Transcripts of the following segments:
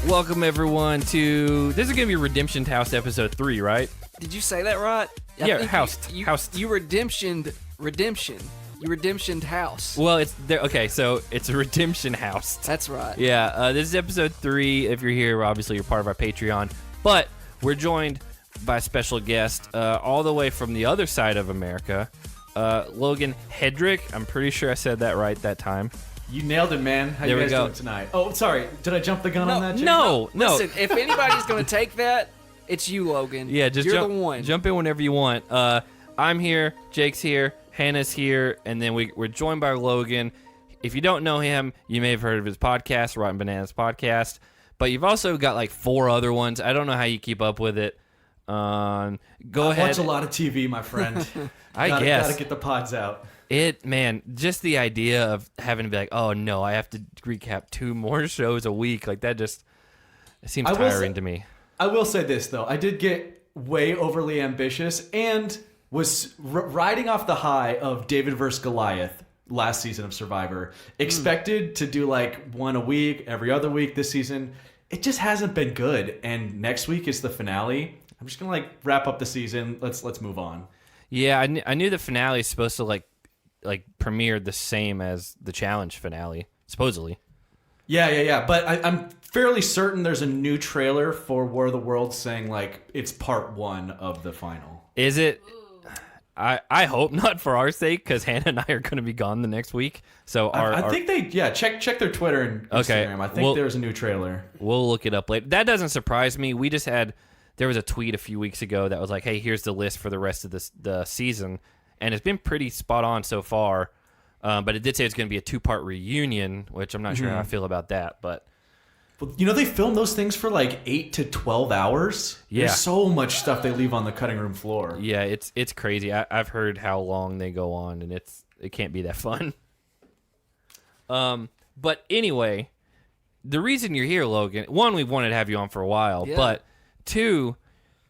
Welcome everyone to this is gonna be Redemption House episode 3, right? Did you say that right? Housed. You redemptioned house. Well, it's there. Okay, so it's a Redemption House. That's right. Yeah, this is episode 3. If you're here, obviously you're part of our Patreon, but we're joined by a special guest all the way from the other side of America, Logan Hedrich. I'm pretty sure I said that right that time. You nailed it, man. How you guys doing tonight? Oh, sorry. Did I jump the gun on that, Jake? No. Listen, if anybody's going to take that, it's you, Logan. Yeah, just You're the one. Jump in whenever you want. I'm here, Jake's here, Hannah's here, and then we're joined by Logan. If you don't know him, you may have heard of his podcast, Rotten Bananas Podcast, but you've also got like 4 other ones. I don't know how you keep up with it. Go ahead. I watch a lot of TV, my friend. I guess. Gotta get the pods out. Just the idea of having to be like, oh no, I have to recap 2 more shows a week, like that it seems tiring to me. I will say this though, I did get way overly ambitious and was riding off the high of David vs. Goliath last season of Survivor. Expected to do like 1 a week, every other week this season. It just hasn't been good, and next week is the finale. I'm just gonna like wrap up the season. Let's move on. Yeah, I knew the finale is supposed to like premiere the same as the challenge finale, supposedly. Yeah. But I'm fairly certain there's a new trailer for War of the Worlds saying like it's part 1 of the final. Is it? I hope not for our sake, because Hannah and I are going to be gone the next week. So I think they check their Twitter and Instagram. Okay, I think there's a new trailer. We'll look it up later. That doesn't surprise me. There was a tweet a few weeks ago that was like, hey, here's the list for the rest of the season. And it's been pretty spot on so far. But it did say it's going to be a 2-part reunion, which I'm not sure how I feel about that. But you know, they film those things for like 8 to 12 hours. Yeah. There's so much stuff they leave on the cutting room floor. Yeah, it's crazy. I've heard how long they go on, and it can't be that fun. But anyway, the reason you're here, Logan, 1, we've wanted to have you on for a while, but 2,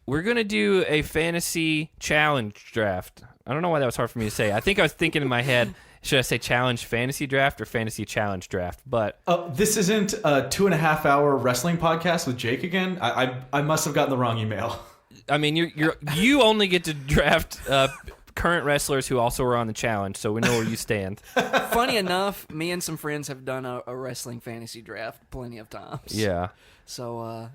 we're going to do a fantasy challenge draft. I don't know why that was hard for me to say. I think I was thinking in my head, should I say challenge fantasy draft or fantasy challenge draft? But this isn't a 2.5-hour wrestling podcast with Jake again. I must have gotten the wrong email. I mean, you only get to draft current wrestlers who also were on the challenge, so we know where you stand. Funny enough, me and some friends have done a wrestling fantasy draft plenty of times. Yeah. So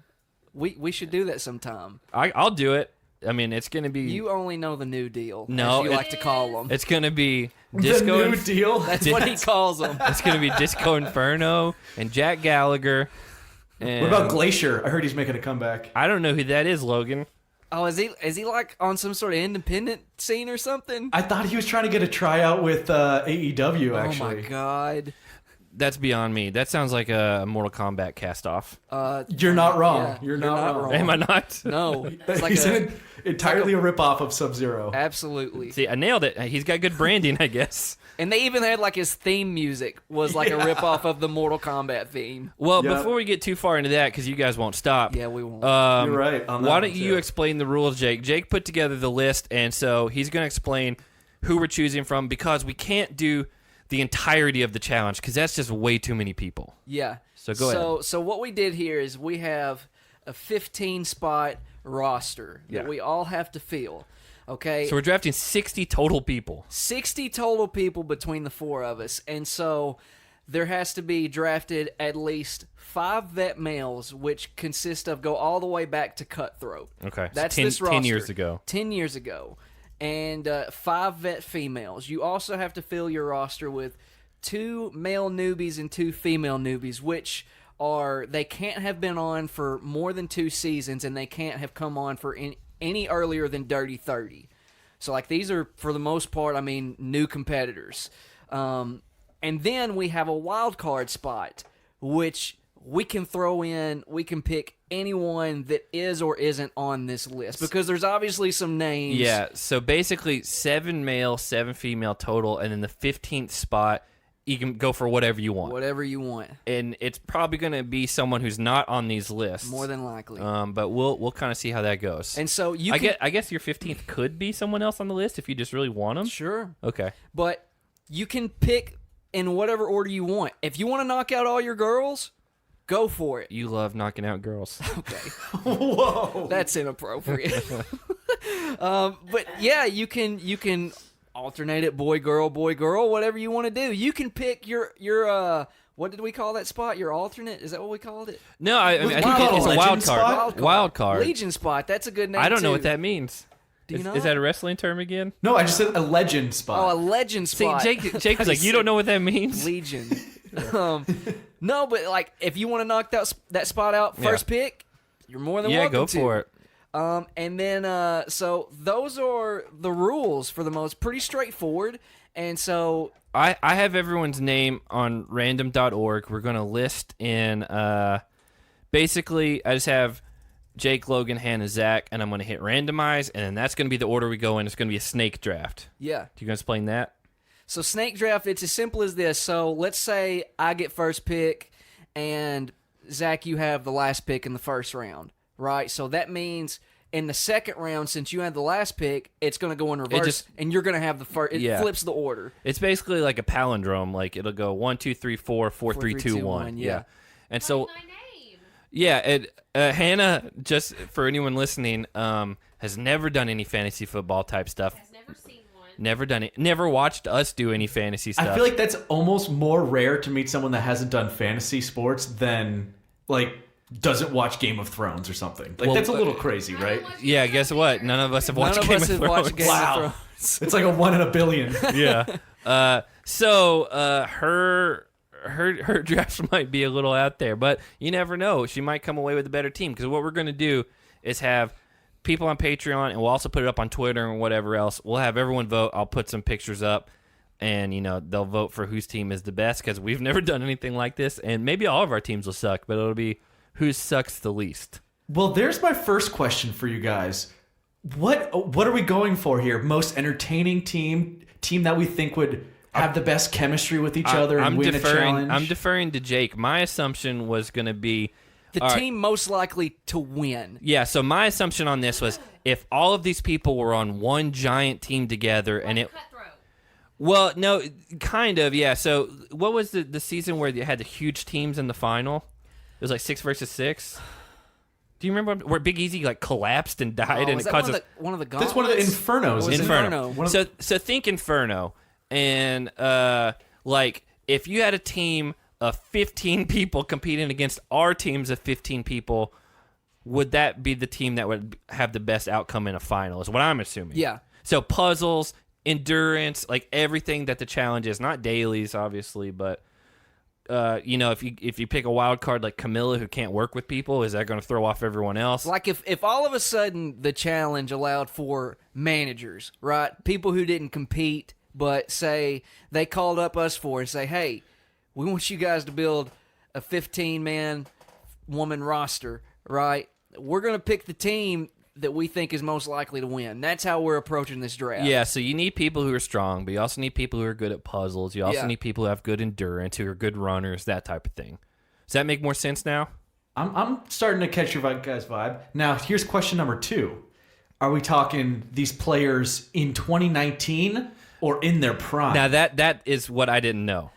we should do that sometime. I'll do it. I mean, it's going to be... You only know the New Deal, no, as you like to call them. It's going to be Disco... The New Deal? That's what he calls them. It's going to be Disco Inferno and Jack Gallagher. And what about Glacier? I heard he's making a comeback. I don't know who that is, Logan. Oh, is he like on some sort of independent scene or something? I thought he was trying to get a tryout with AEW, actually. Oh, my God. That's beyond me. That sounds like a Mortal Kombat cast-off. You're not wrong. Yeah, you're not wrong. Am I not? No. It's like he's entirely a ripoff of Sub-Zero. Absolutely. See, I nailed it. He's got good branding, I guess. And they even had like his theme music was like a ripoff of the Mortal Kombat theme. Well, before we get too far into that, because you guys won't stop. Yeah, we won't. You're right. Why don't you explain the rules, Jake? Jake put together the list, and so he's going to explain who we're choosing from, because we can't do the entirety of the challenge, because that's just way too many people. Yeah. So go ahead. So what we did here is we have a 15-spot roster that we all have to fill. Okay. So we're drafting 60 total people. 60 total people between the 4 of us. And so there has to be drafted at least 5 vet males, which consist of go all the way back to Cutthroat. Okay. That's so 10 10 years ago. 10 years ago. And 5 vet females. You also have to fill your roster with 2 male newbies and 2 female newbies, which are, they can't have been on for more than 2 seasons, and they can't have come on for any earlier than Dirty 30. So, like, these are, for the most part, I mean, new competitors. And then we have a wild card spot, which we can throw in, we can pick anyone that is or isn't on this list, because there's obviously some names. Yeah, so basically 7 male, 7 female total, and then the 15th spot, you can go for whatever you want. Whatever you want. And it's probably going to be someone who's not on these lists. More than likely. But we'll kind of see how that goes. And so you I guess your 15th could be someone else on the list if you just really want them. Sure. Okay. But you can pick in whatever order you want. If you want to knock out all your girls, Go for it. You love knocking out girls. Okay. Whoa. That's inappropriate. But yeah, you can alternate it boy girl, whatever you want to do. You can pick your what did we call that spot? Your alternate? Is that what we called it? No, I think it's a Legend wild spot? card. Wild card. Legion spot. That's a good name. I don't know too. what that means. Do you know? Is that a wrestling term again? No, I just said a legend spot. Oh, a legend See, spot. Jake was like, you don't know what that means? Legion. No, but like if you want to knock that spot out first pick, you're more than welcome go to. for it. And then so those are the rules for the most pretty straightforward. And so I have everyone's name on random.org. We're going to list in basically I just have Jake, Logan, Hannah, Zach, and I'm going to hit randomize, and then that's going to be the order we go in. It's going to be a snake draft. yeah. Do you going to explain that? So snake draft, it's as simple as this. So let's say I get first pick and Zach, you have the last pick in the first round, right? So that means in the second round, since you had the last pick, it's going to go in reverse, and you're going to have the first. It flips the order. It's basically like a palindrome. Like it'll go 1, 2, 3, 4, 4, 3, 2, 1. Yeah. And so, My name. yeah, Hannah, just for anyone listening, has never done any fantasy football type stuff. Has never seen one. Never done it. Never watched us do any fantasy stuff. I feel like that's almost more rare to meet someone that hasn't done fantasy sports than like doesn't watch Game of Thrones or something. Like Well, that's a little crazy, right? yeah, guess what? None of us have watched None of Game us of have watched Thrones. Game Wow. of Thrones. It's like a 1 in a billion. Yeah. So her draft might be a little out there, but you never know. She might come away with a better team because what we're going to do is have people on Patreon, and we'll also put it up on Twitter and whatever else. We'll have everyone vote. I'll put some pictures up, and they'll vote for whose team is the best because we've never done anything like this, and maybe all of our teams will suck, but it'll be who sucks the least. Well, there's my first question for you guys. What are we going for here? Most entertaining team that we think would have the best chemistry with each other and win a challenge? I'm deferring to Jake. My assumption was going to be The team most likely to win. yeah. So my assumption on this was if all of these people were on one giant team together, and it Cutthroat. well, no, kind of yeah. So what was the season where you had the huge teams in the final? It was like 6 versus 6. Do you remember where Big Easy like collapsed and died, and is it that caused one of the That's one of the Infernos. Was isn't it? Inferno. So think Inferno, and like if you had a team of 15 people competing against our teams of 15 people, would that be the team that would have the best outcome in a final? Is what I'm assuming. Yeah. So puzzles, endurance, like everything that the challenge is, not dailies, obviously, but. If you pick a wild card like Camilla who can't work with people, is that going to throw off everyone else? Like if all of a sudden the challenge allowed for managers, right? People who didn't compete, but say they called up us for and say, hey, we want you guys to build a 15-man woman roster, right? We're going to pick the team that we think is most likely to win. That's how we're approaching this draft. Yeah, so you need people who are strong, but you also need people who are good at puzzles. You also Yeah. need people who have good endurance, who are good runners, that type of thing. Does that make more sense now? I'm starting to catch your guys' vibe. Now, here's question number 2. Are we talking these players in 2019 or in their prime? Now, that is what I didn't know.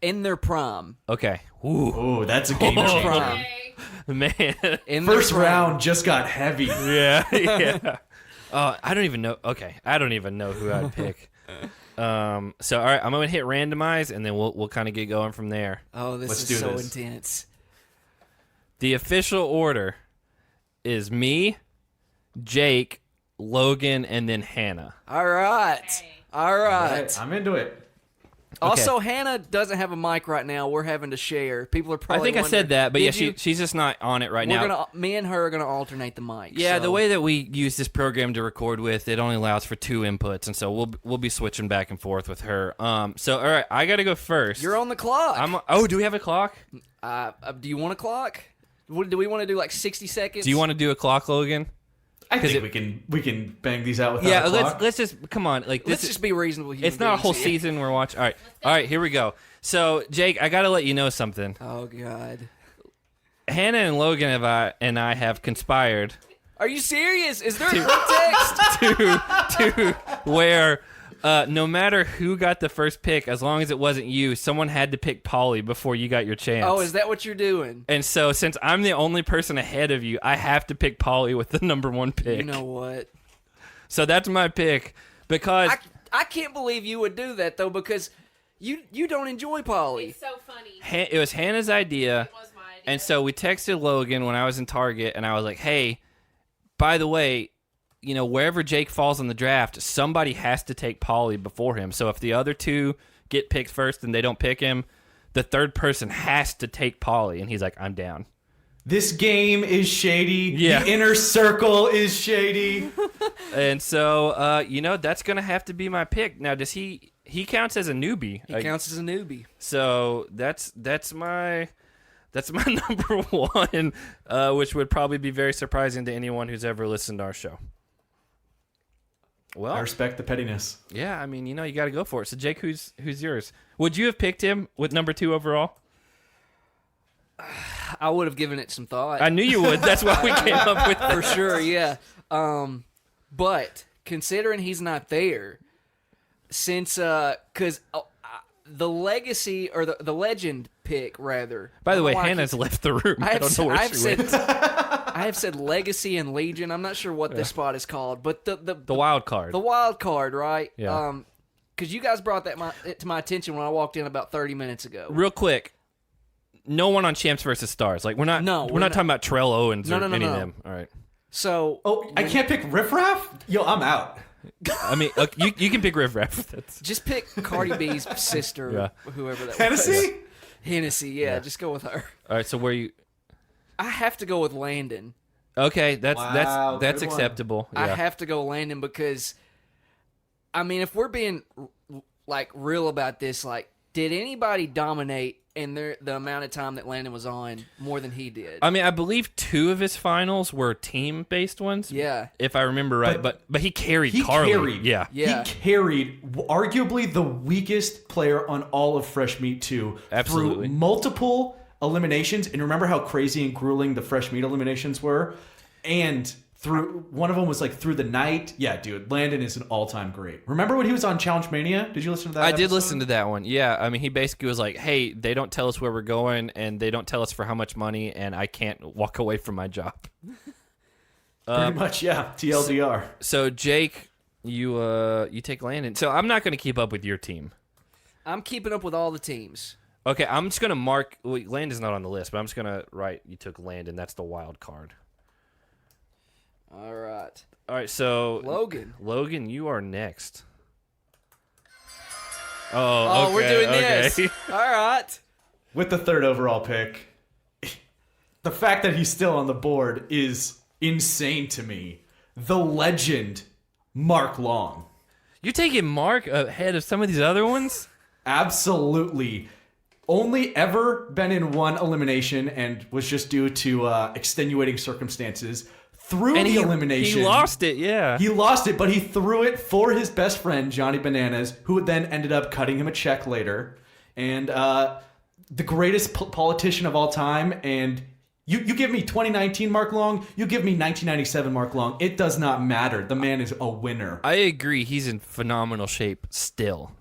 In their prime. Okay. Ooh, Oh, that's a game changer. Prime. Hey. man. In First their prime. round just got heavy. Yeah, yeah. I don't even know. Okay, I don't even know who I'd pick. So, all right, I'm going to hit randomize, and then we'll kind of get going from there. Oh, this Let's is do so this. intense. The official order is me, Jake, Logan, and then Hannah. All right. Okay. All right. Right, I'm into it. Also, Hannah doesn't have a mic right now. We're having to share. People are I probably think I said wondering, that, but yeah, did you? she's just not on it right We're now. me and her are gonna alternate the mics. Yeah, so. the way that we use this program to record with, it only allows for 2 inputs, and so we'll be switching back and forth with her. So all right, I got to go first. You're on the clock. Do we have a clock? Do you want a clock? Do we want to do like 60 seconds? Do you want to do a clock, Logan? I think we can bang these out without Yeah, a clock. let's just come on. Like Let's this just be reasonable. Human it's not a whole beings here. season we're watching. All right, here we go. So Jake, I got to let you know something. Oh God. Hannah and Logan and I have conspired Are you serious? Is there a group text? to wear No matter who got the first pick, as long as it wasn't you, someone had to pick Polly before you got your chance. Oh, is that what you're doing? And so, since I'm the only person ahead of you, I have to pick Polly with the number 1 pick. You know what? So that's my pick because I can't believe you would do that though, because you don't enjoy Polly. It's so funny. It was Hannah's idea. It was my idea. And so we texted Logan when I was in Target, and I was like, "Hey, by the way, wherever Jake falls in the draft, somebody has to take Polly before him. So if the other 2 get picked first and they don't pick him, the third person has to take Polly." And he's like, "I'm down." This game is shady. Yeah. The inner circle is shady. And so, that's going to have to be my pick. Now, does he counts as a newbie? He counts as a newbie. So that's my number 1, which would probably be very surprising to anyone who's ever listened to our show. Well, I respect the pettiness. Yeah, I mean, you got to go for it. So, Jake, who's yours? Would you have picked him with number 2 overall? I would have given it some thought. I knew you would. That's why we came up with for sure, yeah. But considering he's not there, since because the legacy or the legend pick rather. By the way, Hannah's left the room. I don't know where she went. I have said legacy and legion. I'm not sure what this spot is called, but the wild card. The wild card, right? Yeah. Because you guys brought that to my attention when I walked in about 30 minutes ago. Real quick. No one on Champs versus Stars. Like we're not talking about Terrell Owens or any of them. All right. So I can't pick Riff Raff? Yo, I'm out. I mean, you can pick Riff Raff. Just pick Cardi B's sister, whoever that Hennessy? was. Hennessy, yeah, just go with her. All right, so where you? I have to go with Landon. Okay, that's good acceptable. I Yeah. have to go Landon because, I mean, if we're being like real about this, like, did anybody dominate in the amount of time that Landon was on more than he did? I mean, I believe 2 of his finals were team-based ones. Yeah, if I remember right. But he carried. He Carly. carried. Yeah. He carried arguably the weakest player on all of Fresh Meat 2 Absolutely. through multiple eliminations. And remember how crazy and grueling the Fresh Meat eliminations were? And through one of them was like through the night. Yeah, dude, Landon is an all-time great. Remember when he was on Challenge Mania? Did you listen to that? I did listen to that one. Yeah, I mean, he basically was like, "Hey, they don't tell us where we're going, and they don't tell us for how much money, and I can't walk away from my job." Pretty much, yeah. TLDR. So Jake, you take Landon. So I'm not going to keep up with your team. I'm keeping up with all the teams. Okay, I'm just going to mark. Well, Landon's not on the list, but I'm just going to write. You took Landon. That's the wild card. All right. All right, so Logan, you are next. Oh, okay, we're doing okay. this. All right. With the 3rd overall pick, the fact that he's still on the board is insane to me. The legend, Mark Long. You're taking Mark ahead of some of these other ones? Absolutely. Only ever been in one elimination and was just due to extenuating circumstances. Through the elimination. He lost it, yeah. He lost it, but he threw it for his best friend, Johnny Bananas, who then ended up cutting him a check later. And the greatest politician of all time. And you give me 2019 Mark Long, you give me 1997 Mark Long. It does not matter. The man is a winner. I agree. He's in phenomenal shape still.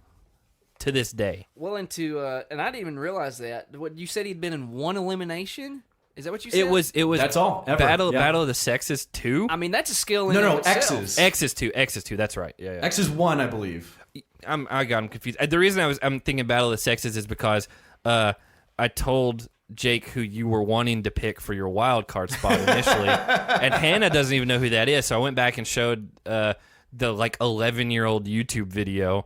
To this day. Well, and I didn't even realize that. What you said, he'd been in one elimination? Is that what you said? It was. That's all. Ever. Battle of the Sexes 2. I mean, that's a skill in No, itself. X's. X's 2. That's right. Yeah. X is 1, I believe. I got him confused. The reason I'm thinking Battle of the Sexes is because I told Jake who you were wanting to pick for your wild card spot initially, and Hannah doesn't even know who that is. So I went back and showed the 11-year-old YouTube video.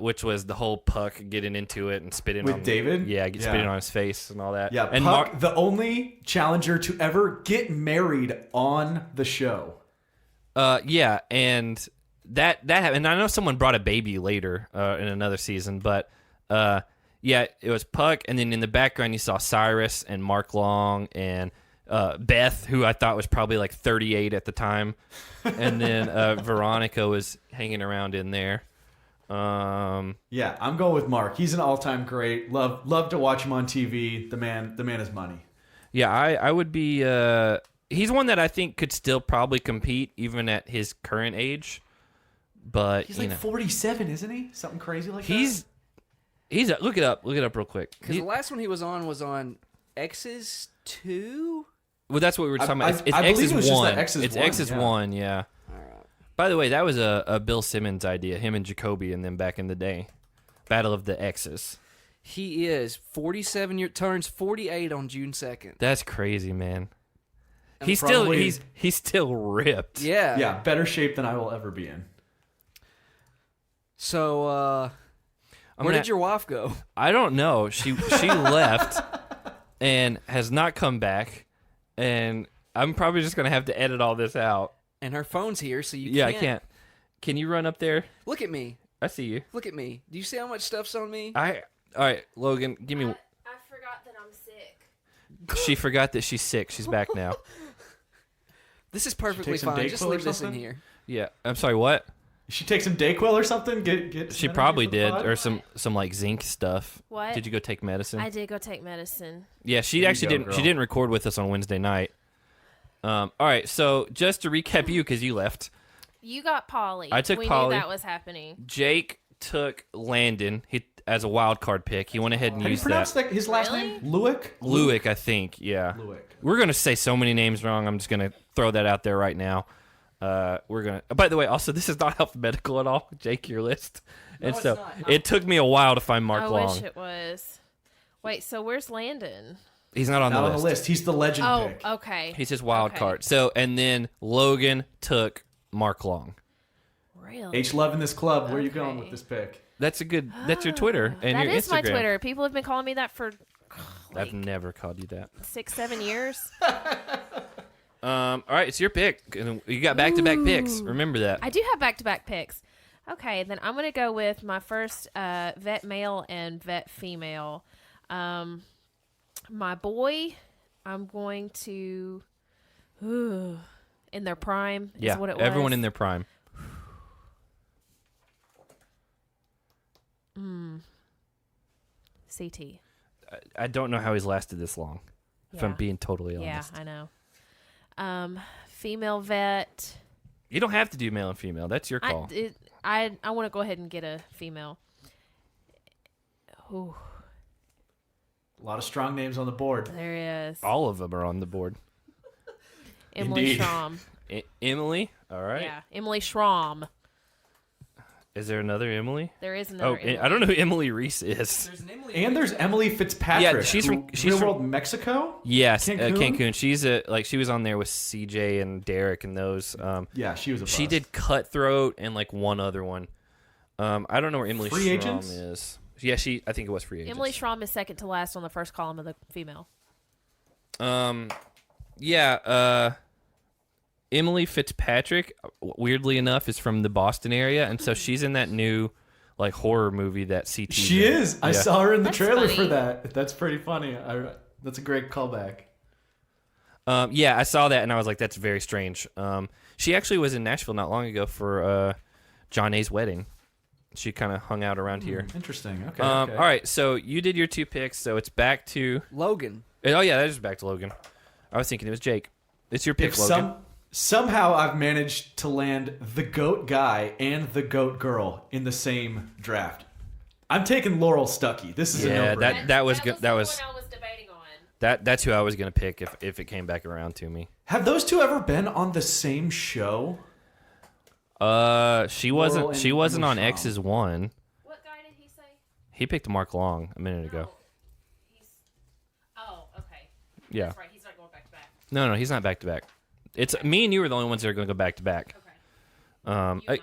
Which was the whole Puck getting into it and spitting with on David? Yeah, spitting on his face and all that. Yeah, and Puck, the only challenger to ever get married on the show. Yeah, and that happened. And I know someone brought a baby later in another season, but yeah, it was Puck, and then in the background you saw Cyrus and Mark Long and Beth, who I thought was probably like 38 at the time, and then Veronica was hanging around in there. Yeah, I'm going with Mark. He's an all-time great. Love to watch him on TV. The man is money. Yeah, I would be. He's one that I think could still probably compete even at his current age, But He's like 47, isn't he? Something crazy like that? He's look it up real quick. Because the last one he was on X's 2. Well, that's what we were talking about. It's I believe X's it was just 1. that X's It's 1, X's yeah. 1, yeah. All right. By the way, that was a Bill Simmons idea. Him and Jacoby and them back in the day. Battle of the X's. He is 47 turns 48 on June 2nd. That's crazy, man. And He's still ripped. Yeah. Yeah, better shape than I will ever be in. So, where did your wife go? I don't know. She left and has not come back, and I'm probably just gonna have to edit all this out. And her phone's here, so you Yeah, can't. I can't. Can you run up there? Look at me. I see you. Look at me. Do you see how much stuff's on me? All right, Logan, give me. I forgot that I'm sick. She forgot that she's sick. She's back now. This is perfectly take some fine. Just Dayquil or leave this in something? here. Yeah. I'm sorry. What? She take some Dayquil or something? Get She some probably energy for the did, pod? or some like zinc stuff. What? Did you go take medicine? I did go take medicine. Yeah, she There you actually go, didn't. girl. She didn't record with us on Wednesday night. All right, so just to recap, you because you left. You got Polly. I took we Polly. knew that was happening. Jake took Landon. He as a wild card pick. He went ahead and How do you used pronounce that. his last Really? name? Lewick? Lewick, I think. Yeah. Lewick. We're gonna say so many names wrong. I'm just gonna throw that out there right now. We're gonna. By the way, also this is not alphabetical at all. Jake, your list. And it's so not. it took me a while to find Mark I Long. wish it was. Wait, so where's Landon? He's not on Not the on list. the list. He's the legend Oh, pick. okay. He's his wild Okay. card. So and then Logan took Mark Long. Really? H Love in this club. Where are you going Okay. with this pick? That's a good. That's your Twitter and That your is Instagram. my Twitter. People have been calling me that for I've never called you that. 6-7 years. All right, it's your pick. You got back-to-back picks. Remember that. I do have back-to-back picks. Okay, then I'm going to go with my first vet male and vet female. My boy, I'm going to... in their prime is Yeah, what it was. everyone in their prime. CT. I don't know how he's lasted this long. If I'm Yeah. being totally Yeah, honest. I know. Female vet. You don't have to do male and female. That's your I call. want to go ahead and get a female. Ooh, A lot of strong names on the board. there is. All of them are on the board. Emily Indeed. Schramm. Emily. All right. Yeah, Emily Schramm. Is there another Emily? There is Oh, another Emily. I don't know who Emily Reese is. There's an Emily. And there's Emily Fitzpatrick. Yeah, she's who- from Real World Mexico. Yes, Cancun? Cancun. She's she was on there with CJ and Derek and those. Yeah, she was a She bust. did Cutthroat and like one other one. I don't know where Emily Free Schramm Agents? is. Yeah, I think it was Free Agents. Emily Schramm is second to last on the first column of the female. Yeah, Emily Fitzpatrick, weirdly enough, is from the Boston area, and so she's in that new like horror movie that CT. She is. I Yeah. saw her in the That's trailer for funny. that. That's pretty funny. That's a great callback. Yeah, I saw that and I was like, that's very strange. She actually was in Nashville not long ago for John A's wedding. She kind of hung out around here. Interesting. Okay. All okay. right, so you did your two picks, so it's back to. Logan. Oh yeah, that is back to Logan. I was thinking it was Jake. It's your pick, If Logan. somehow I've managed to land the GOAT guy and the GOAT girl in the same draft, I'm taking Laurel Stuckey. This is a Yeah, no-brainer. that was good. That was the one I was debating on. that's who I was gonna pick if it came back around to me. Have those two ever been on the same show? She Laurel wasn't. and She wasn't on Michelle. X's one. What guy did he say? He picked Mark Long a minute ago. Oh, okay. Yeah. That's right. He's not going back to back. No, he's not back to back. It's me and you are the only ones that are going to go back to back. Okay. You and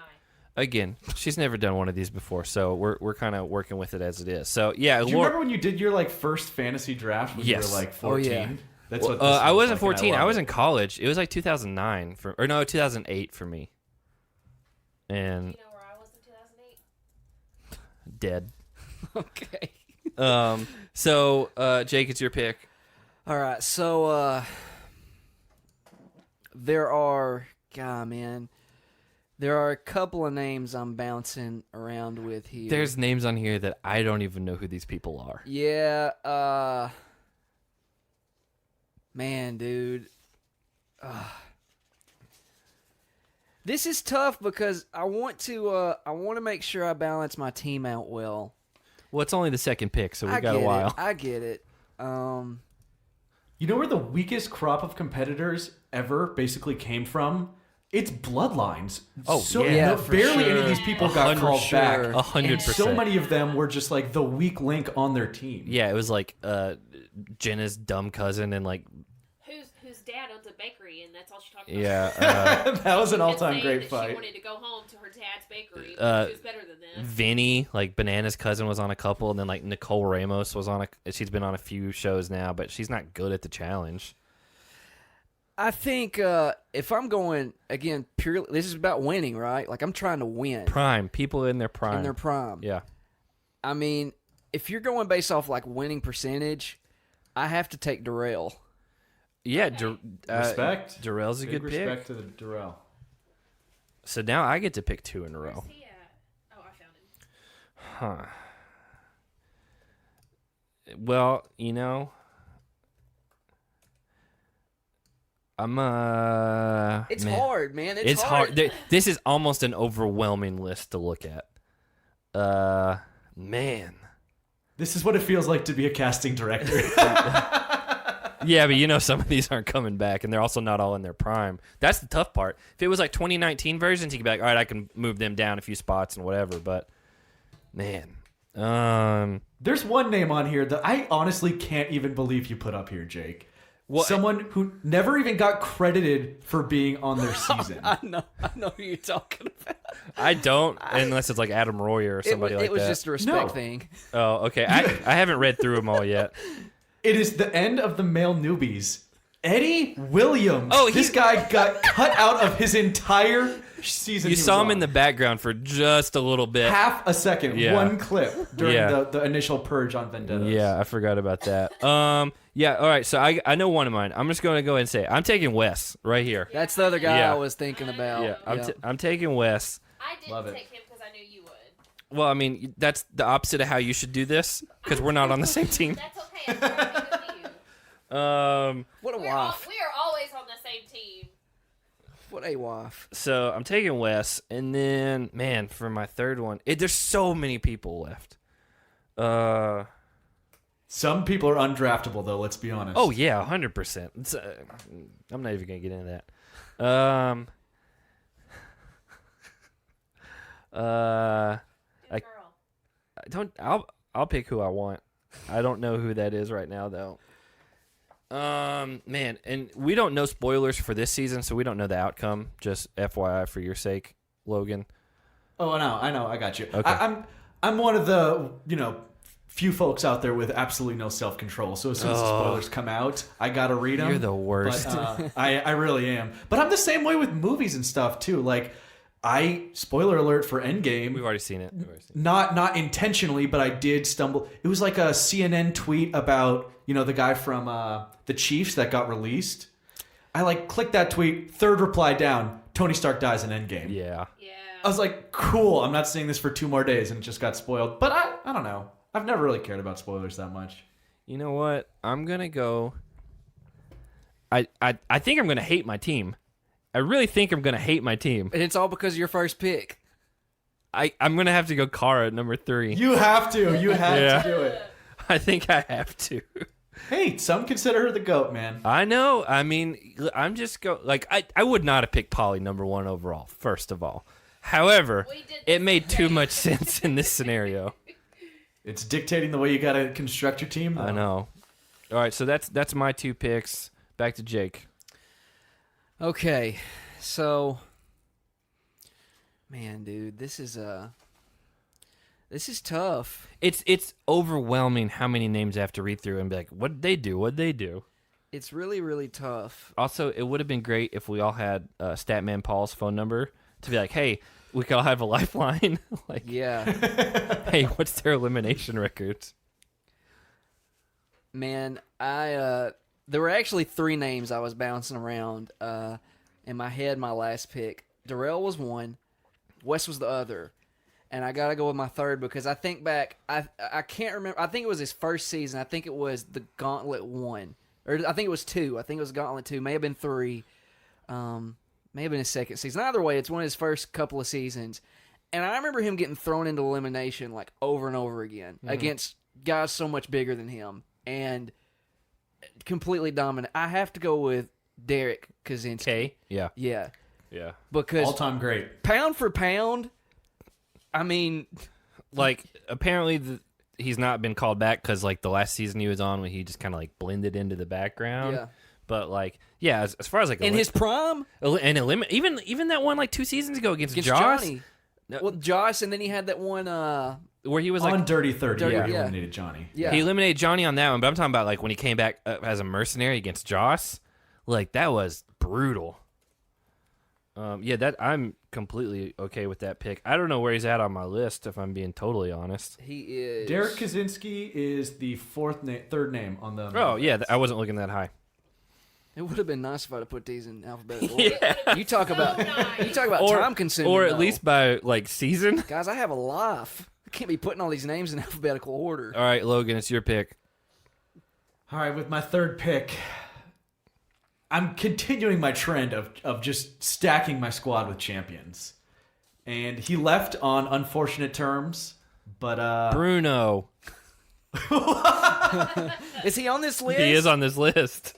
Again, she's never done one of these before, so we're kind of working with it as it is. So yeah, Do you remember when you did your first fantasy draft when Yes. you were like Oh, 14? yeah. That's what this I was wasn't like, and 14. I love was it. in college. It was like 2009 or no, 2008 for me. And You know where I was in 2008? dead. Okay. So Jake, it's your pick. All right. So there are, there are a couple of names I'm bouncing around with here. There's names on here that I don't even know who these people are. Yeah. Man, dude. This is tough because I want to make sure I balance my team out well. Well, it's only the second pick, so we got a get while. it. I get it. You know where the weakest crop of competitors ever basically came from? It's bloodlines. Oh, so, yeah, for barely sure. any of these people got called back. 100%. So many of them were just like the weak link on their team. Yeah, it was like Jenna's dumb cousin and like whose dad owns a bakery, and that's all she talked about. yeah, That was an She kept all-time saying great that fight. She wanted to go home to her dad's bakery because she was better than them. Vinny, like Banana's cousin, was on a couple, and then like Nicole Ramos was on a. She's been on a few shows now, but she's not good at the challenge. I think if I'm going again, purely this is about winning, right? Like I'm trying to win Prime people in their prime. in their prime. Yeah. I mean, if you're going based off like winning percentage, I have to take Darrell. Yeah, Respect. Darrell's a Big good respect pick. to the Darrell. So now I get to pick 2 in a row. Where's he at? Oh, I found him. Huh. Well, you know, I'm It's man. hard, man. It's hard. This is almost an overwhelming list to look at. Man. This is what it feels like to be a casting director. Yeah, but you know some of these aren't coming back, and they're also not all in their prime. That's the tough part. If it was like 2019 versions, you could be like, all right, I can move them down a few spots and whatever. But man, There's one name on here that I honestly can't even believe you put up here, Jake. Well, Someone who never even got credited for being on their season. I know who you're talking about. I don't, unless it's like Adam Royer or somebody like it was that. just a respect No. thing. Oh, okay. I haven't read through them all yet. It is the end of the male newbies. Eddie Williams. Oh, this guy got cut out of his entire season. You he saw was him on. in the background for just a little bit. half a second, Yeah. one clip during Yeah. the initial purge on Vendetta. Yeah, I forgot about that. Yeah, all right. So I know one of mine. I'm just going to go ahead and say it. I'm taking Wes right here. That's the other guy Yeah. I was thinking about. Yeah, I'm taking Wes. I didn't Love it. take him because I knew you would. Well, I mean, that's the opposite of how you should do this because we're not on the same team. That's okay. I'm trying to be good to you. What a We wife. are always on the same team. What a wife. So I'm taking Wes, and then man, for my third one, there's so many people left. Some people are undraftable, though. Let's be honest. Oh yeah, 100%. I'm not even gonna get into that. I Girl. don't. I'll pick who I want. I don't know who that is right now though. Man, and we don't know spoilers for this season, so we don't know the outcome. Just FYI for your sake, Logan. Oh, I know. I got you. Okay. I'm one of the few folks out there with absolutely no self control. So as soon as the spoilers come out, I gotta read them. You're the worst. But, I really am. But I'm the same way with movies and stuff too. Like, spoiler alert for Endgame. We've already seen it. Not intentionally, but I did stumble. It was like a CNN tweet about the guy from the Chiefs that got released. I clicked that tweet. Third reply down. Tony Stark dies in Endgame. Yeah. Yeah. I was like, cool. I'm not seeing this for 2 more days, and it just got spoiled. But I don't know. I've never really cared about spoilers that much. You know what? I'm gonna go. I think I'm gonna hate my team. I really think I'm gonna hate my team. And it's all because of your first pick. I'm gonna have to go Kara at number 3. You have to. You have to do it. I think I have to. Hey, some consider her the GOAT, man. I know. I mean, I'm just I would not have picked Polly number 1 overall. First of all, however, We did it the made same. too much sense in this scenario. It's dictating the way you got to construct your team. Though. I know. All right, so that's my 2 picks. Back to Jake. Okay, so, man, dude, this is tough. It's overwhelming how many names I have to read through and be like, what'd they do? What'd they do? It's really, really tough. Also, it would have been great if we all had Statman Paul's phone number to be like, hey, we could all have a lifeline. Yeah, Hey, what's their elimination records? man, there were actually 3 names I was bouncing around in my head. My last pick, Darrell was one, Wes was the other, and I gotta go with my third because I think back, I can't remember. I think it was his first season. I think it was the Gauntlet 1, or I think it was 2. I think it was Gauntlet 2. May have been 3. May have been his second season. Either way, it's one of his first couple of seasons. And I remember him getting thrown into elimination like over and over again against guys so much bigger than him and completely dominant. I have to go with Derek Kaczynski. K? Yeah. Yeah. Yeah. Because All-time great. pound for pound, I mean, Like, apparently he's not been called back because, like, the last season he was on when he just kind of, like, blended into the background. Yeah. But, like, yeah, as far as, like... in his prime, even that one, like, 2 seasons ago against Josh. Johnny. No. Well, Josh, and then he had that one, Where he was, On like... Dirty 30, Dirty, he yeah. eliminated Johnny. yeah. He eliminated Johnny on that one, but I'm talking about, like, when he came back as a mercenary against Josh. Like, that was brutal. Yeah, I'm completely okay with that pick. I don't know where he's at on my list, if I'm being totally honest. He is. Derek Kaczynski is the third name on the... Oh, yeah, I wasn't looking that high. It would have been nice if I'd have put these in alphabetical order. Yeah. You talk about time consuming, or at though. least by, like, season. Guys, I have a life. I can't be putting all these names in alphabetical order. All right, Logan, it's your pick. All right, with my third pick, I'm continuing my trend of just stacking my squad with champions. And he left on unfortunate terms, but... Bruno. Is he on this list? He is on this list.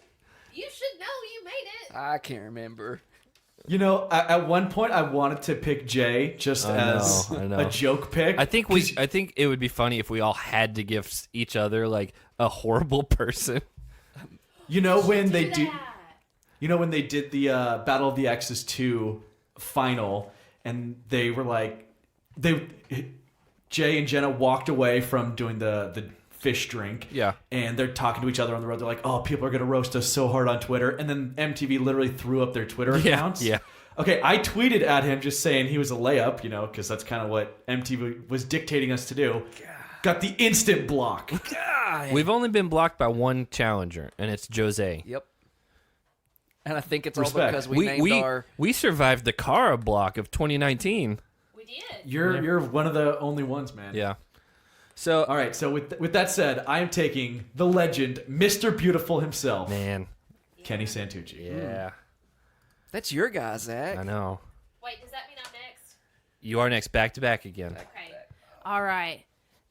You should know you made it. I can't remember. You know, at one point I wanted to pick Jay just as I know. a joke pick. I think it would be funny if we all had to give each other, like, a horrible person. You know when they Do do... that. You know when they did the Battle of the X's 2 final, and they were like, Jay and Jenna walked away from doing the fish drink. Yeah. And they're talking to each other on the road. They're like, oh, people are going to roast us so hard on Twitter. And then MTV literally threw up their Twitter accounts. Yeah. Okay, I tweeted at him just saying he was a layup, you know, because that's kind of what MTV was dictating us to do. Got the instant block. We've only been blocked by one challenger, and it's Jose. Yep. And I think it's Respect. all because we named our... We survived the Kara block of 2019. We did. You're one of the only ones, man. Yeah. So, All right, so with that said, I am taking the legend, Mr. Beautiful himself, man. Kenny Santucci. Yeah. That's your guy, Zach. I know. Wait, does that mean I'm next? You are next, back to back again. Okay. All right.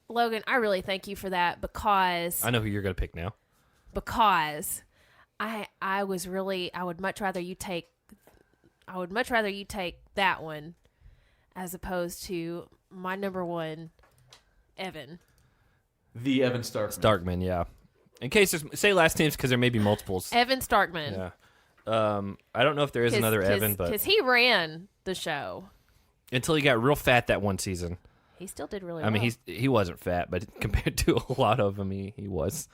Logan, I really thank you for that because I know who you're going to pick now. I would much rather you take that one as opposed to my number one, Evan. The Evan Starkman. Starkman, yeah. In case say last names because there may be multiples. Evan Starkman. Yeah. I don't know if there is another Evan, but because he ran the show, until he got real fat that one season. he still did really I well. mean, he wasn't fat, but compared to a lot of them, he was.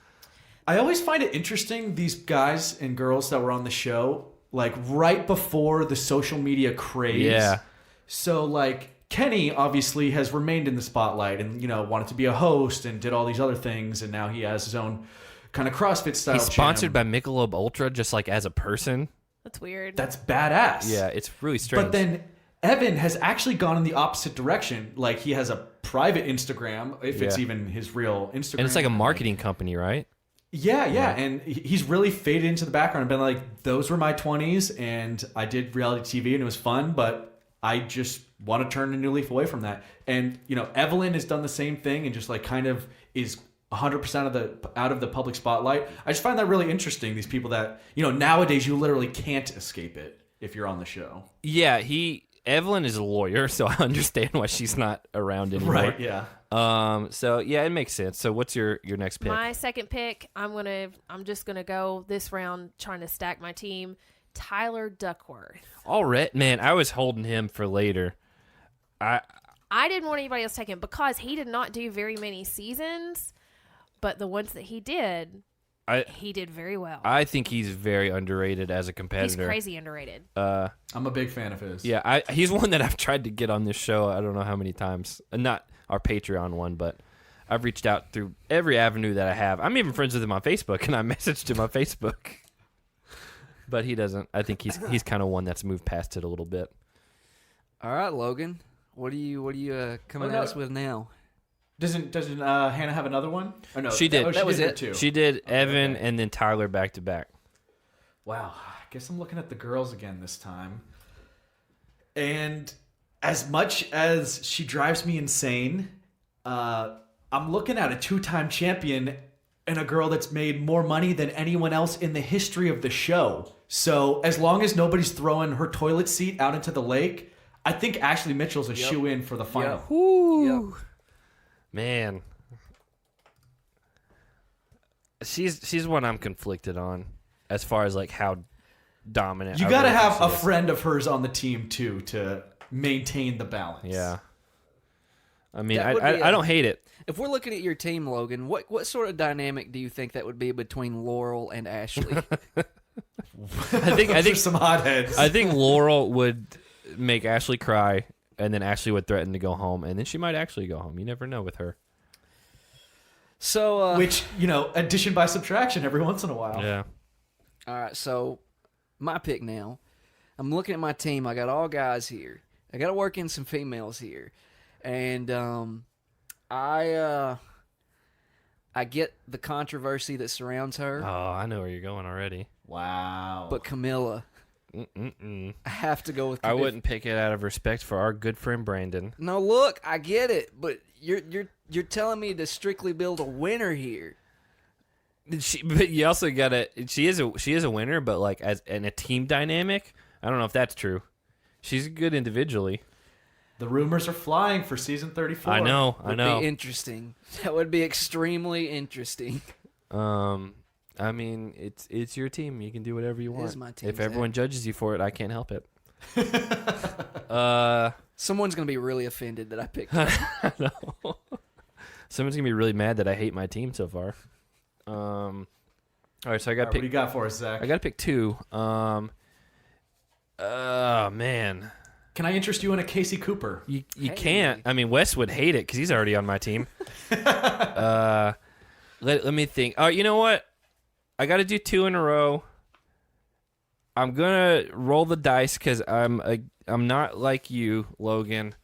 I always find it interesting, these guys and girls that were on the show, like right before the social media craze. Yeah. So like Kenny obviously has remained in the spotlight and, you know, wanted to be a host and did all these other things. And now he has his own kind of CrossFit style. He's sponsored by Michelob Ultra just like as a person. That's weird. That's badass. Yeah, it's really strange. But then Evan has actually gone in the opposite direction. Like he has a private Instagram, if it's Yeah. even his real Instagram. and it's like a marketing company, right? Yeah. And he's really faded into the background and been like, those were my 20s and I did reality TV and it was fun, but I just want to turn a new leaf away from that. And, you know, Evelyn has done the same thing and just like kind of is 100% out of the public spotlight. I just find that really interesting. These people that, you know, nowadays you literally can't escape it if you're on the show. Yeah, Evelyn is a lawyer, so I understand why she's not around anymore. Right. Yeah. So yeah, it makes sense. So what's your next pick? My second pick, I'm just gonna go this round trying to stack my team. Tyler Duckworth. All right, man. I was holding him for later. I didn't want anybody else to take him because he did not do very many seasons, but the ones that he did very well. I think he's very underrated as a He's competitor. crazy underrated. I'm a big fan of his. Yeah, he's one that I've tried to get on this show. I don't know how many times. Not our Patreon one, but I've reached out through every avenue that I have. I'm even friends with him on Facebook, and I messaged him on Facebook. But he doesn't. I think he's kind of one that's moved past it a little bit. All right, Logan. What are you coming at us with now? Doesn't Hannah have another one? Or no, She did. That was did it. Too. She did Evan okay. and then Tyler back to back. Wow. I guess I'm looking at the girls again this time. And as much as she drives me insane, I'm looking at a 2-time champion and a girl that's made more money than anyone else in the history of the show. So as long as nobody's throwing her toilet seat out into the lake, I think Ashley Mitchell's a shoe-in for the final. Woo. Man. She's one I'm conflicted on as far as like how dominant. You got to have a friend of hers on the team too to maintain the balance. Yeah. I mean, I don't hate it. If we're looking at your team, Logan, what sort of dynamic do you think that would be between Laurel and Ashley? I think some hotheads. I think Laurel would make Ashley cry, and then Ashley would threaten to go home, and then she might actually go home. You never know with her. So, which, addition by subtraction every once in a while. Yeah. All right, so my pick now. I'm looking at my team. I got all guys here. I got to work in some females here. And I get the controversy that surrounds her. Oh, I know where you're going already. Wow. But Camilla, I have to go with I Camilla. wouldn't pick it out of respect for our good friend Brandon. No, look, I get it, but you're telling me to strictly build a winner here. But you also gotta. She is a winner, but like as in a team dynamic, I don't know if that's true. She's good individually. The rumors are flying for season 34. I know. Would be interesting. That would be extremely interesting. I mean, it's your team. You can do whatever you want. It is my team, if everyone judges you for it, I can't help it. Someone's gonna be really offended that I picked her. I know. Someone's gonna be really mad that I hate my team so far. All right, so I got to pick. What do you got for us, Zach? I got to pick two. Man. Can I interest you in a Casey Cooper? You can't. I mean, Wes would hate it because he's already on my team. Let me think. Oh, you know what? I got to do two in a row. I'm gonna roll the dice because I'm not like you, Logan.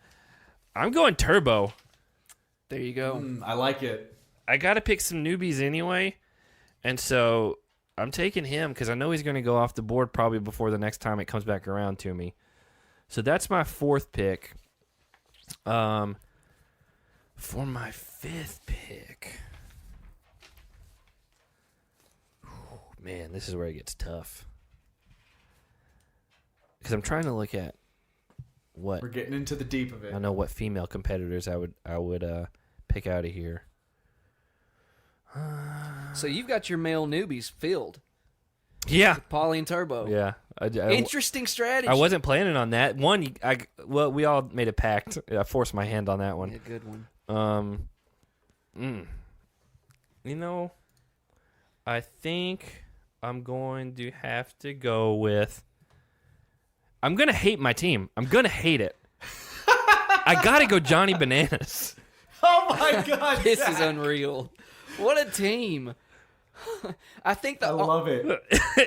I'm going turbo. There you go. I like it. I got to pick some newbies anyway, and so I'm taking him because I know he's going to go off the board probably before the next time it comes back around to me. So that's my fourth pick. For my fifth pick, man, this is where it gets tough. Because I'm trying to look at what we're getting into the deep of it. I know what female competitors I would pick out of here. So you've got your male newbies filled. Yeah, Polly and Turbo. yeah. Interesting strategy. I wasn't planning on that. One, we all made a pact. I forced my hand on that one. Yeah, good one. I think I'm going to have to go with. I'm gonna hate my team. I'm gonna hate it. I gotta go Johnny Bananas. Oh my God, This Zach. is unreal. What a team. I think I love it.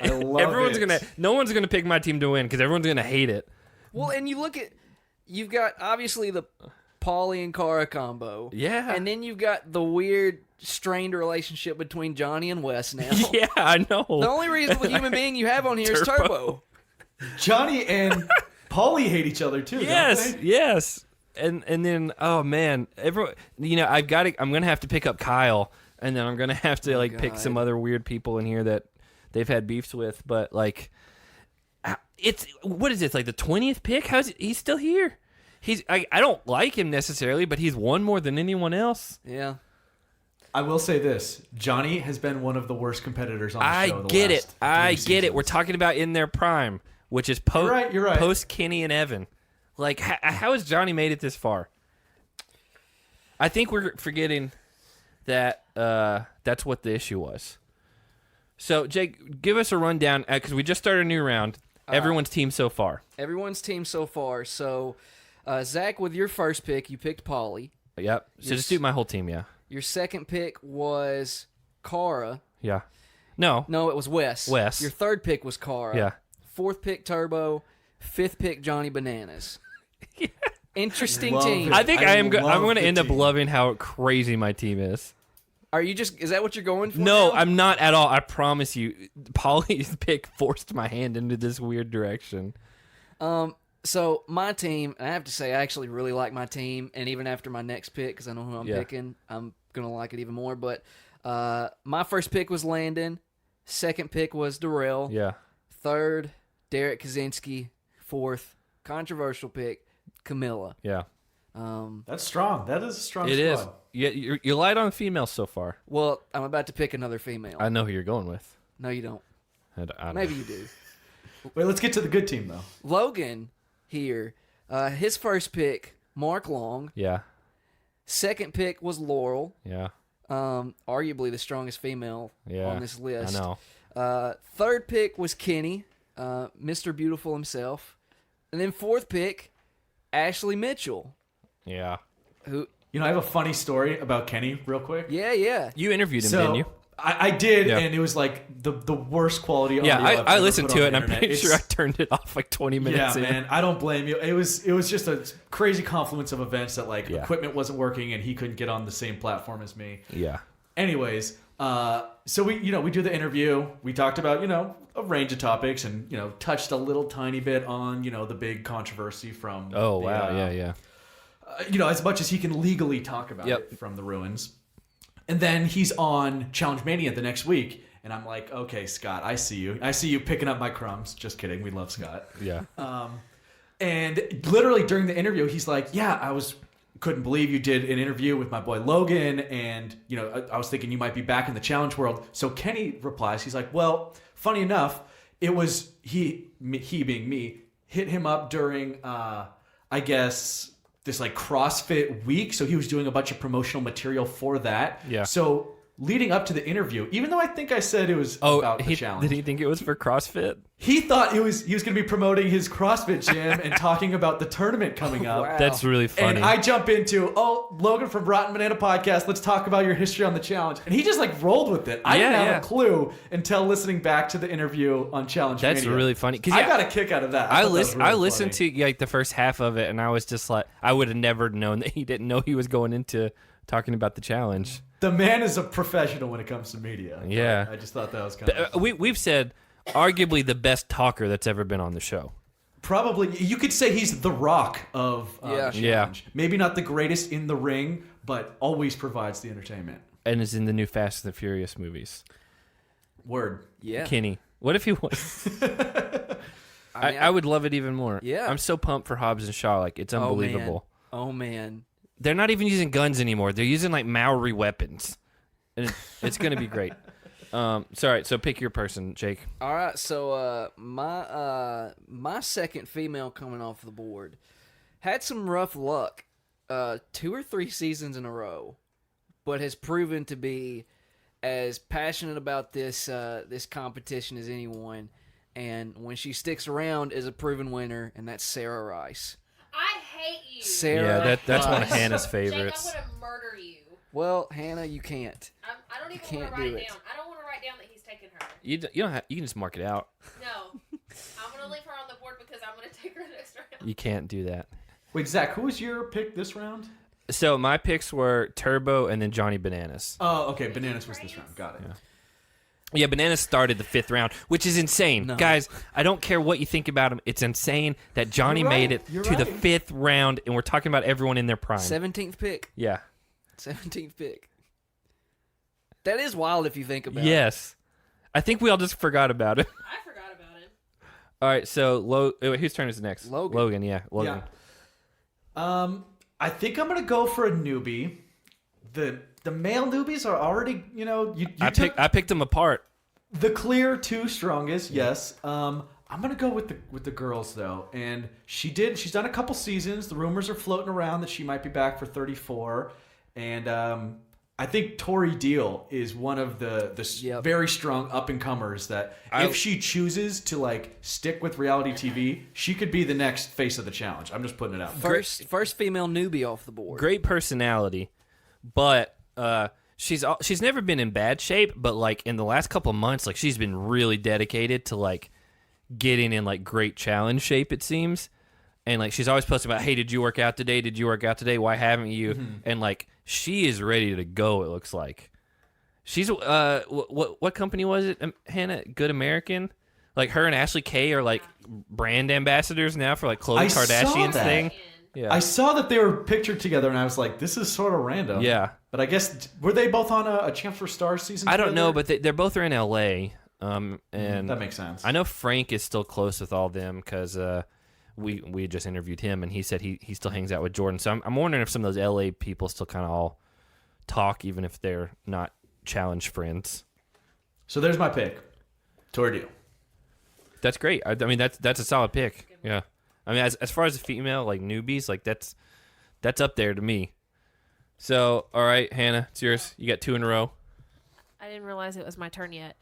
I love Everyone's it. no one's gonna pick my team to win because everyone's gonna hate it. Well, and you've got obviously the Paulie and Kara combo. Yeah. And then you've got the weird, strained relationship between Johnny and Wes now. Yeah, I know. The only reasonable human being you have on here is Turbo. Johnny and Paulie hate each other too. Yes, don't they? yes. And then oh man, I'm gonna have to pick up Kyle, and then I'm gonna have to pick some other weird people in here that they've had beefs with. But what is it? It's like the 20th pick? He's still here? I don't like him necessarily, but he's won more than anyone else. Yeah. I will say this: Johnny has been one of the worst competitors on the I show. get it. I Seasons. get it. We're talking about in their prime, which is You're right. post Kenny and Evan. Like, how has Johnny made it this far? I think we're forgetting that that's what the issue was. So, Jake, give us a rundown, because we just started a new round. Everyone's team so far. Everyone's team so far. So, Zach, with your first pick, you picked Paulie. Yep. So just do my whole team, yeah. Your second pick was Kara. Yeah. No, it was Wes. Wes. Your third pick was Kara. Yeah. Fourth pick, Turbo. Fifth pick, Johnny Bananas. Interesting Love team. it. I think I'm love going to the end up team. loving how crazy my team is. Is that what you're going for? No, now? I'm not at all. I promise you. Polly's pick forced my hand into this weird direction. So my team, I have to say, I actually really like my team, and even after my next pick, because I know who I'm picking, I'm gonna like it even more. But my first pick was Landon, second pick was Darrell, third Derek Kaczynski, fourth controversial pick Camilla. Yeah, That's strong. That is a strong. it squad. is. Yeah, you're light on females so far. Well, I'm about to pick another female. I know who you're going with. No, you don't. I don't Maybe know. you do. Wait, let's get to the good team though. Logan here, his first pick, Mark Long. Yeah, Second pick was Laurel. yeah, Arguably the strongest female on this list. I know. Third pick was Kenny, Mr. Beautiful himself. And then fourth pick, Ashley Mitchell. Yeah, Who? I have a funny story about Kenny, real quick. Yeah. you interviewed him, So didn't you? I did, Yeah. and it was like the worst quality audio. Yeah, I've I ever listened put to on it, and the I'm internet. pretty sure I turned it off like 20 minutes in. Man, I don't blame you. It was just a crazy confluence of events that equipment wasn't working, and he couldn't get on the same platform as me. Yeah. Anyways, so we do the interview. We talked about a range of topics, and touched a little tiny bit on the big controversy from. Oh, the, wow. Yeah. as much as he can legally talk about it from the ruins. And then he's on Challenge Mania the next week, and I'm like, okay, Scott, I see you. I see you picking up my crumbs. Just kidding. We love Scott. Yeah. And literally during the interview, he's like, yeah, couldn't believe you did an interview with my boy Logan, and I was thinking you might be back in the challenge world. So Kenny replies, he's like, well, funny enough, it was he being me, hit him up during I guess this CrossFit week, so he was doing a bunch of promotional material for that. Yeah. So leading up to the interview, even though I think I said it was about the challenge, did he think it was for CrossFit? he thought he was going to be promoting his CrossFit gym and talking about the tournament coming up. Wow. That's really funny. And I jump into, Logan from Rotten Banana Podcast, let's talk about your history on the challenge. And he just rolled with it. I didn't have a clue until listening back to the interview on Challenge That's Mania. really funny. Cause, I got a kick out of that. I thought that was really listened funny. to the first half of it, and I was just like, I would have never known that he didn't know he was going into talking about the challenge. The man is a professional when it comes to media. Yeah. I just thought that was kind of... We've said arguably the best talker that's ever been on the show. Probably, you could say he's the Rock of the challenge. Yeah. Maybe not the greatest in the ring, but always provides the entertainment. And is in the new Fast and the Furious movies. Word. Yeah. Kenny. What if he was? I would love it even more. Yeah. I'm so pumped for Hobbs and Shaw. It's unbelievable. Oh, man. They're not even using guns anymore. They're using Maori weapons. And it's going to be great. Sorry, so pick your person, Jake. All right, so my second female coming off the board had some rough luck 2 or 3 seasons in a row, but has proven to be as passionate about this competition as anyone, and when she sticks around is a proven winner, and that's Sarah Rice. I hate you. Sarah Yeah, that's one of Rice. Hannah's Jake, favorites. I'm going to murder you. Well, Hannah, you can't. I don't even can't want to do write it. down. I don't want to write down that he's taking her. You don't have, you can just mark it out. No. I'm going to leave her on the board because I'm going to take her next round. You can't do that. Wait, Zach, who was your pick this round? So my picks were Turbo and then Johnny Bananas. Oh, okay. Bananas was this round. Got it. Yeah, Bananas started the 5th round, which is insane. No. Guys, I don't care what you think about him. It's insane that Johnny You're made right. it You're to the right. 5th round, and we're talking about everyone in their prime. 17th pick. Yeah. 17th pick. That is wild if you think about it. Yes. I think we all just forgot about it. I forgot about him. All right, so whose turn is it next? Logan. Logan, yeah. Logan. Yeah. I think I'm gonna go for a newbie. The male newbies are already, you I picked them apart. the clear 2 strongest. Yes. I'm gonna go with the girls though, and she's done a couple seasons. The rumors are floating around that she might be back for 34, and I think Tori Deal is one of the Yep. very strong up and comers that if she chooses to stick with reality TV, she could be the next face of the challenge. I'm just putting it out. First female newbie off the board. Great personality, but she's never been in bad shape, but in the last couple of months, she's been really dedicated to getting in great challenge shape, it seems. And she's always posting about, hey, did you work out today? Did you work out today? Why haven't you? Mm-hmm. And she is ready to go, it looks like. She's what company was it, Hannah? Good American? Like her and Ashley Kay are like brand ambassadors now for like Khloe I saw Kardashian's that. thing. Yeah. I saw that they were pictured together, and I was like, "This is sort of random." Yeah. But I guess were they both on a Champ for Stars season? I don't know, together? but they're both are in LA. And That makes sense. I know Frank is still close with all them because we just interviewed him, and he said he still hangs out with Jordan. So I'm wondering if some of those LA people still kind of all talk, even if they're not challenge friends. So there's my pick. Tori Deal. That's great. I mean, that's a solid pick. Yeah. I mean, as far as the female like newbies, like that's up there to me. So all right, Hannah, it's yours. You got 2 in a row. I didn't realize it was my turn yet.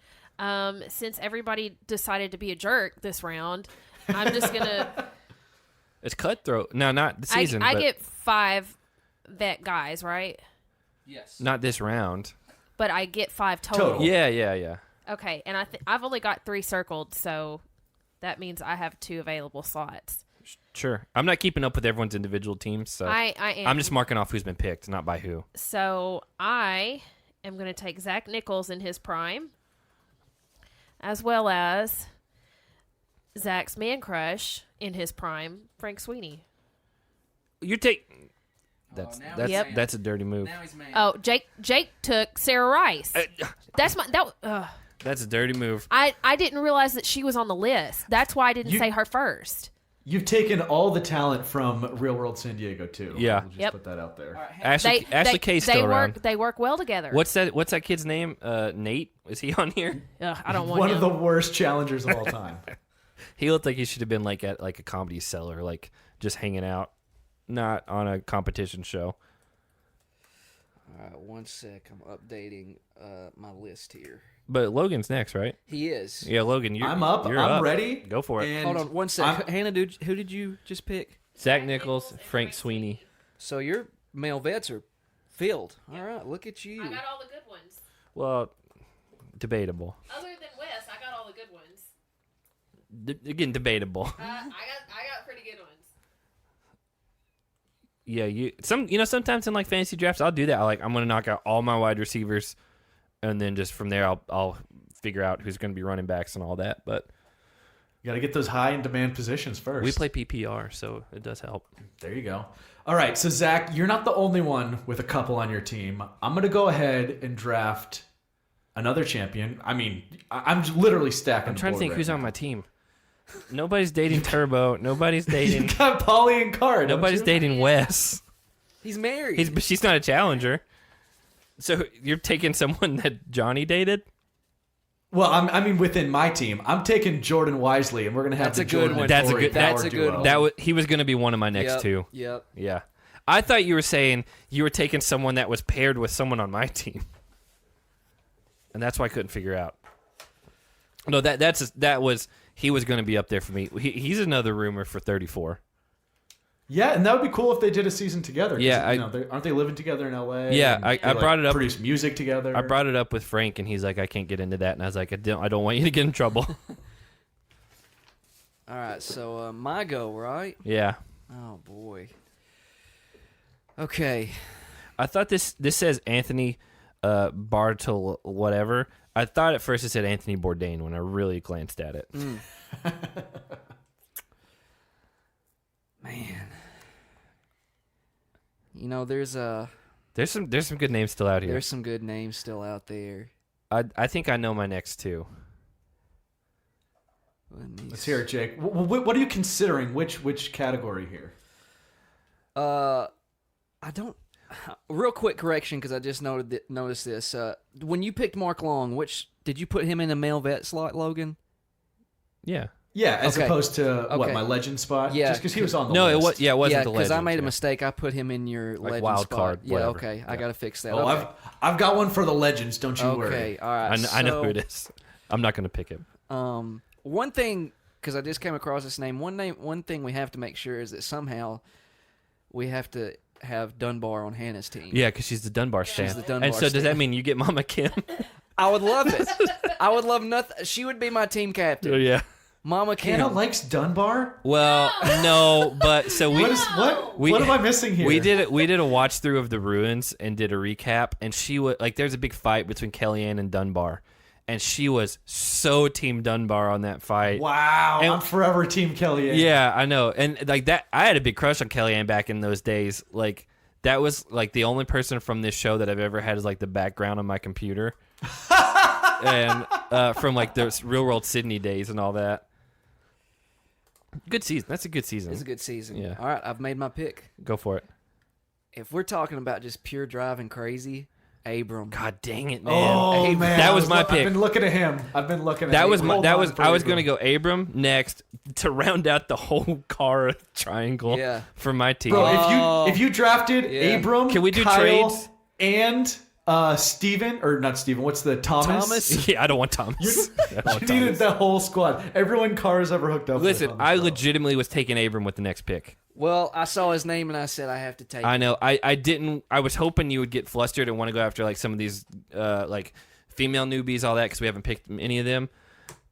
Since everybody decided to be a jerk this round, I'm just gonna. It's cutthroat. No, not the season. I but get 5 vet guys, right? Yes. not this round. But I get 5 total. Yeah. Okay, and I've only got 3 circled, so that means I have 2 available slots. Sure. I'm not keeping up with everyone's individual teams, so I am. I'm just marking off who's been picked, not by who. So I am going to take Zach Nichols in his prime, as well as Zach's man crush in his prime, Frank Sweeney. You take. That's now that's he's mad. that's a dirty move. Now he's mad. Oh, Jake took Sarah Rice. That's my that. That's a dirty move. I didn't realize that she was on the list. That's why I didn't say her first. You've taken all the talent from Real World San Diego too. Yeah. We'll just Yep. put that out there. Ashley Kay's still around. They work well together. What's that kid's name? Nate? Is he on here? Ugh, I don't want One him. of the worst challengers of all time. He looked like he should have been like at like a comedy cellar, like just hanging out, not on a competition show. All right, one sec. I'm updating my list here. But Logan's next, right? He is. Yeah, Logan, I'm up. You're I'm up. ready. Go for it. And Hold on one sec. Hannah, who did you just pick? Zach Nichols, Frank Sweeney. So your male vets are filled. All right, look at you. I got all the good ones. Well, debatable. Other than Wes, I got all the good ones. Again, debatable. I got pretty good ones. Yeah, sometimes in like fantasy drafts, I'll do that. I'm gonna knock out all my wide receivers, and then just from there, I'll figure out who's gonna be running backs and all that. But you got to get those high in demand positions first. we play PPR, so it does help. There you go. All right, so Zach, you're not the only one with a couple on your team. I'm gonna go ahead and draft another champion. I mean, I'm literally stacking. I'm trying to the board think right who's now. on my team. Nobody's dating Turbo. Nobody's dating. You got Polly and Kari. don't Nobody's you? dating Wes. He's married. But she's not a challenger. So you're taking someone that Johnny dated? Well, I mean, within my team, I'm taking Jordan Wisely, and we're gonna have That's the a good Jordan one. and That's a Tori good- power that's a good duo. one. He was going to be one of my next two. Yep. Yeah. I thought you were saying you were taking someone that was paired with someone on my team. And that's why I couldn't figure out. No, he was going to be up there for me. He's another rumor for 34. Yeah, and that would be cool if they did a season together. 'cause, Yeah, aren't they living together in LA? Yeah, and I they, brought it up. Produce music together. I brought it up with Frank, and he's like, I can't get into that. And I was like, I don't want you to get in trouble. All right, so my go, right? Yeah. Oh boy. Okay. I thought this says Anthony Bartol whatever. I thought at first it said Anthony Bourdain when I really glanced at it. Man. You know, there's There's some good names still out here. there's some good names still out there. I think I know my next two. Let's hear it, Jake. What are you considering? Which category here? I don't. Real quick correction because I just noticed this. When you picked Mark Long, which did you put him in the male vet slot, Logan? Yeah. Yeah, as Okay. opposed to what, Okay. my legend spot? Yeah. Just because he was on the No, list. it wasn't Yeah, the because I legend, made a yeah. mistake. I put him in your Like legend wild spot. card, Yeah, whatever. okay. I got to fix that. Oh, Okay. I've got one for the legends. Don't you Okay. worry. All right. I know so, who it is. I'm not going to pick him. One thing, because I just came across this name. One thing we have to make sure is that somehow we have to have Dunbar on Hannah's team. Yeah, because she's the Dunbar stan. the Dunbar and so does that stan. mean you get Mama Kim? I would love it. I would love nothing. She would be my team captain. Yeah. Mama Kim. Hannah likes Dunbar? Well, no, but so we What am I missing here? we did a watch through of the ruins and did a recap, and she would there's a big fight between Kellyanne and Dunbar, and she was so Team Dunbar on that fight. Wow, And- I'm forever Team Kellyanne. Yeah, I know. And like that, I had a big crush on Kellyanne back in those days. Like that was like the only person from this show that I've ever had as like the background on my computer. And from like the Real World Sydney days and all that. Good season. That's a good season. It's a good season. Yeah. All right, I've made my pick. Go for it. If we're talking about just pure driving crazy, Abram. God dang it, man. Oh Hey, man, that was my pick. I've been looking at him. I've been looking at That him. was my, Hold that on was for I was Abram. gonna go Abram next to round out the whole car triangle Yeah. for my team. Bro, Oh. if you drafted Yeah. Abram, Can we do Kyle, trades? and Steven, or not Steven, what's the Thomas? Yeah, I don't want Thomas. I don't want You needed Thomas. the whole squad. Everyone Carr's ever hooked up Listen, with. on the I show. legitimately was taking Abram with the next pick. Well, I saw his name and I said I have to take I it. know. I didn't. I was hoping you would get flustered and want to go after like some of these like female newbies, all that, because we haven't picked any of them.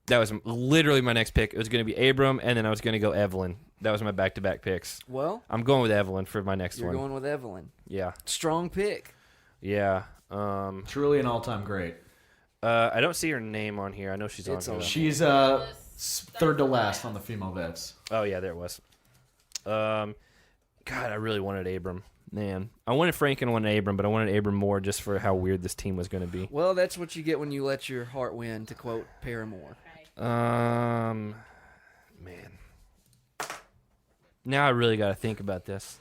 That was literally my next pick. It was going to be Abram, and then I was going to go Evelyn. That was my back-to-back picks. Well, I'm going with Evelyn for my next you're one. going with Evelyn. Yeah, Strong pick. yeah. Truly an all-time great. I don't see her name on here. I know she's It's on on- here. She's third to last on the female vets. Oh yeah, there it was. God, I really wanted Abram. Man, I wanted Frank and I wanted Abram, but I wanted Abram more just for how weird this team was going to be. Well, that's what you get when you let your heart win, to quote Paramore. Man. Now I really got to think about this.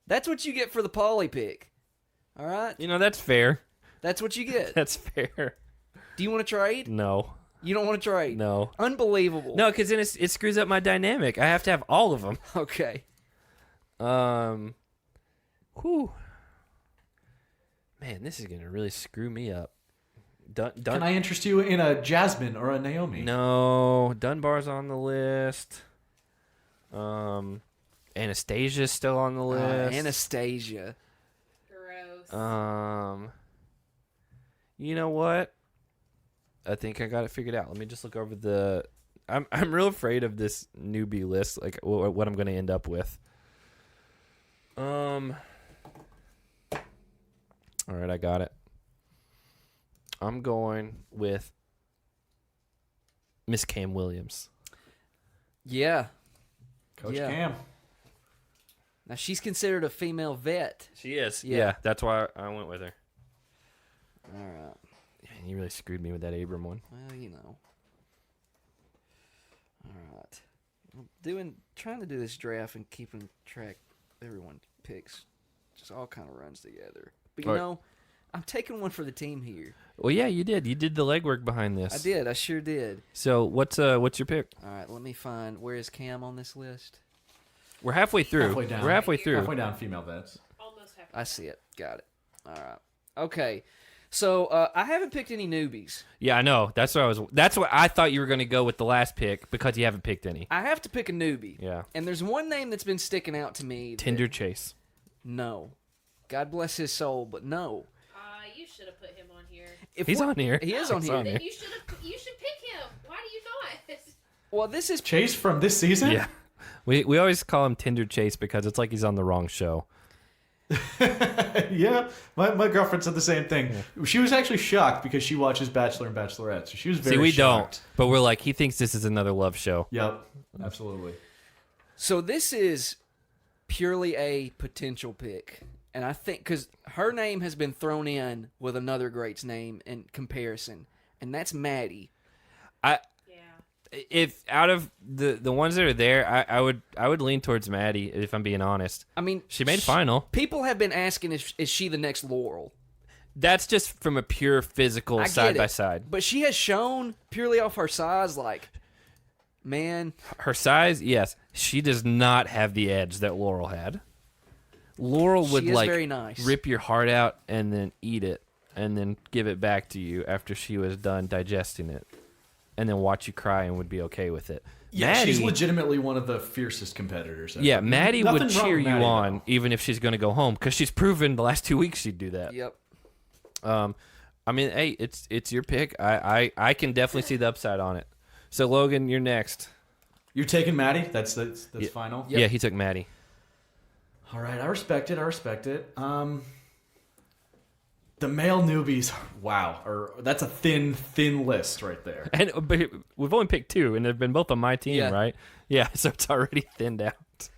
That's what you get for the Polly pick. All right? You know, that's fair. That's what you get. That's fair. Do you want to trade? No. You don't want to trade? No. Unbelievable. No, because then it screws up my dynamic. I have to have all of them. Okay. Whew. Man, this is going to really screw me up. Can I interest you in a Jasmine or a Naomi? No, Dunbar's on the list. Anastasia's still on the list. Anastasia. Gross. You know what? I think I got it figured out. Let me just look over the. I'm real afraid of this newbie list, like what I'm going to end up with. All right, I got it. I'm going with Miss Cam Williams. Yeah. Coach Yeah. Cam. Now, she's considered a female vet. She is. Yeah. Yeah, that's why I went with her. All right. Man, you really screwed me with that Abram one. Well, you know. All right. Trying to do this draft and keeping track of everyone's picks just all kind of runs together. But you All right. know, I'm taking one for the team here. Well, yeah, you did. You did the legwork behind this. I did. I sure did. So what's your pick? All right. Let me find, where is Cam on this list? We're halfway through. Halfway down. We're halfway through. Halfway down female vets. Almost half. I see it. Got it. All right. Okay. So I haven't picked any newbies. Yeah, I know. That's what I thought you were going to go with the last pick because you haven't picked any. I have to pick a newbie. Yeah. And there's one name that's been sticking out to me. Tinder Chase. No. God bless his soul, but no. You should have put him on here. If He's on here. He is on He's here. on here. Then you should pick him. Why do you not? Well, this is Chase from this season? Yeah. We always call him Tinder Chase because it's like he's on the wrong show. Yeah. My girlfriend said the same thing. She was actually shocked because she watches Bachelor and Bachelorette. So she was very See, we shocked. don't, but we're like, he thinks this is another love show. Yep. Absolutely. So this is purely a potential pick. And I think because her name has been thrown in with another great's name in comparison, and that's Maddie. Yeah. If out of the ones that are there, I would lean towards Maddie if I'm being honest. I mean, She made final. People have been asking, is she the next Laurel? That's just from a pure physical I get side by it. side. But she has shown purely off her size, like, man, Her size, yes, she does not have the edge that Laurel had. Laurel would she is like very nice. rip your heart out and then eat it and then give it back to you after she was done digesting it, and then watch you cry and would be okay with it. Yeah, Maddie, she's legitimately one of the fiercest competitors. ever. yeah, Maddie Nothing would wrong cheer with you Maddie, on though. even if she's going to go home because she's proven the last 2 weeks she'd do that. Yep. I mean, hey, it's your pick. I can definitely see the upside on it. So Logan, you're next. You're taking Maddie? That's Yeah. final? Yep. Yeah, he took Maddie. All right, I respect it. The male newbies, wow, that's a thin list right there. And but we've only picked 2, and they've been both on my team, Yeah. right? Yeah, so it's already thinned out.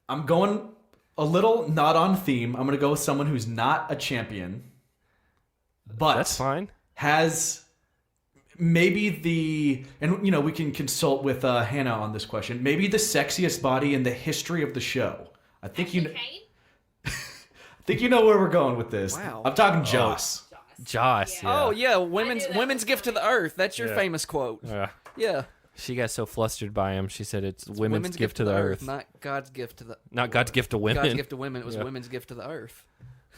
I'm going a little not on theme. I'm going to go with someone who's not a champion, but That's fine. has maybe and we can consult with Hannah on this question. Maybe the sexiest body in the history of the show. I think you know where we're going with this. Wow. I'm talking Joss. Joss. Yeah. Oh yeah, women's gift to the earth. That's your famous quote. Yeah. Yeah. She got so flustered by him. She said it's women's gift to the earth. Not God's gift to the Not God's gift to women. God's gift to women. It was women's gift to the earth.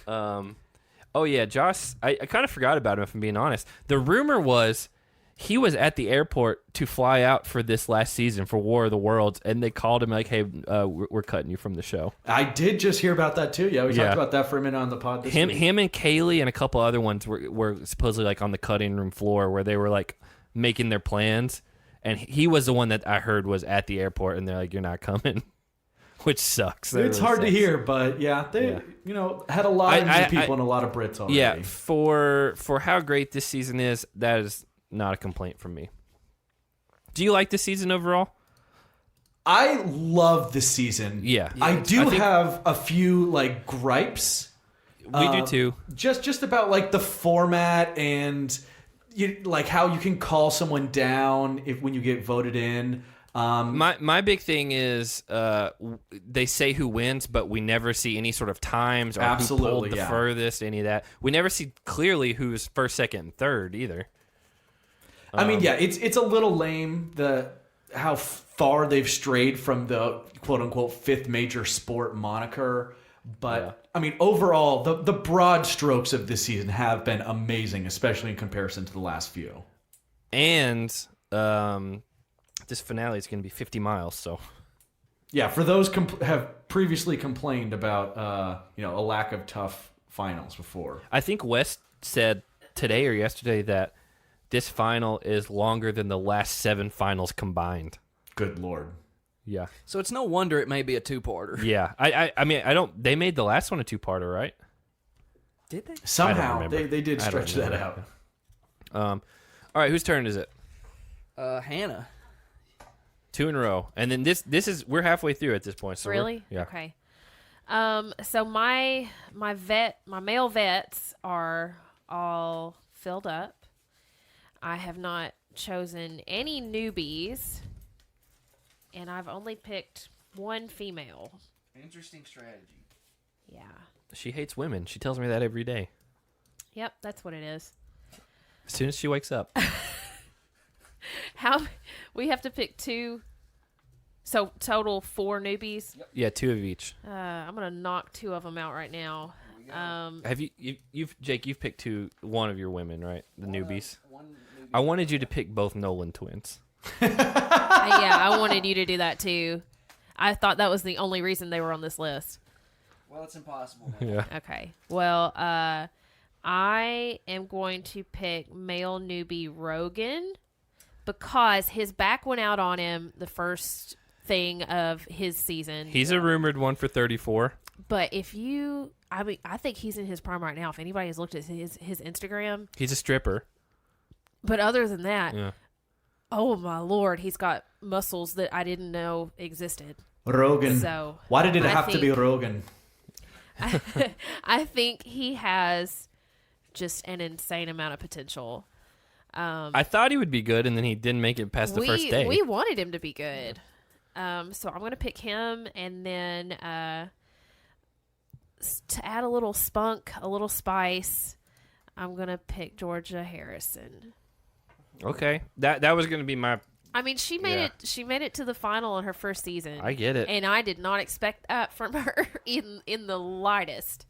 Oh yeah, Joss. I kind of forgot about him, if I'm being honest. The rumor was he was at the airport to fly out for this last season for War of the Worlds, and they called him like, "Hey, we're cutting you from the show." I did just hear about that too. Yeah, we talked about that for a minute on the pod. This week. Him and Kaylee and a couple other ones were supposedly like on the cutting room floor where they were like making their plans, and he was the one that I heard was at the airport, and they're like, "You're not coming," which sucks. That It's really hard to sucks. hear, but yeah, they had a lot of new people and a lot of Brits already. Yeah, for how great this season is, that is not a complaint from me. Do you like this season overall? I love this season. Yeah. I do think have a few like gripes. We do too. Just about like the format and like how you can call someone down when you get voted in. My big thing is they say who wins, but we never see any sort of times or who pulled the furthest, any of that. We never see clearly who's first, second, and third either. I mean, yeah, it's a little lame how far they've strayed from the quote unquote fifth major sport moniker. But I mean, overall, the broad strokes of this season have been amazing, especially in comparison to the last few. And this finale is going to be 50 miles, so yeah, for those have previously complained about a lack of tough finals before. I think West said today or yesterday that this final is longer than the last 7 finals combined. Good Lord. Yeah. So it's no wonder it may be a two-parter. Yeah. I mean, they made the last one a 2-parter, right? Did they? Somehow they did stretch that out. All right, whose turn is it? Hannah. 2 in a row. And then this is we're halfway through at this point. So Really? Yeah. Okay. So my male vets are all filled up. I have not chosen any newbies, and I've only picked 1 female. Interesting strategy. Yeah. She hates women. She tells me that every day. Yep, that's what it is. As soon as she wakes up. We have to pick 2. So total 4 newbies. Yep. Yeah, 2 of each. I'm gonna knock 2 of them out right now. Have you've Jake? You've picked one of your women, right? The newbies. I wanted you to pick both Nolan twins. Yeah, I wanted you to do that too. I thought that was the only reason they were on this list. Well, it's impossible. Yeah. Okay. Well, I am going to pick male newbie Rogan because his back went out on him the first thing of his season. He's a rumored one for 34. But I think he's in his prime right now. If anybody has looked at his Instagram, He's a stripper. but other than that, Yeah. oh my Lord, he's got muscles that I didn't know existed. Rogan. So why did it I have to be think- Rogan? I think he has just an insane amount of potential. I thought he would be good, and then he didn't make it past the first day. We wanted him to be good. So I'm going to pick him, and then to add a little spunk, a little spice, I'm going to pick Georgia Harrison. Okay, that was going to be my. I mean, she made Yeah. it. She made it to the final in her first season. I get it. and I did not expect that from her in the lightest.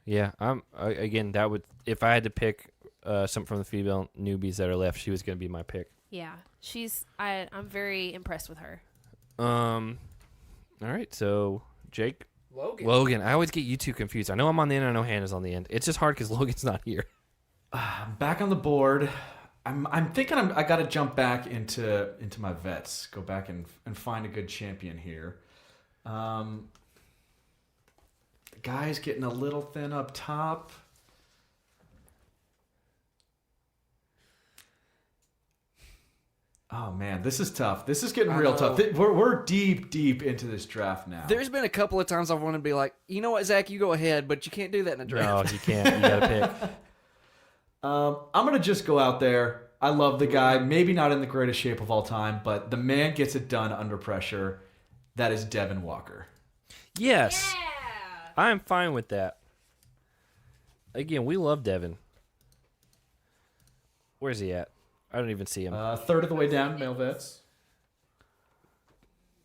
Yeah, again, that would if I had to pick something from the female newbies that are left, she was going to be my pick. Yeah, I'm very impressed with her. All right, so Jake, Logan. I always get you two confused. I know I'm on the end. I know Hannah's on the end. It's just hard because Logan's not here. I'm back on the board. I'm thinking I got to jump back into my vets. Go back and find a good champion here. The guy's getting a little thin up top. Oh man, this is tough. This is getting real know. tough. We're deep into this draft now. There's been a couple of times I've wanted to be like, you know what, Zach, you go ahead, but you can't do that in a draft. No, you can't. You gotta pick. I'm gonna just go out there. I love the guy. Maybe not in the greatest shape of all time, but the man gets it done under pressure. That is Devin Walker. Yes, Yeah. I'm fine with that. Again, we love Devin. Where's he at? I don't even see him. Third of the way down, male vets.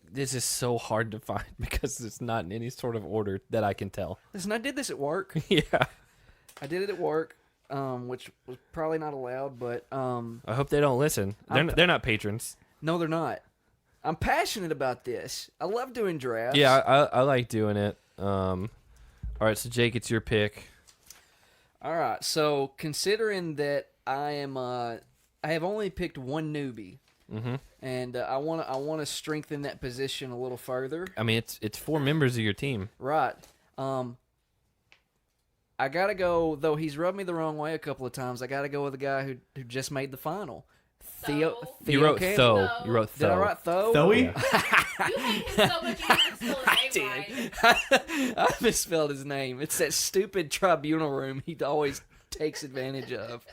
This is so hard to find because it's not in any sort of order that I can tell. Listen, I did this at work. Yeah. I did it at work, which was probably not allowed, but I hope they don't listen. They're not patrons. no, they're not. I'm passionate about this. I love doing drafts. Yeah, I like doing it. All right, so Jake, it's your pick. All right. So considering that I have only picked one newbie, and I want to strengthen that position a little further. I mean, it's 4 members of your team. Right. I gotta go, though he's rubbed me the wrong way a couple of times. I gotta go with the guy who just made the final. Theo You wrote Campbell. Tho. You wrote Tho. Did I write Tho? Thoey? You hate him so much you can spell his name right. I misspelled his name. It's that stupid tribunal room he always takes advantage of.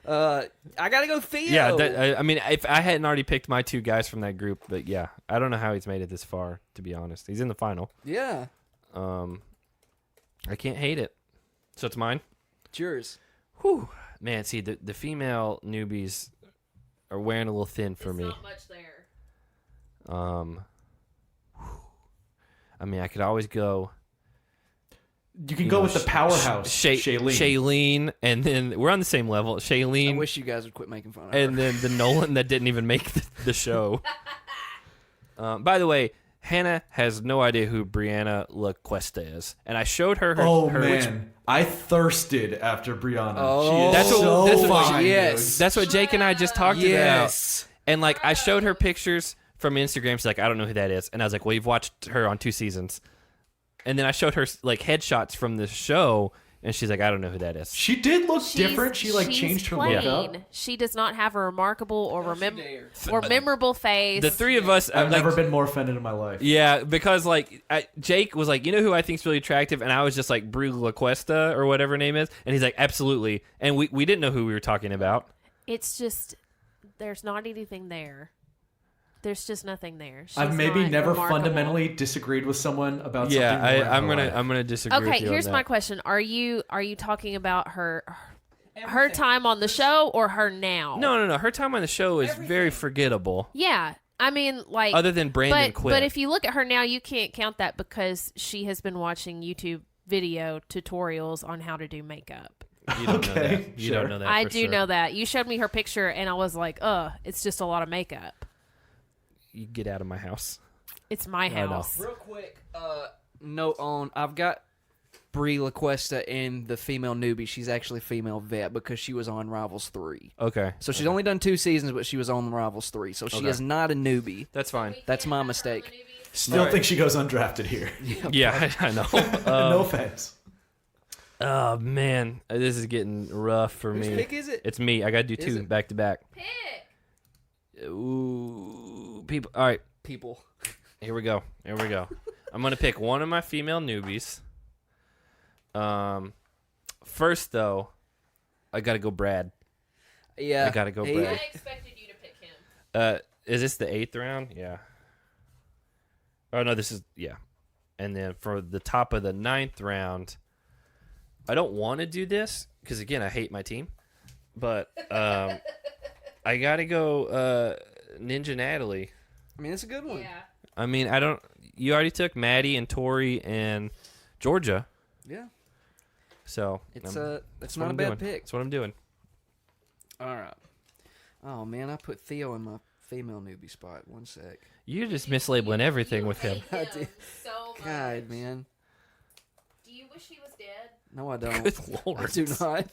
I gotta go Theo. Yeah, I mean, if I hadn't already picked my 2 guys from that group, but yeah, I don't know how he's made it this far, to be honest. He's in the final. Yeah. I can't hate it. So it's mine? It's yours. Whew. Man, see, the female newbies are wearing a little thin for me. Not much there. I mean, I could always go You can go with the powerhouse, Shailene. Shailene, and then we're on the same level. I Shailene, wish you guys would quit making fun of and her. then the Nolan that didn't even make the show. By the way, Hannah has no idea who Brianna LaQuesta is, and I showed her. Oh her man, I thirsted after Brianna. Oh, she is That's what- so that's what- fine. yes. That's what Jake and I just talked Yes. about. And like, I showed her pictures from Instagram. She's like, I don't know who that is, and I was like, well, you've watched her on 2 seasons. And then I showed her like headshots from the show, and she's like, I don't know who that is. She did look She's- different. She like she's changed her plain. makeup. She does not have a remarkable or memorable face. The 3 of us, I've like, never been more offended in my life. yeah, because like Jake was like, you know who I think's really attractive, and I was just like Brie LaQuesta or whatever her name is, and he's like, absolutely, and we didn't know who we were talking about. It's just there's not anything there. There's just nothing there. She's I've maybe not never remarkable. fundamentally disagreed with someone about something. Yeah, more in I'm her life. gonna disagree. Okay, with you here's on my that. question: Are you talking about her time on the show or her now? No. Her time on the show is very forgettable. Yeah, I mean, like Other than Brandon quit. But if you look at her now, you can't count that because she has been watching YouTube video tutorials on how to do makeup. You don't know Okay, that. You sure. don't know that. I for do sure. know that. You showed me her picture, and I was like, it's just a lot of makeup. You get out of my house. It's my know. house. Real quick, note on, I've got Brie LaQuesta in the female newbie. She's actually female vet because she was on Rivals 3. Okay, So she's only done 2 seasons, but she was on Rivals 3. So she Okay. is not a newbie. that's fine. That's my mistake. Still think she goes undrafted here. Yeah, I know. No offense. Oh man, this is getting rough for Whose me. pick is it? It's me. I gotta do Is 2 it? back to back. Pick. Ooh, people. All right, People. here we go. I'm gonna pick one of my female newbies. First though, I gotta go Brad. Yeah. I gotta go he- Brad. expected you to pick him. Is this the 8th round? Yeah. Oh no, this is yeah. And then for the top of the 9th round, I don't want to do this because again, I hate my team, but I gotta go Ninja Natalie. I mean, it's a good one. Yeah. I mean, I don't. You already took Maddie and Tori and Georgia, Yeah. so It's that's it's what not a I'm bad doing. pick. That's what I'm doing. All right. Oh man, I put Theo in my female newbie spot. One sec. You're just mislabeling everything with him. I did. So much. God, man. Do you wish he was dead? No, I don't. Good I lord! do not.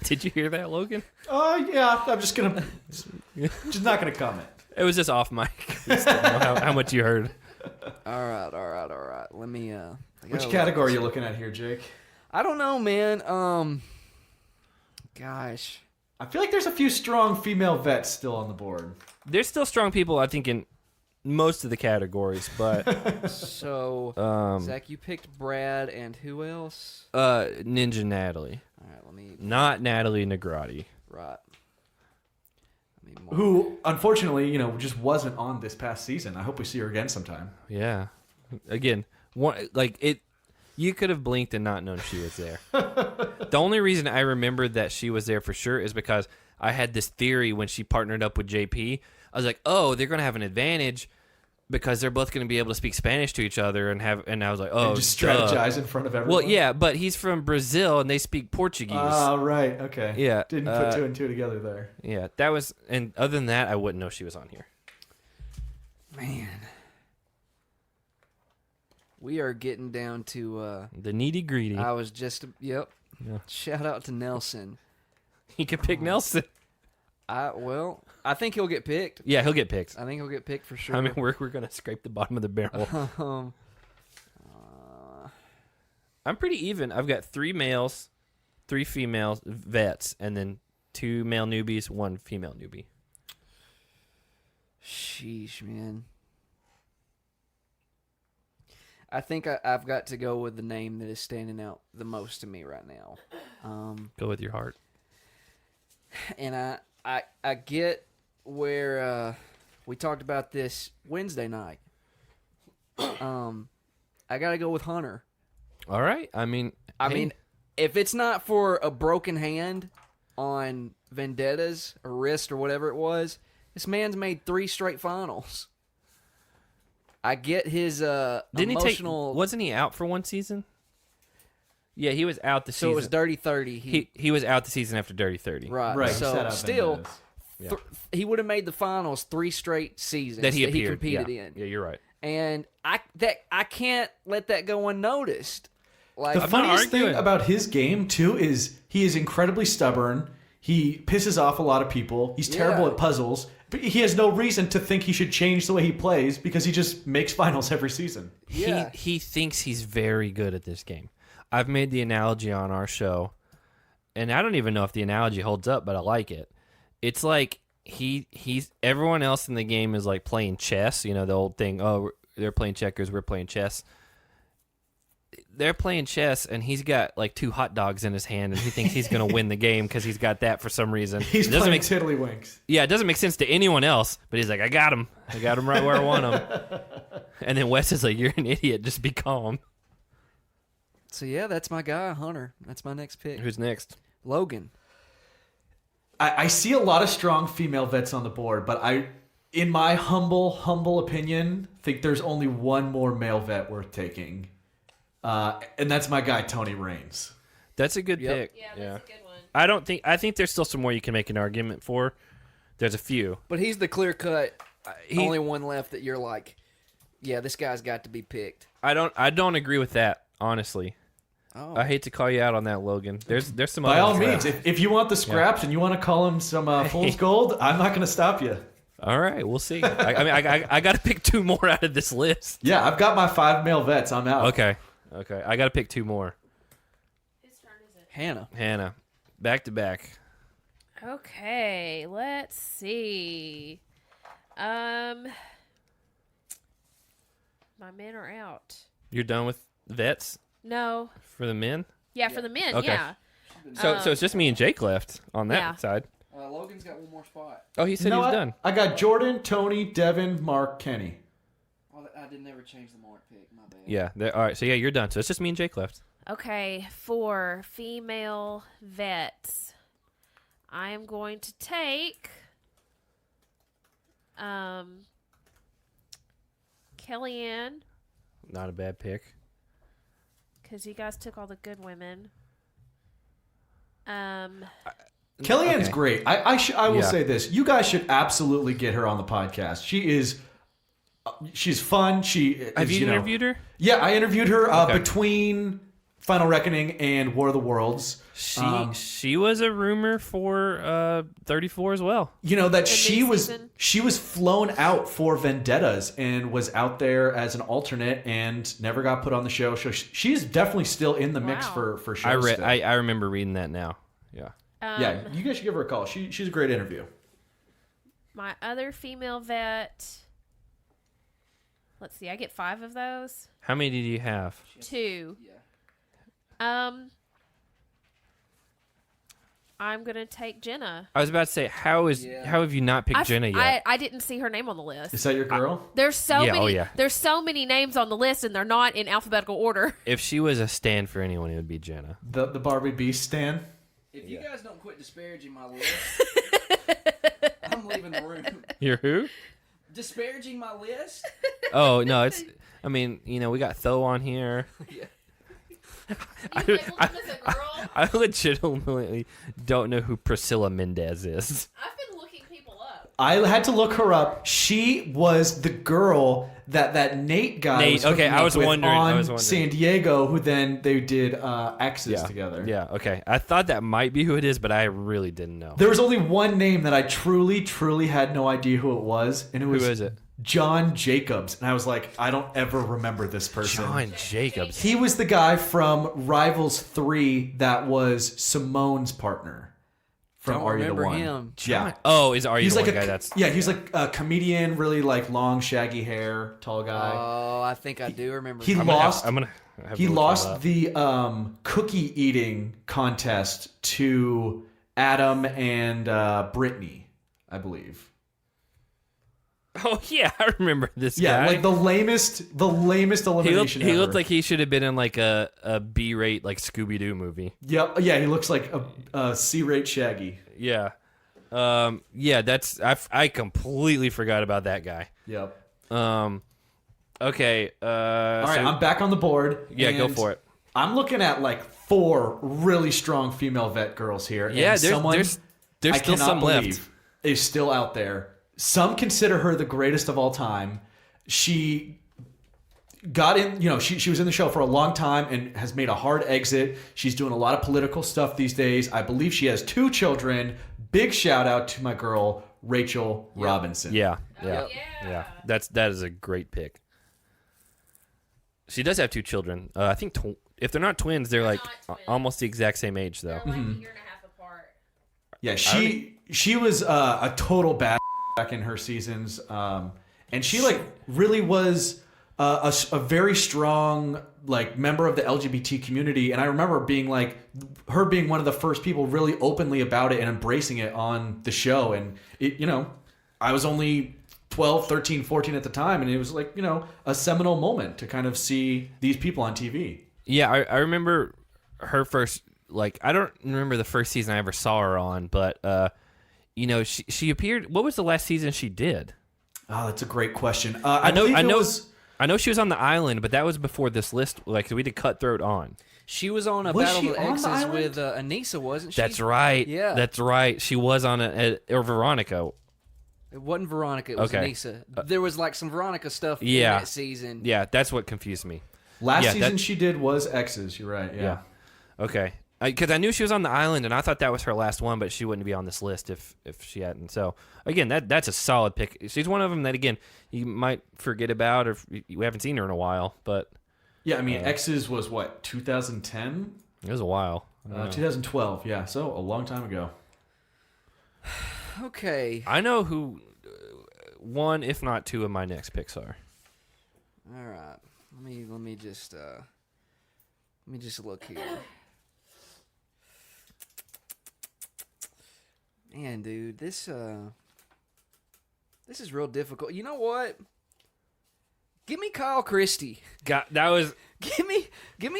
Did you hear that, Logan? Oh yeah, I'm just gonna, just not gonna comment. It was just off mic. We just didn't know how much you heard. All right. Let me. I Which gotta category are look. you looking at here, Jake? I don't know, man. Gosh, I feel like there's a few strong female vets still on the board. There's still strong people, I think, in most of the categories, but So, Zach, you picked Brad, and who else? Ninja Natalie. All right, let me... Not Natalie Negrotti. Right. Who, unfortunately, just wasn't on this past season. I hope we see her again sometime. Yeah. Again, you could have blinked and not known she was there. The only reason I remembered that she was there for sure is because I had this theory when she partnered up with JP. I was like, oh, they're going to have an advantage because they're both going to be able to speak Spanish to each other and I was like, oh, and just strategize in front of everyone. Well, yeah, but he's from Brazil and they speak Portuguese. Oh, right. Okay. Yeah. Didn't put two and two together there. Yeah, that was, and other than that, I wouldn't know she was on here. Man. We are getting down to the nitty gritty. I was just Yeah. Shout out to Nelson. He could pick Nelson. I think he'll get picked. Yeah, he'll get picked. I think he'll get picked for sure. I mean, we're gonna scrape the bottom of the barrel. I'm pretty even. I've got 3 males, 3 females, vets, and then 2 male newbies, 1 female newbie. Sheesh, man. I think I've got to go with the name that is standing out the most to me right now. Go with your heart. And I get where we talked about this Wednesday night. I got to go with Hunter. All right. I mean, if it's not for a broken hand on Vendetta's or wrist or whatever it was, this man's made 3 straight finals. I get his emotional... wasn't he out for 1 season? Yeah, he was out the season. So it was Dirty 30. He was out the season after Dirty 30. Right. So still, he would have made the finals 3 straight seasons that he competed in. Yeah, you're right. And I can't let that go unnoticed. Like, the funniest thing about his game, too, is he is incredibly stubborn. He pisses off a lot of people. He's terrible at puzzles. But he has no reason to think he should change the way he plays because he just makes finals every season. Yeah. He thinks he's very good at this game. I've made the analogy on our show, and I don't even know if the analogy holds up, but I like it. It's like he's everyone else in the game is like playing chess. You know, the old thing, oh, they're playing checkers, we're playing chess. They're playing chess, and he's got like 2 hot dogs in his hand, and he thinks he's going to win the game because he's got that for some reason. He's playing tiddlywinks. Yeah, it doesn't make sense to anyone else, but he's like, I got him right where I want him. And then Wes is like, you're an idiot, just be calm. So yeah, that's my guy, Hunter. That's my next pick. Who's next? Logan. I see a lot of strong female vets on the board, but in my humble opinion, think there's only one more male vet worth taking. And that's my guy, Tony Raines. That's a good pick. Yeah, that's a good one. I think there's still some more you can make an argument for. There's a few. But he's the clear-cut only one left that you're like, yeah, this guy's got to be picked. I don't agree with that, honestly. Oh. I hate to call you out on that, Logan. There's some By other all means, if you want the scraps and you want to call him some fool's gold, I'm not going to stop you. All right, we'll see. I got to pick 2 more out of this list. Yeah, I've got my 5 male vets. I'm out. Okay. I got to pick 2 more. Whose turn is it? Hannah. Back to back. Okay, let's see. My men are out. You're done with vets No. for the men? Yeah, for the men, Okay. yeah. So it's just me and Jake left on that Yeah. side. Logan's got one more spot. Oh, he said You know he was what? done. I got Jordan, Tony, Devin, Mark, Kenny. Oh, I didn't ever change the Mark pick. My bad. Yeah. All right. So yeah, you're done. So it's just me and Jake left. Okay, for female vets, I am going to take Kellyanne, Not a bad pick. because you guys took all the good women. Kellyanne's Okay. great. I will Yeah. say this: you guys should absolutely get her on the podcast. She's fun. Have you interviewed her? Yeah, I interviewed her Okay. between Final Reckoning and War of the Worlds. She was a rumor for 34 as well. You know that The she new was season? she was flown out for Vendettas and was out there as an alternate and never got put on the show. So she's definitely still in the mix Wow. for shows. still. I remember reading that now. Yeah. Yeah, you guys should give her a call. She's a great interview. My other female vet. Let's see. I get 5 of those. How many did you have? 2. Yeah. I'm gonna take Jenna. I was about to say, how have you not picked Jenna yet? I didn't see her name on the list. Is that your girl? There's so Yeah, many. oh, yeah. There's so many names on the list, and they're not in alphabetical order. If she was a stand for anyone, it would be Jenna. The Barbie Beast stan? If you guys don't quit disparaging my list, I'm leaving the room. You're who? Disparaging my list? Oh no, it's. I mean, we got Tho on here. Yeah. You labeled them as a girl. I legitimately don't know who Priscilla Mendez is. I've been looking people up. I had to look her up. She was the girl that Nate guy Nate, was okay, hooking I up was with wondering, on I was wondering. San Diego, who then they did X's together. Yeah, okay. I thought that might be who it is, but I really didn't know. There was only one name that I truly had no idea who it was, and it was Who is it? John Jacobs. And I was like, I don't ever remember this person. John Jacobs. He was the guy from Rivals 3 that was Simone's partner from Don't Are You the remember One? him. Yeah. Oh, are you He's the like one a guy? That's he's like a comedian, really like long, shaggy hair, tall guy. Oh, I think I do remember. He him. lost. I'm gonna. Have He to look him lost up. the cookie eating contest to Adam and Brittany, I believe. Oh yeah, I remember this Yeah, guy. like the lamest elimination. He looked ever. like he should have been in like a B-rate like Scooby-Doo movie. Yep. Yeah, he looks like a C-rate Shaggy. Yeah. Yeah, that's I completely forgot about that guy. Yep. Okay. All right, I'm back on the board. Yeah, go and for it. I'm looking at like 4 really strong female vet girls here. And Yeah, someone there's I still cannot some left. believe is still out there. Some consider her the greatest of all time. She got in, she was in the show for a long time and has made a hard exit. She's doing a lot of political stuff these days. I believe she has 2 children. Big shout out to my girl, Rachel Robinson. Yeah. yeah. That is a great pick. She does have 2 children. I think if they're not twins, they're like not twins. almost the exact same age though. They're like a year and a half apart. Yeah, she was a total bad back in her seasons, and she like really was a very strong like member of the LGBT community. And I remember being like her being one of the first people really openly about it and embracing it on the show. And it, I was only 12, 13, 14 at the time, and it was like a seminal moment to kind of see these people on TV. Yeah, I remember her first. Like, I don't remember the first season I ever saw her on, but she appeared. What was the last season she did? Oh, that's a great question. I know Was, she was on the island, but that was before this list. Like, we did Cutthroat on. She was on a Was Battle she of the on the Exes island? with Anissa, wasn't she? That's right. Yeah. That's right. She was on or Veronica. It wasn't Veronica. It was Okay. Anissa. There was like some Veronica stuff in Yeah. that season. Yeah, that's what confused me. last Yeah, season that- she did was X's. You're right. Yeah. Okay. Because I knew she was on the island, and I thought that was her last one, but she wouldn't be on this list if she hadn't. So, again, that's a solid pick. She's one of them that, again, you might forget about or we haven't seen her in a while, but Yeah, I mean, X's was what, 2010? it was a while. 2012, yeah, so a long time ago. Okay. I know who one, if not 2, of my next picks are. All right. Let me just look here. Man, dude, this is real difficult. You know what? Give me Kyle Christie. That was Give me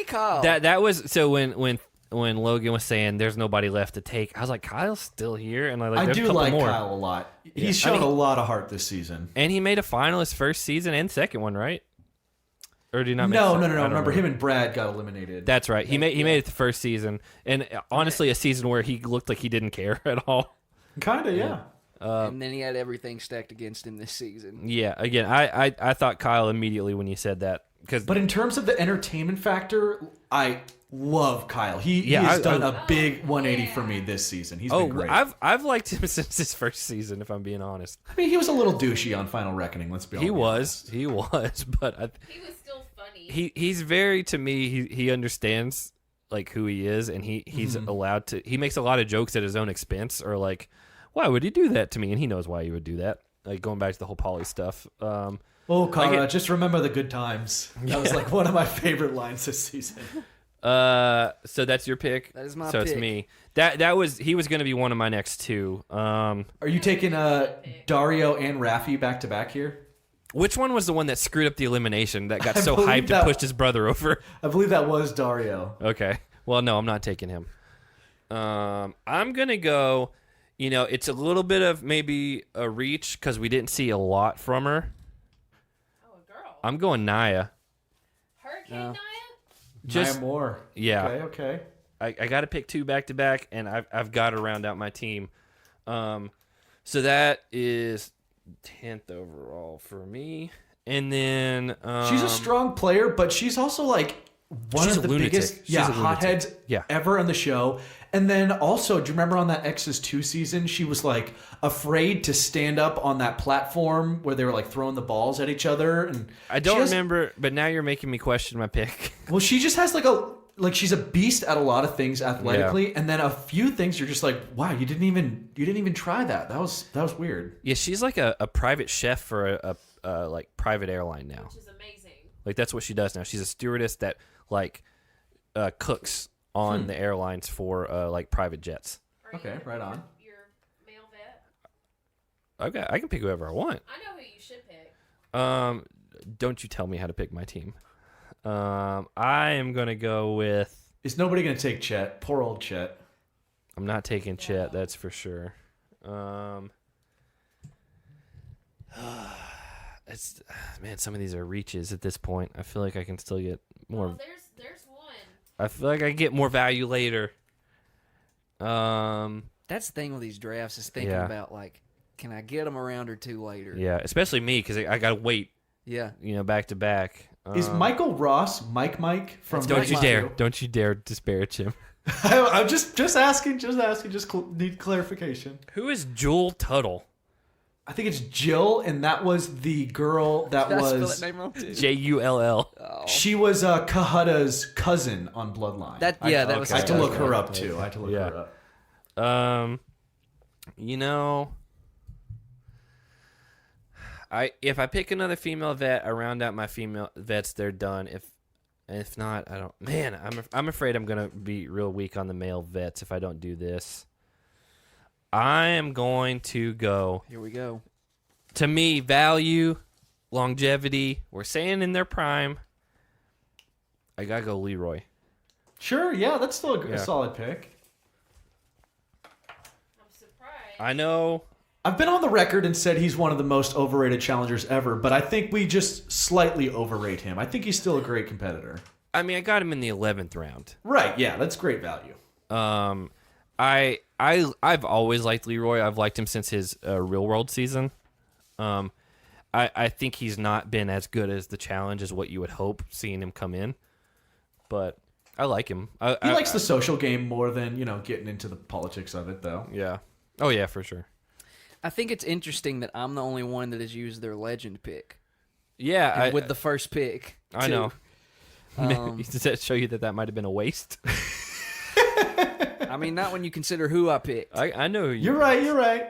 Kyle. that was so when Logan was saying there's nobody left to take, I was like, Kyle's still here, and like I there's a do couple like more. Kyle a lot. Yeah. He's shown I mean- a lot of heart this season. And he made a finalist first season and second one, right? Or did he not? No. I don't Remember, him and Brad got eliminated. That's right. He made it the first season, and honestly, a season where he looked like he didn't care at all. Kind of, yeah. and then he had everything stacked against him this season. Yeah. Again, I thought Kyle immediately when you said that because But in terms of the entertainment factor, I love Kyle. He has done a big 180 for me this season. He's been great. I've liked him since his first season. If I'm being honest, I mean, he was a little douchey on Final Reckoning. Let's be honest. he was, but He was still funny. he's very, to me, he understands like who he is, and he's allowed to. He makes a lot of jokes at his own expense, or like, why would he do that to me? And he knows why he would do that. Like going back to the whole Polly stuff. Oh, Kara, just remember the good times. That was like one of my favorite lines this season. So that's your pick. That is my so pick. it's me. He was going to be one of my next two. Are you taking Dario and Raffi back to back here? Which one was the one that screwed up the elimination that got I so believe hyped that- and pushed his brother over? I believe that was Dario. Okay. Well, no, I'm not taking him. I'm going to go, it's a little bit of maybe a reach because we didn't see a lot from her. Oh, a girl. I'm going Naya. Hurricane No. Naya? Just Naya Moore. Yeah. Okay. I got to pick two back to back, and I've got to round out my team. So that is 10th overall for me. And then She's a strong player, but she's also like one She's of a the lunatic. biggest She's a lunatic. hotheads Yeah. ever on the show. And then also, do you remember on that X's 2 season, she was like afraid to stand up on that platform where they were like throwing the balls at each other. And I don't she has- remember, but now you're making me question my pick. Well, she just has like she's a beast at a lot of things athletically, and then a few things you're just like, wow, you didn't even try that. That was weird. Yeah, she's like a private chef for a like private airline now. Which is amazing. Like that's what she does now. She's a stewardess that like cooks on the airlines for like private jets. Are Okay, you right on. Your male vet? Okay, I can pick whoever I want. I know who you should pick. Don't you tell me how to pick my team. I am gonna go with. Is nobody gonna take Chet? Poor old Chet. I'm not taking Chet. That's for sure. It's man. Some of these are reaches at this point. I feel like I can still get more. Oh, there's one. I feel like I get more value later. That's the thing with these drafts is thinking Yeah. about like, can I get them a round or two later? Yeah, especially me because I gotta wait. Yeah. Back to back. Is Michael Ross Mike from? Don't you Mike dare! Mike? Don't you dare disparage him. I'm just asking. Just need clarification. Who is Jewel Tuttle? I think it's Jill, and that was the girl that Did I spell was. that name wrong too? Jull. She was Kahuta's cousin on Bloodline. That was. I had to his look cousin. her up too. I had to look Yeah. her up. If I pick another female vet, I round out my female vets. They're done. If not, I don't. Man, I'm afraid I'm gonna be real weak on the male vets if I don't do this. I am going to go. Here we go. To me, value, longevity. We're saying in their prime. I gotta go Leroy. Sure, yeah, that's still a Yeah. solid pick. I'm surprised. I know. I've been on the record and said he's one of the most overrated challengers ever, but I think we just slightly overrate him. I think he's still a great competitor. I mean, I got him in the 11th round. Right, yeah, that's great value. I've always liked Leroy. I've liked him since his Real World season. I think he's not been as good as the challenge as what you would hope seeing him come in, but I like him. He likes the social game more than, getting into the politics of it, though. Yeah. Oh yeah, for sure. I think it's interesting that I'm the only one that has used their legend pick. Yeah, And with the first pick. I too. know. Um, Does that show you that might have been a waste? I mean, not when you consider who I picked. I know who You're right. Yeah.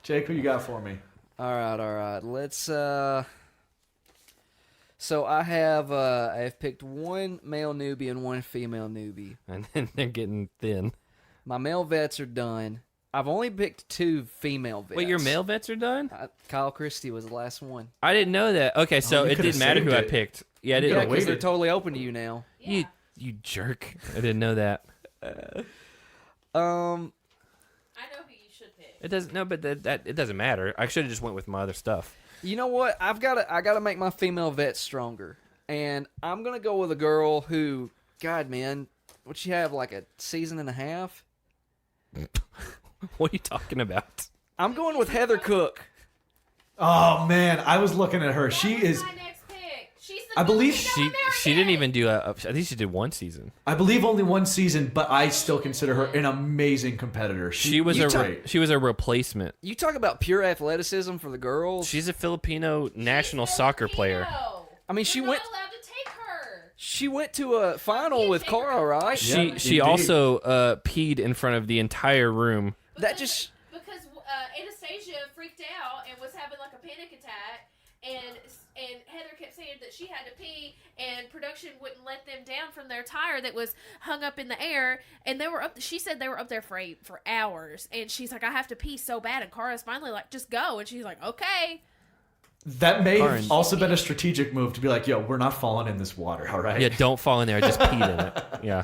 Jake, who you got for me? All right. Let's. So I have picked one male newbie and one female newbie. And then they're getting thin. My male vets are done. I've only picked two female vets. Wait, your male vets are done? Kyle Christie was the last one. I didn't know that. Okay, so you it could've didn't matter who saved I it. picked. Yeah, I You didn't. could've Because they're waited. totally open to you now. You jerk. I didn't know that. Um, I know who you should pick. It doesn't. No, but that it doesn't matter. I should have just went with my other stuff. You know what? I gotta make my female vets stronger, and I'm gonna go with a girl who, God, man, what she have like a season and a half? What are you talking about? I'm going with Heather Cook. Oh, man, I was looking at her. She That was is, my next pick. She's the I believe Filipino She didn't American. even do I think she did one season. I believe, only one season, but I still consider her an amazing competitor. She was she was a replacement. You talk about pure athleticism for the girls. She's a Filipino national She's soccer player. Filipino. I mean, she You're went- not allowed to take her. She went to a final with Cara, right? She indeed. also peed in front of the entire room. That just because Anastasia freaked out and was having like a panic attack, and Heather kept saying that she had to pee, and production wouldn't let them down from their tire that was hung up in the air, and they were up. She said they were up there for hours, and she's like, I have to pee so bad, and Cara's finally like, just go, and she's like, okay. That may have also been a strategic move to be like, yo, we're not falling in this water, all right? Yeah, don't fall in there. I just peed in it. Yeah.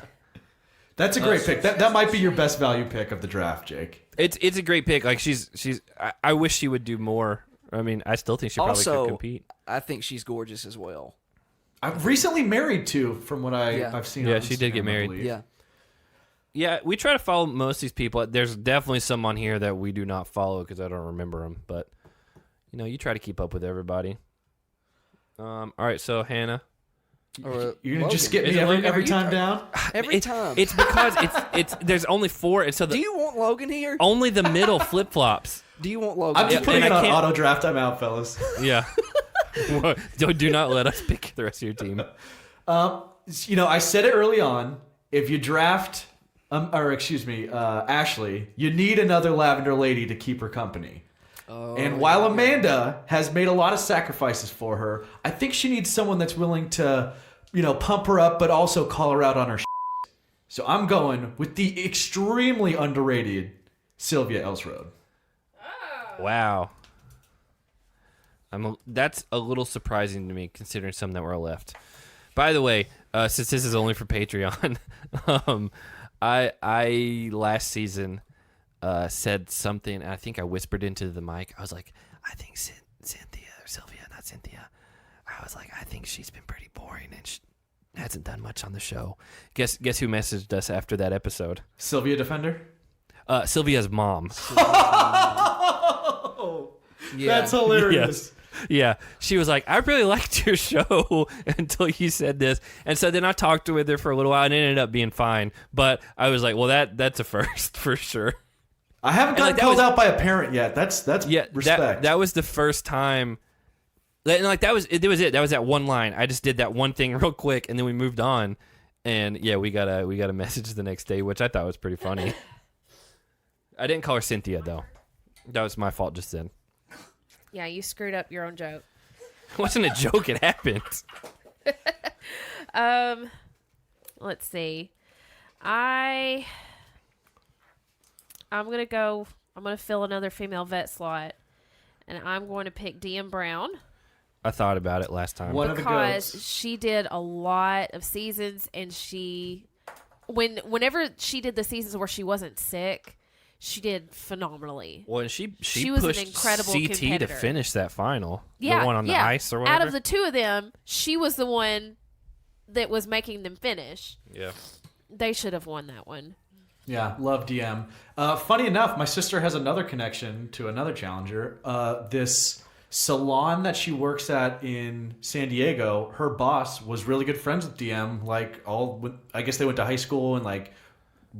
That's a great pick. That might be your best value pick of the draft, Jake. It's a great pick. Like I wish she would do more. I mean, I still think she probably also, could compete. I think she's gorgeous as well. I'm recently married too, from what I've seen. Yeah, on she did get Instagram, I married. believe. Yeah. Yeah, we try to follow most of these people. There's definitely some on here that we do not follow because I don't remember them. But you try to keep up with everybody. All right, so Hannah. Or You're gonna just Logan. get Is me it Logan? every time down. Every time. It's because it's there's only 4, and so Do you want Logan here? only the middle flip flops. Do you want Logan? I'm just Yeah, putting and it I on can't- auto draft. I'm out, fellas. Yeah. do not let us pick the rest of your team. I said it early on. If you draft, Ashley, you need another Lavender Lady to keep her company. And while Amanda has made a lot of sacrifices for her, I think she needs someone that's willing to, pump her up, but also call her out on her. So I'm going with the extremely underrated Sylvia Elsrode. Wow. That's a little surprising to me, considering some that were left. By the way, since this is only for Patreon, I last season said something. I think I whispered into the mic. I was like, I think Cynthia or Sylvia, not Cynthia. I was like, I think she's been pretty boring and she hasn't done much on the show. Guess who messaged us after that episode? Sylvia Defender? Sylvia's mom. Yeah. That's hilarious. Yeah, she was like, I really liked your show until you said this. And so then I talked with her for a little while and it ended up being fine. But I was like, well, that's a first for sure. I haven't gotten called out by a parent yet. That's respect. That was the first time. And that was it. That was that one line. I just did that one thing real quick and then we moved on. And yeah, we got a message the next day, which I thought was pretty funny. I didn't call her Cynthia though. That was my fault just then. Yeah, you screwed up your own joke. It wasn't a joke. It happened. Let's see. I'm gonna fill another female vet slot, and I'm going to pick DM Brown I thought about it last time. One of the because goats. she did a lot of seasons, and whenever she did the seasons where she wasn't sick, she did phenomenally. Well, and she was an pushed incredible CT competitor. to finish that final. Yeah, the one on the ice or whatever. Out of the two of them, she was the one that was making them finish. Yeah. They should have won that one. Yeah, love DM. Funny enough, my sister has another connection to another challenger. This salon that she works at in San Diego, her boss was really good friends with DM. I guess they went to high school and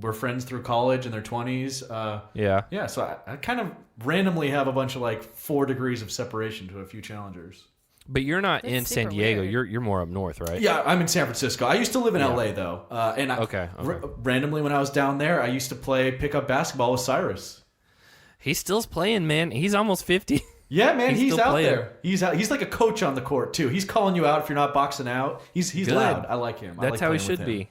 were friends through college in their 20s. Yeah. So I kind of randomly have a bunch of 4 degrees of separation to a few challengers. But you're not That's in San super Diego. weird. You're more up north, right? Yeah, I'm in San Francisco. I used to live in LA though. Okay. Randomly when I was down there, I used to play pickup basketball with Cyrus. He's still playing, man. He's almost 50. Yeah, man, he's still out playing. there. He's out. He's like a coach on the court too. He's calling you out if you're not boxing out. He's Good. loud. I like him. I That's like how he playing with should him. be.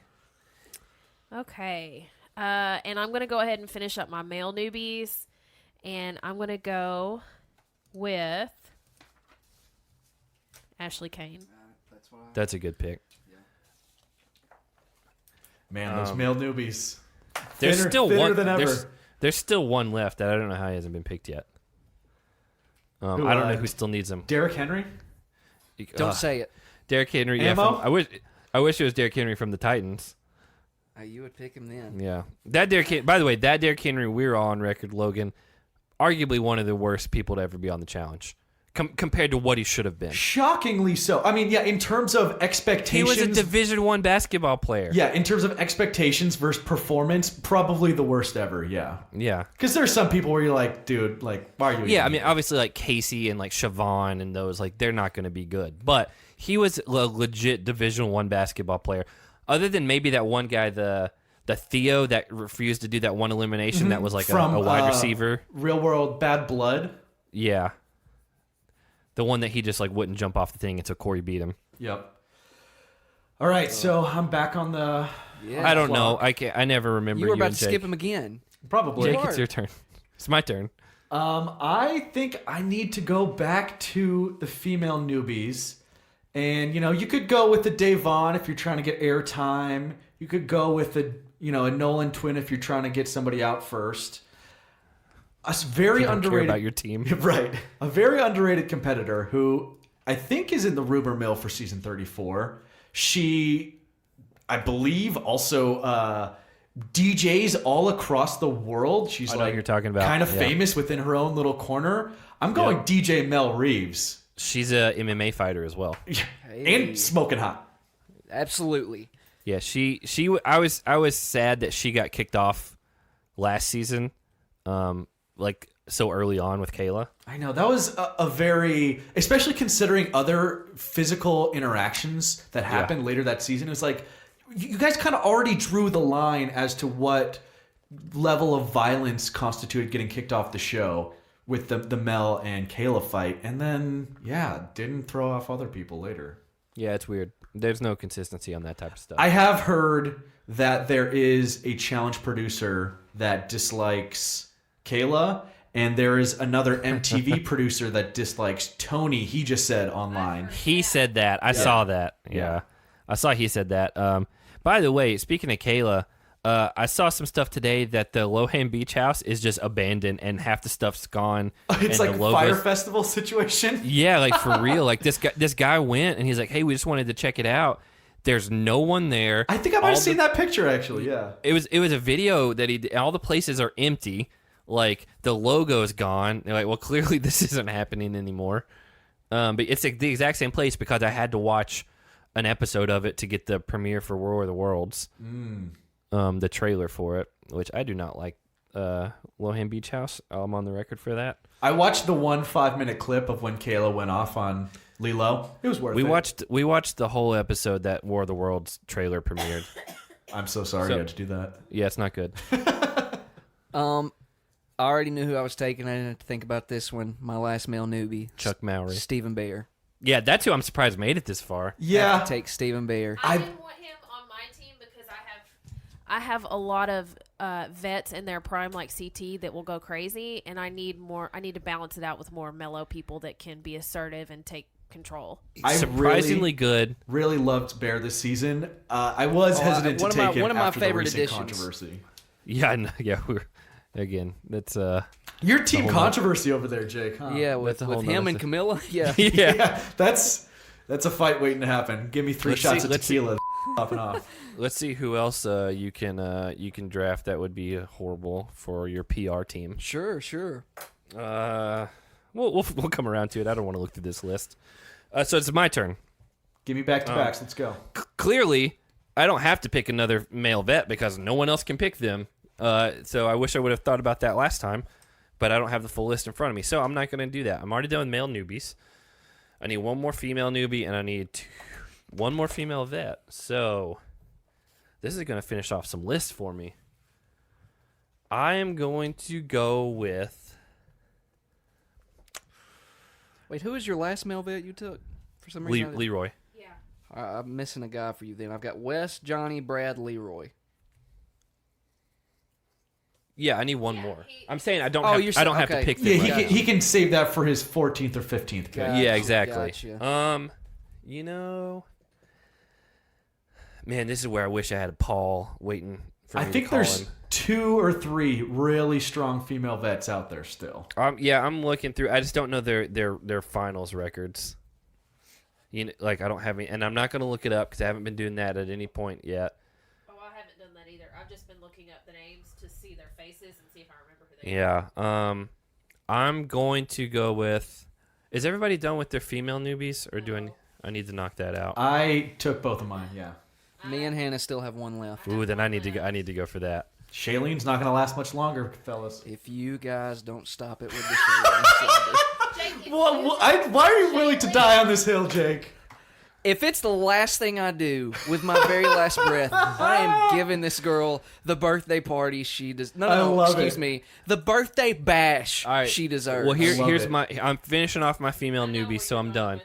Okay. And I'm going to go ahead and finish up my male newbies. And I'm going to go with Ashley Kane. That's a good pick. Man, those male newbies. There's Thinner- still thinner one. than ever. There's still one left that I don't know how he hasn't been picked yet. I don't know who still needs him. Derrick Henry. Don't say it. Derrick Henry. Yeah, Ammo? I wish it was Derrick Henry from the Titans. You would pick him then. Yeah, by the way, that Derrick Henry, we're all on record, Logan, arguably one of the worst people to ever be on the challenge. compared to what he should have been. Shockingly so. I mean, yeah, in terms of expectations. He was a Division I basketball player. Yeah, in terms of expectations versus performance, probably the worst ever, yeah. Yeah. Because there's some people where you're like, dude, like, why are you Yeah, I mean, obviously, like, Casey and, like, Siobhan and those, like, they're not going to be good. But he was a legit Division I basketball player. Other than maybe that one guy, the Theo that refused to do that one elimination that was, like, From, a wide receiver. Real World Bad Blood? Yeah. The one that he just, like, wouldn't jump off the thing until Corey beat him. Yep. All right, so I'm back on the... Yeah. I don't know. I never remember You were about and to Jake. skip him again. Probably. Jake, it's your turn. It's my turn. I think I need to go back to the female newbies. And, you know, you could go with the Davon if you're trying to get airtime. You could go with a Nolan twin if you're trying to get somebody out first. A very You don't underrated... care about your team. Right. A very underrated competitor who I think is in the rumor mill for season 34. She, I believe, also DJs all across the world. She's I know what like you're talking about. kind of Yeah. famous within her own little corner. I'm going DJ Mel Reeves. She's a MMA fighter as well. And smoking hot. Absolutely. Yeah, I was sad that she got kicked off last season, like so early on with Kayla. I know that was a very, especially considering other physical interactions that happened later that season. It was like you guys kind of already drew the line as to what level of violence constituted getting kicked off the show with the Mel and Kayla fight, and then didn't throw off other people later. Yeah, it's weird. There's no consistency on that type of stuff. I have heard that there is a challenge producer that dislikes Kayla, and there is another MTV producer that dislikes Tony. He just said online. He said that. I saw that. Yeah. I saw he said that. By the way, speaking of Kayla, I saw some stuff today that the Lohan Beach House is just abandoned and half the stuff's gone. It's and like the a fire festival situation. Yeah, like for real. Like this guy went and he's like, "Hey, we just wanted to check it out." There's no one there. I think I might have seen that picture actually. Yeah. It was a video that he did. All the places are empty. Like the logo is gone. They're like, well, clearly this isn't happening anymore. But it's like the exact same place because I had to watch an episode of it to get the premiere for War of the Worlds. The trailer for it, which I do not like. Lohan Beach House. I'm on the record for that. I watched the 1 5-minute clip of when Kayla went off on Lilo. It was worth it. We watched the whole episode that War of the Worlds trailer premiered. I'm so sorry you had to do that. Yeah, it's not good. I already knew who I was taking. I didn't have to think about this one. My last male newbie, Chuck Mowry. Stephen Bear. Yeah, that's who I'm surprised made it this far. Yeah. Take Stephen Bear. I didn't want him on my team because I have a lot of vets in their prime like CT that will go crazy, and I need to balance it out with more mellow people that can be assertive and take control. Surprisingly good. Really loved Bear this season. I was hesitant to take him one of my after favorite the recent additions. controversy. Yeah, I know, yeah. Again, that's Your team controversy over there, Jake. Huh? Yeah, with That's a whole him nother and Camilla. Yeah. yeah. That's a fight waiting to happen. Give me 3 shots of tequila. Popping off. Let's see who else you can draft that would be horrible for your PR team. Sure. We'll come around to it. I don't want to look through this list. So it's my turn. Give me back-to-backs. Let's go. Clearly, I don't have to pick another male vet because no one else can pick them. So I wish I would have thought about that last time, but I don't have the full list in front of me, so I'm not going to do that. I'm already done with male newbies. I need one more female newbie, and I need one more female vet. So this is going to finish off some lists for me. I am going to go with... Wait, who was your last male vet you took? For some reason, Leroy. Yeah. I'm missing a guy for you. Then I've got Wes, Johnny, Brad, Leroy. Yeah, I need one more. I'm saying I don't Oh, have, you're I don't have to okay. pick them. Yeah, right he now. can save that for his 14th or 15th pick. Gotcha, Yeah, exactly. gotcha. You know, man, this is where I wish I had Paul waiting for me I think to call there's him. 2 or 3 really strong female vets out there still. Yeah, I'm looking through. I just don't know their finals records. You know, like I don't have any, and I'm not going to look it up because I haven't been doing that at any point yet. Oh, I haven't done that either. I've just been looking up the names to see their faces and see if I remember who they are. Yeah. I'm going to go with. Is everybody done with their female newbies, or do I need to knock that out? I took both of mine. Yeah. Me and Hannah still have one left. Ooh, then I need to go for that. Shailene's not going to last much longer, fellas. If you guys don't stop it with the Shailene. Why are you willing to die on this hill, Jake? If it's the last thing I do with my very last breath, I am giving this girl the birthday party she does. Excuse me, the birthday bash she deserves. Well, here's my. I'm finishing off my female newbie, so I'm done.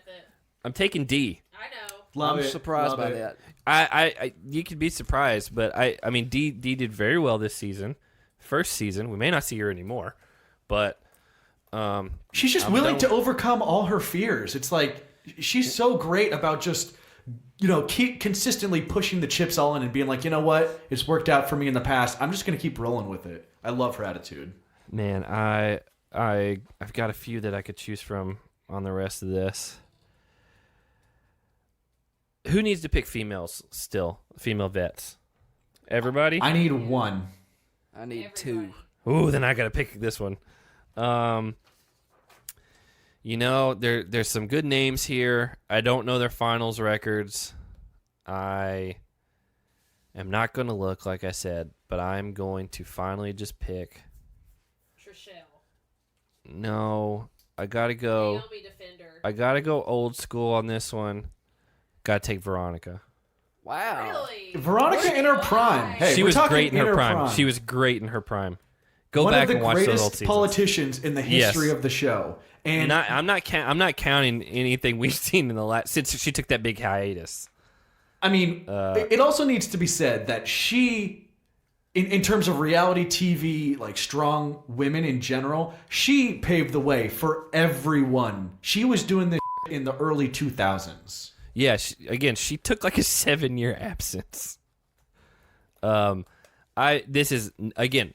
I'm taking D. I know. I'm surprised by that. I you could be surprised, but I mean D did very well this season. First season, we may not see her anymore, but she's just willing to overcome all her fears. It's like she's so great about just keep consistently pushing the chips all in and being like, you know what, it's worked out for me in the past. I'm just gonna keep rolling with it. I love her attitude. Man, I've got a few that I could choose from on the rest of this. Who needs to pick females still? Female vets. Everybody? I need one. I need two. Ooh, then I got to pick this one. There's some good names here. I don't know their finals records. I am not going to look, like I said, but I'm going to finally just pick. Trishelle. No, I got to go. Naomi Defender. I got to go old school on this one. Got to take Veronica. Wow. Really? Veronica in her prime. Hey, She we're was talking great in her prime. She was great in her prime. Go one back of the and watch those old greatest seasons. politicians in the history of the show. And I'm not counting anything we've seen in the last since she took that big hiatus. I mean, it also needs to be said that she, in terms of reality TV, like strong women in general, she paved the way for everyone. She was doing this in the early 2000s. Yeah, she took like a 7-year absence. This is, again,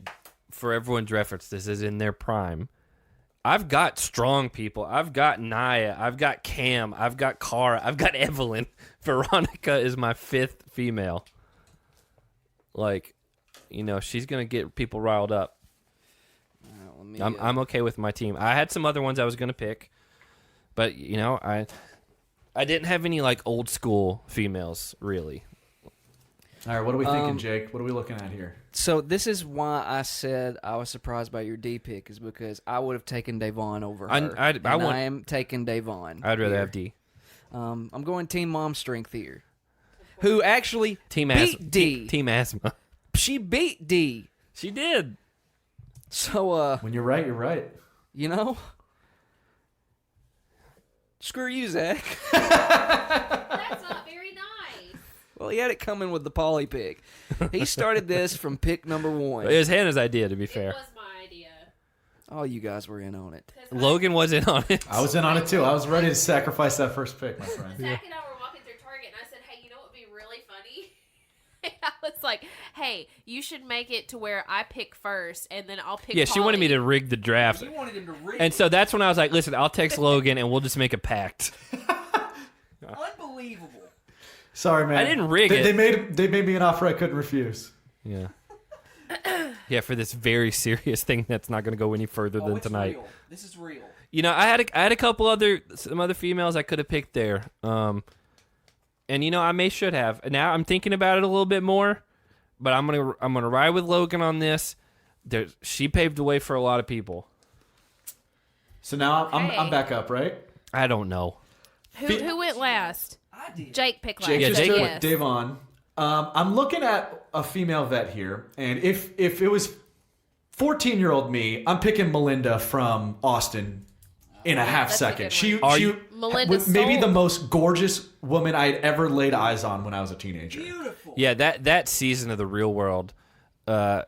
for everyone's reference, this is in their prime. I've got strong people. I've got Naya. I've got Cam. I've got Cara. I've got Evelyn. Veronica is my 5th female. Like, she's going to get people riled up. I'm okay with my team. I had some other ones I was going to pick, but, I didn't have any, like, old school females, really. All right, what are we thinking, Jake? What are we looking at here? So this is why I said I was surprised by your D pick, is because I would have taken Davon over her. I am taking Davon. I'd rather have D. I'm going Team Mom Strength here, who actually beat D. Team Asthma. She beat D. She did. So, when you're right, you're right. Screw you, Zach. That's not very nice. Well, he had it coming with the poly pick. He started this from pick number 1. It was Hannah's idea, to be fair. It was my idea. Oh, you guys were in on it. Logan was in on it. I was in on it, too. I was ready to sacrifice that first pick, my friend. Zach and I were walking through Target, and I said, hey, you know what would be really funny? I was like, hey, you should make it to where I pick first, and then I'll pick Yeah, she wanted me to rig the draft. You wanted him to rig And so that's when I was like, listen, I'll text Logan, and we'll just make a pact. Unbelievable. Sorry, man. I didn't rig it. They made me an offer I couldn't refuse. Yeah. Yeah, for this very serious thing that's not going to go any further than tonight. Real. This is real. I had a couple some other females I could have picked there. And I should have. Now I'm thinking about it a little bit more, but I'm gonna ride with Logan on this. She paved the way for a lot of people. So now I'm back up, right? I don't know. Who went last? I did. Jake picked last. Jake just Jake took yes. Davon. I'm looking at a female vet here, and if it was 14-year-old me, I'm picking Melinda from Austin in a half That's a second. good She one. Melinda was maybe sold. the most gorgeous woman I'd ever laid eyes on when I was a teenager. Beautiful. Yeah, that season of The Real World. I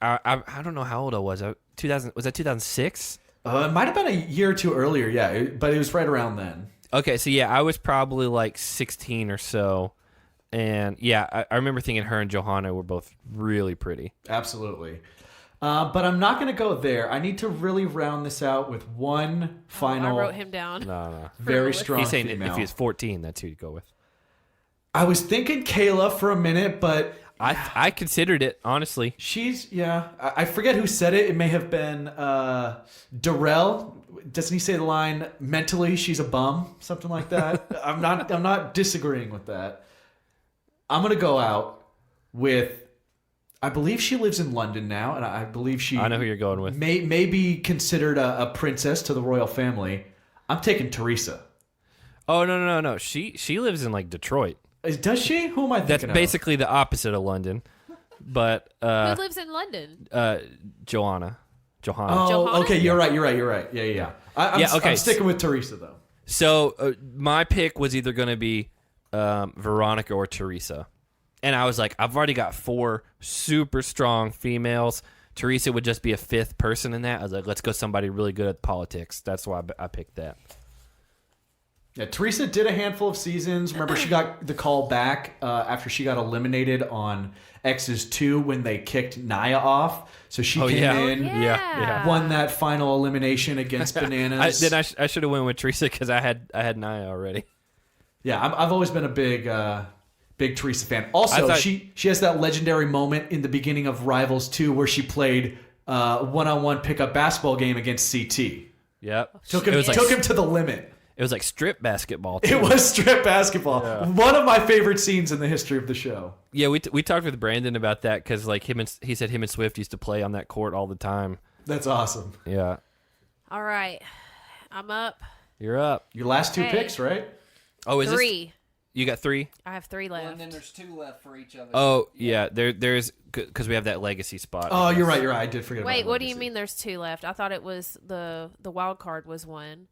don't know how old I was. 2000 was that 2006? It might have been a year or two earlier, yeah, but it was right around then. Okay, so yeah, I was probably like 16 or so. And yeah, I remember thinking her and Johanna were both really pretty. Absolutely. But I'm not going to go there. I need to really round this out with one final. I wrote him down. No. Very strong He's saying female. if he was 14, that's who you'd go with. I was thinking Kayla for a minute, but I considered it, honestly. I forget who said it. It may have been Darrell. Doesn't he say the line, mentally she's a bum? Something like that. I'm not disagreeing with that. I'm going to go out with, I believe she lives in London now, and I believe she... I know who you're going with. May be considered a princess to the royal family. I'm taking Teresa. Oh, no. She lives in, like, Detroit. Does she? Who am I thinking That's of? basically the opposite of London. But, Who lives in London? Johanna. Oh, Johanna? okay, you're right. Yeah. I'm sticking with Teresa, though. So, my pick was either going to be Veronica or Teresa. And I was like, I've already got 4 super strong females. Teresa would just be a 5th person in that. I was like, let's go somebody really good at politics. That's why I picked that. Yeah, Teresa did a handful of seasons. Remember, she got the call back after she got eliminated on X's 2 when they kicked Naya off. So she came in, won that final elimination against Bananas. I should have went with Teresa because I had Naya already. Yeah, I've always been a big Teresa fan. Also, she has that legendary moment in the beginning of Rivals 2 where she played one-on-one pickup basketball game against CT. Yep. Took him to the limit. It was like strip basketball, too. It was strip basketball. Yeah. One of my favorite scenes in the history of the show. Yeah, we talked with Brandon about that because like he said him and Swift used to play on that court all the time. That's awesome. Yeah. All right. I'm up. You're up. Your last 2 picks, right? Oh, is 3. You got 3? I have 3 left. Well, and then there's 2 left for each other. Oh, yeah. There's because we have that legacy spot. Oh, you're right. I did forget about Wait, what do legacy. you mean there's 2 left? I thought it was the wild card was 1.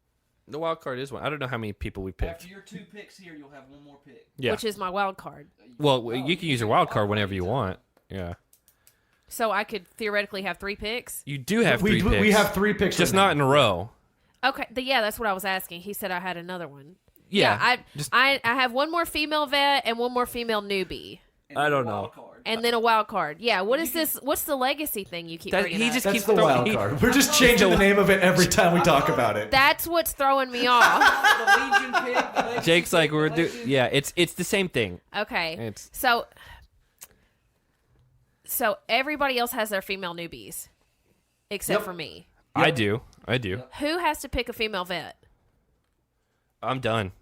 The wild card is 1. I don't know how many people we picked. After your 2 picks here, you'll have 1 more pick. Yeah. Which is my wild card. Well, you can use your wild card whenever you want. Yeah. So I could theoretically have 3 picks? You do have 3 picks. We have 3 picks. Just right now. not in a row. Okay. Yeah, that's what I was asking. He said I had another one. Yeah. I have 1 more female vet and 1 more female newbie. I don't know. And then a wild card. Yeah, what is this? What's the legacy thing you keep bringing up? That's the wild card. We're just changing the name of it every time we talk about it. That's what's throwing me off. The Legion pick. The legacy Jake's like, pick, it's the same thing. Okay. So everybody else has their female newbies, except for me. Yep. I do. Who has to pick a female vet? I'm done.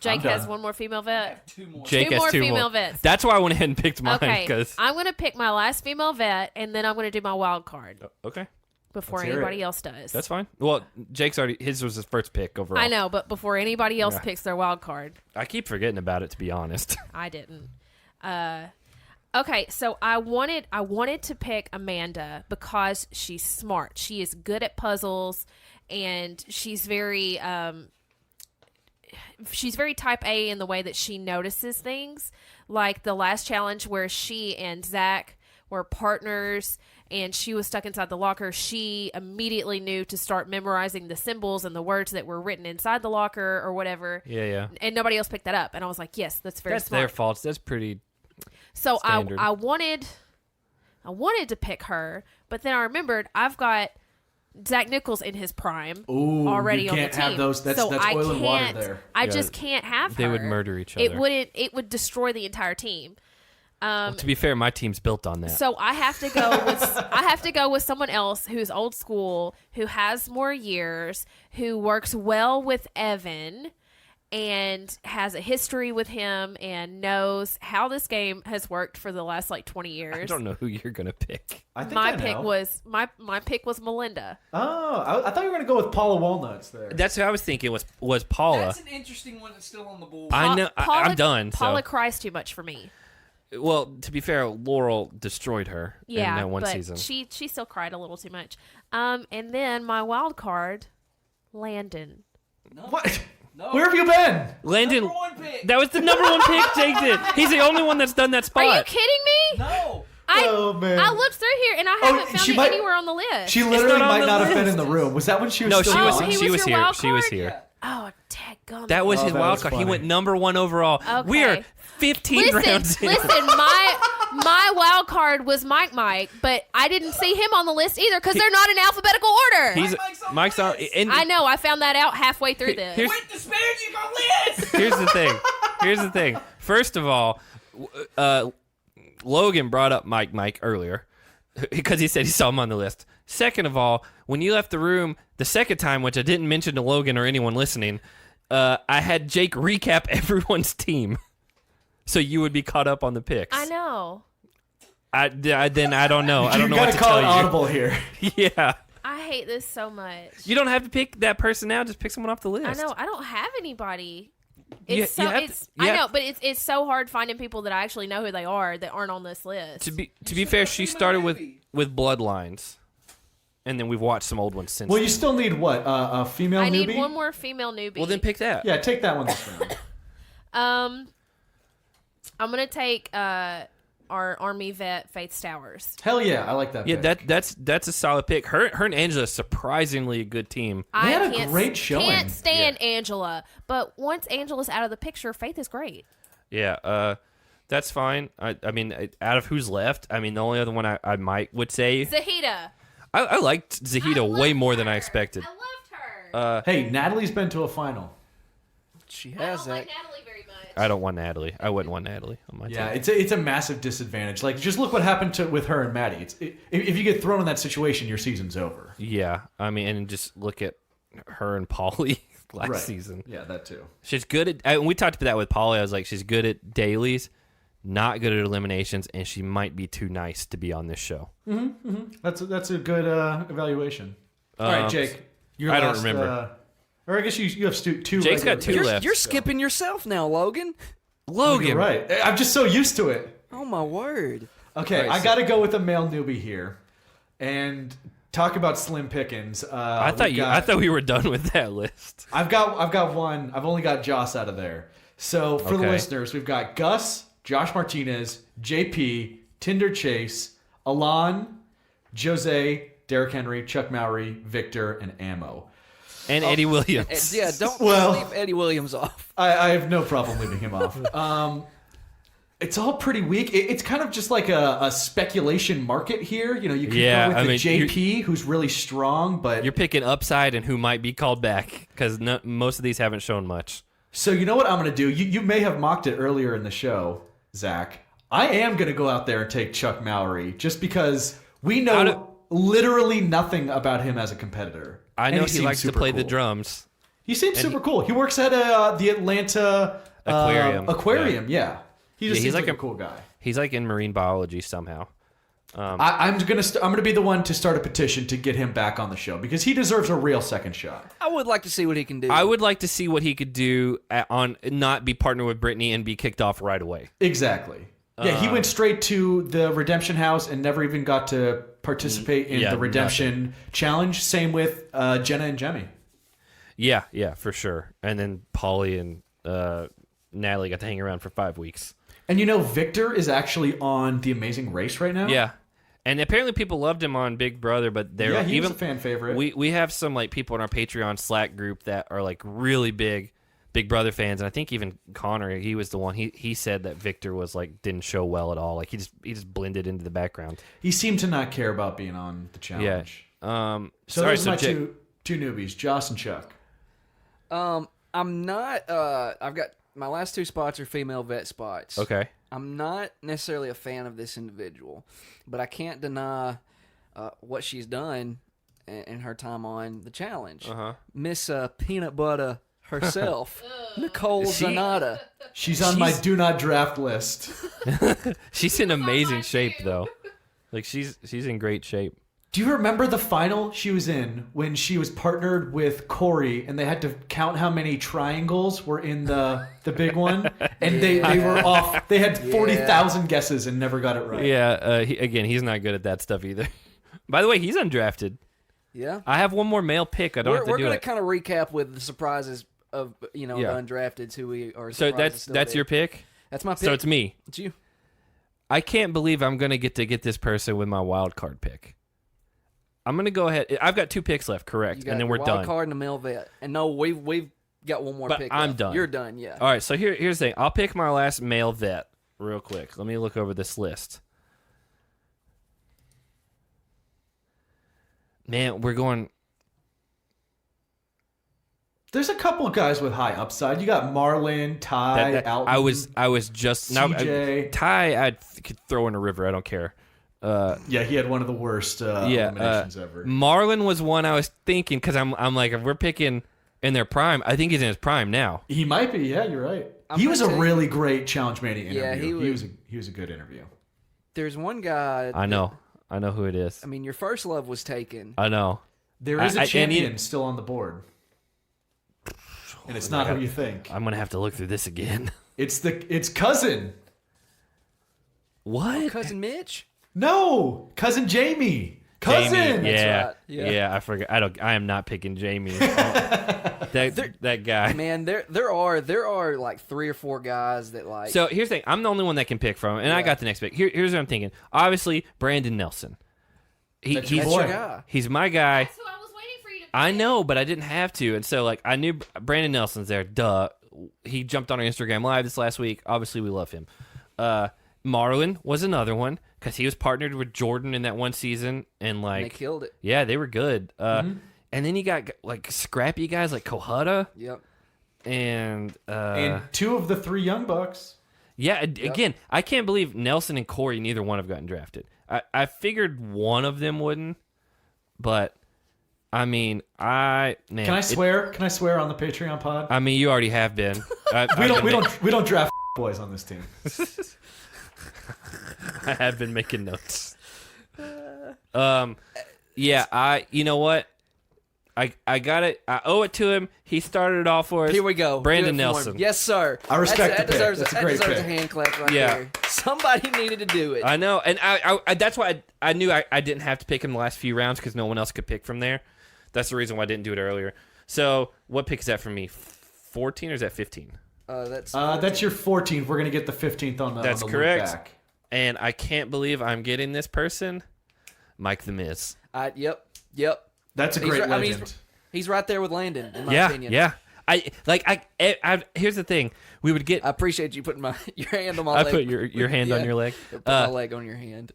Jake has 1 more female vet. 2 more. Jake Two has more 2 female more. vets. That's why I went ahead and picked mine. Okay, Cause... I'm going to pick my last female vet, and then I'm going to do my wild card Okay. before Let's hear anybody it. else does. That's fine. Well, Jake's his was his first pick overall. I know, but before anybody else Yeah. picks their wild card, I keep forgetting about it, to be honest. I didn't. Okay, so I wanted to pick Amanda because she's smart. She is good at puzzles, and she's very type A in the way that she notices things. Like the last challenge where she and Zach were partners and she was stuck inside the locker, she immediately knew to start memorizing the symbols and the words that were written inside the locker or whatever. Yeah. And nobody else picked that up. And I was like, yes, that's very That's smart. their fault. That's pretty So standard. I wanted to pick her, but then I remembered I've got Zach Nichols in his prime already you on the can't team. have those. That's so I oil and water can't- there. I Yeah, just can't have her. they would murder each It other. It would destroy the entire team. Well, to be fair, my team's built on that. So I have to go with someone else who's old school, who has more years, who works well with Evan, and has a history with him and knows how this game has worked for the last 20 years. I don't know who you're gonna pick. I think My I pick know. was my pick was Melinda. Oh, I thought you were going to go with Paula Walnuts there. That's who I was thinking was Paula. That's an interesting one that's still on the board. I know. Paula, I'm done. Paula So. cries too much for me. Well, to be fair, Laurel destroyed her in Yeah, that one but season. she still cried a little too much. And then my wild card, Landon. What? No. Where have you been? Landon, Number 1 pick. that was the number 1 pick Jake did. He's the only one that's done that spot. Are you kidding me? No. Oh, man. I looked through here and I haven't found she it might- anywhere on the list. She literally not on might the not have been list. in the room. Was that when she was No, still she was. Oh, he She was was your here. wild She was card? here. Oh, dadgummit. That was his that wild was card. He funny. went number 1 overall. Okay. We are 15 rounds in. Listen, my wild card was Mike, but I didn't see him on the list either because they're not in alphabetical order. He's Mike's on Mike's the on. list. And I know. I found that out halfway through this. Here's- Quit disparaging my list. Here's the thing. First of all, Logan brought up Mike earlier because he said he saw him on the list. Second of all, when you left the room the second time, which I didn't mention to Logan or anyone listening, I had Jake recap everyone's team, so you would be caught up on the picks. I know. I don't know. I don't know what to tell you. You gotta call it audible here. Yeah. I hate this so much. You don't have to pick that person now. Just pick someone off the list. I know. I don't have anybody. You- It's you so have it's. to- you I know, have- but it's so hard finding people that I actually know who they are that aren't on this list. To be fair, she started with Bloodlines, and then we've watched some old ones since. Well, you still need what? A female I newbie? need one more female newbie. Well, then pick that. Yeah, take that one this round. I'm gonna take our Army vet Faith Stowers. Hell yeah, I like that Yeah, pick. that's a solid pick. Her and Angela surprisingly a good team. They had a can't- great showing. Can't stand Angela, but once Angela's out of the picture, Faith is great. Yeah, that's fine. I mean, out of who's left, I mean, the only other one I might would say Zahida. I liked Zahida way more than I expected. I loved her. Hey, Natalie's been to a final. She I has don't that. like Natalie very much. I don't want Natalie. I wouldn't want Natalie on my Yeah, team. it's a massive disadvantage. Like, just look what happened with her and Maddie. If you get thrown in that situation, your season's over. Yeah, I mean, and just look at her and Polly last Right. season. Yeah, that too. She's good at. We talked about that with Polly. I was like, she's good at dailies, not good at eliminations, and she might be too nice to be on this show. That's a good evaluation. All right, Jake. Your I don't last, remember. or I guess you have two. Jake's got two regular left. You're skipping yourself now, Logan. Logan, You're right. I'm just so used to it. Oh my word. Okay, All right, I got to go with a male newbie here, and talk about slim pickings. I thought we were done with that list. I've got one. I've only got Joss out of there. So for the Okay. listeners, we've got Gus, Josh Martinez, JP, Tinder Chase, Alon, Jose, Derrick Henry, Chuck Mowry, Victor, and Ammo. And Eddie Williams. Yeah, don't Well- leave Eddie Williams off. I have no problem leaving him off. It's all pretty weak. It's kind of just like a speculation market here. You know, you can Yeah, go with I the mean, JP, who's really strong, but You're picking upside and who might be called back because most of these haven't shown much. so you know what I'm going to do? You may have mocked it earlier in the show, Zach. I am going to go out there and take Chuck Mowry just because we know literally nothing about him as a competitor. I And know he seems likes to super play the cool. drums. He seems super cool. He works at the Atlanta Aquarium. Aquarium, yeah. He just Yeah, he's seems like like a a- cool guy. He's like in marine biology somehow. I'm gonna be the one to start a petition to get him back on the show because he deserves a real second shot. I would like to see what he can do. I would like to see what he could do on not be partnered with Brittany and be kicked off right away. Exactly. Yeah, he went straight to the Redemption House and never even got to participate in Yeah, the Redemption Challenge. Same with Jenna and Jemmy. Yeah, for sure. And then Polly and Natalie got to hang around for 5 weeks. And you know, Victor is actually on The Amazing Race right now. Yeah. And apparently people loved him on Big Brother, but they're Yeah, he even was a fan favorite. we have some like people in our Patreon Slack group that are like really big Brother fans, and I think even Connor, he was the one. He said that Victor was like didn't show well at all. Like he just blended into the background. He seemed to not care about being on the challenge. Yeah. So Sorry, those are my Jake- two newbies, Joss and Chuck. I'm not. I've got my last two spots are female vet spots. Okay. I'm not necessarily a fan of this individual, but I can't deny what she's done in her time on the challenge. Miss Peanut Butter herself, Nicole Zanata. She's on my do not draft list. She's in amazing shape though. Like she's in great shape. Do you remember the final she was in when she was partnered with Corey and they had to count how many triangles were in the big one? And they were off. They had 40,000 guesses and never got it right. Yeah. He's not good at that stuff either. By the way, he's undrafted. Yeah. I have one more male pick. I don't have to We're do going to it. kind of recap with the surprises of Yeah. the undrafteds who we are. So surprised is still that's there. your pick. That's my pick. So it's me. It's you. I can't believe I'm gonna get this person with my wild card pick. I'm gonna go ahead. I've got 2 picks left, correct, You got and then your we're wild done. card and a male vet. And no, we've got one more But pick. I'm left. done. You're done. Yeah. All right, so here's the thing. I'll pick my last male vet real quick. Let me look over this list. Man, we're going. There's a couple of guys with high upside. You got Marlon, Ty, Alton. I was just CJ. Ty. I could throw in a river. I don't care. Yeah, he had one of the worst eliminations ever. Marlon was one I was thinking because I'm like, if we're picking in their prime, I think he's in his prime now. He might be. Yeah, you're right. He was a really great Challenge Mania interview. Yeah, he was a good interview. There's one guy. I know who it is. I mean, your first love was taken. I know. There is a champion still on the board. And it's not who you think. I'm gonna have to look through this again. It's cousin. What? Cousin Mitch? No, cousin Jamie. Cousin. Jamie. Yeah. That's right. Yeah. I forgot. I am not picking Jamie. that guy. Man, there are like 3 or 4 guys that like. So here's the thing. I'm the only one that can pick from, and I got the next pick. Here's what I'm thinking. Obviously, Brandon Nelson. That's He's your guy. He's my guy. That's who I was waiting for you to pick. I know, but I didn't have to, and so like I knew Brandon Nelson's there. Duh. He jumped on our Instagram Live this last week. Obviously, we love him. Marlon was another one because he was partnered with Jordan in that one season, and like they killed it. Yeah, they were good. And then you got like scrappy guys like Kohutta. Yep. And 2 of the 3 Young Bucks. Yeah, again, I can't believe Nelson and Corey, neither one have gotten drafted. I figured one of them wouldn't, but I mean, man. Can I swear? Can I swear on the Patreon pod? I mean, you already have been. We don't draft boys on this team. I have been making notes. Yeah, you know what? I got it. I owe it to him. He started it all for us. Here we go. Brandon Do it for Nelson. him. Yes, sir. I respect that the pick. deserves, That's a that great deserves pick. a hand clap right Yeah. there. Somebody needed to do it. I know, and I that's why I knew I didn't have to pick him the last few rounds because no one else could pick from there. That's the reason why I didn't do it earlier. So what pick is that for me? 14 or is that 15? That's your 14th. We're gonna get the 15th on the. That's on the correct. Look back. And I can't believe I'm getting this person, Mike the Miz. Yep. That's a great legend. He's right there with Landon, in my opinion. Yeah. Here's the thing. We would get. I appreciate you putting your hand on my I leg. put your hand on your leg. Put my leg on your hand.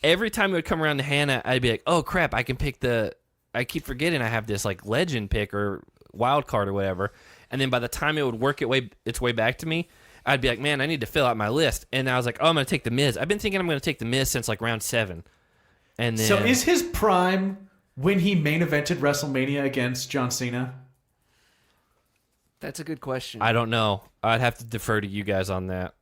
Every time it would come around to Hannah, I'd be like, "Oh crap! I can pick the." I keep forgetting I have this like legend pick or wild card or whatever, and then by the time it would work its way back to me, I'd be like, "Man, I need to fill out my list." And I was like, "Oh, I'm gonna take the Miz." I've been thinking I'm gonna take the Miz since like round 7. And then So is his prime when he main evented WrestleMania against John Cena? That's a good question. I don't know. I'd have to defer to you guys on that.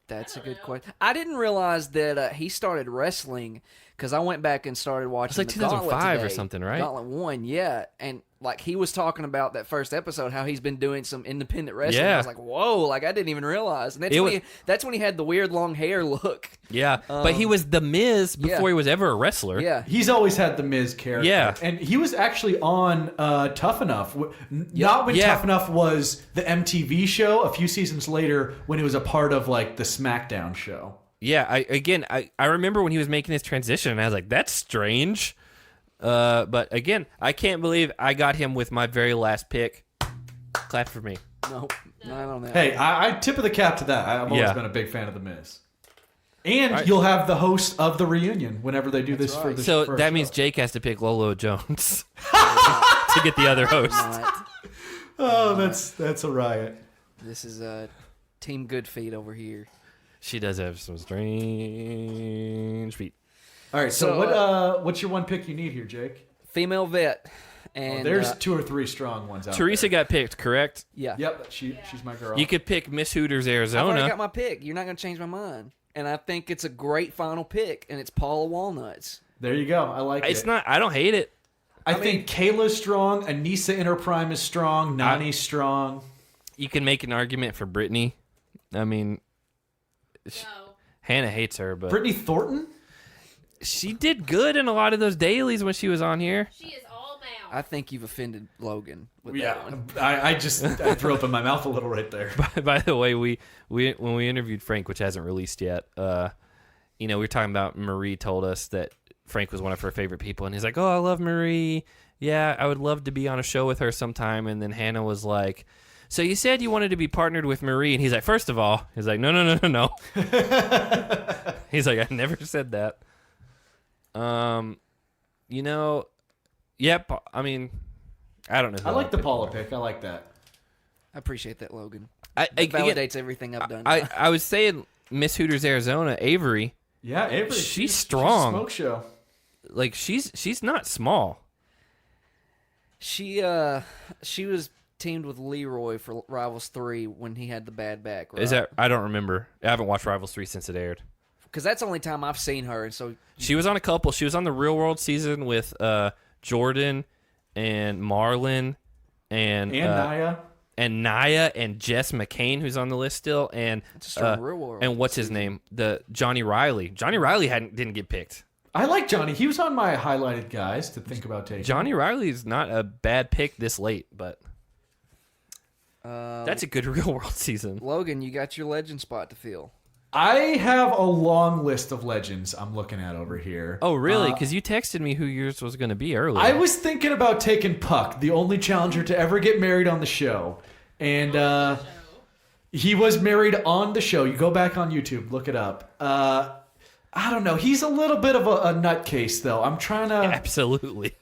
That's a good question. I didn't realize that he started wrestling because I went back and started watching. It's like the 2005 Gauntlet or today. something, right? Gauntlet 1, yeah. And like he was talking about that first episode, how he's been doing some independent wrestling. Yeah. I was like, whoa! Like I didn't even realize. And that's when he had the weird long hair look. Yeah, but he was the Miz before yeah. he was ever a wrestler. Yeah. He's always had the Miz character. Yeah. And he was actually on Tough Enough. Not when Tough Enough was the MTV show, a few seasons later when it was a part of like the SmackDown show. Yeah, I remember when he was making his transition, and I was like, that's strange. But again, I can't believe I got him with my very last pick. Clap for me. No, not on that. Hey, I tip of the cap to that. I've always been a big fan of the Miz. And you'll have the host of the reunion whenever they do this for the So for a that show. means Jake has to pick Lolo Jones to get the other host. Not. Oh, that's a riot. This is Team Good Feet over here. She does have some strange feet. All right, so what's your one pick you need here, Jake? Female vet. And there's 2 or 3 strong ones out Teresa there. got picked, correct? Yeah. Yep, she's my girl. You could pick Miss Hooters, I've already Arizona. got my pick. You're not going to change my mind. And I think it's a great final pick, and it's Paula Walnuts. There you go. I like it. It's not. I don't hate it. I think Kayla's strong. Anissa in her prime is strong. Nani's strong. You can make an argument for Brittany. I mean, Hannah hates her, but Brittany Thornton? she did good in a lot of those dailies when she was on here. She is all mouth. I think you've offended Logan with that one. I threw up in my mouth a little right there. By the way, we when we interviewed Frank, which hasn't released yet, we were talking about Marie told us that Frank was one of her favorite people, and he's like, "Oh, I love Marie. Yeah, I would love to be on a show with her sometime." And then Hannah was like, "So you said you wanted to be partnered with Marie?" And he's like, "First of all," he's like, "No." He's like, "I never said that." Yep. I mean, I don't know. Who I like the pick. Paula pick. I like that. I appreciate that, Logan. It It validates everything I've done. I was saying Miss Hooters Arizona, Avery. Yeah, Avery. She's strong. She's a smoke show. Like she's not small. She was teamed with Leroy for Rivals 3 when he had the bad back. Right? Is that? I don't remember. I haven't watched Rivals 3 since it aired. Because that's the only time I've seen her. And so She was on a couple. She was on the Real World season with Jordan and Marlon and Naya. and Naya and Jess McCain, who's on the list still, and just a Real World. and what's his name? The Johnny Riley. Johnny Riley didn't get picked. I like Johnny. He was on my highlighted guys to think about taking. Johnny Riley's not a bad pick this late, but that's a good Real World season. Logan, you got your legend spot to fill. I have a long list of legends I'm looking at over here. Oh, really? Because you texted me who yours was going to be earlier. I was thinking about taking Puck, the only challenger to ever get married on the show. And he was married on the show. You go back on YouTube, look it up. I don't know. He's a little bit of a nutcase, though. I'm trying to... Absolutely.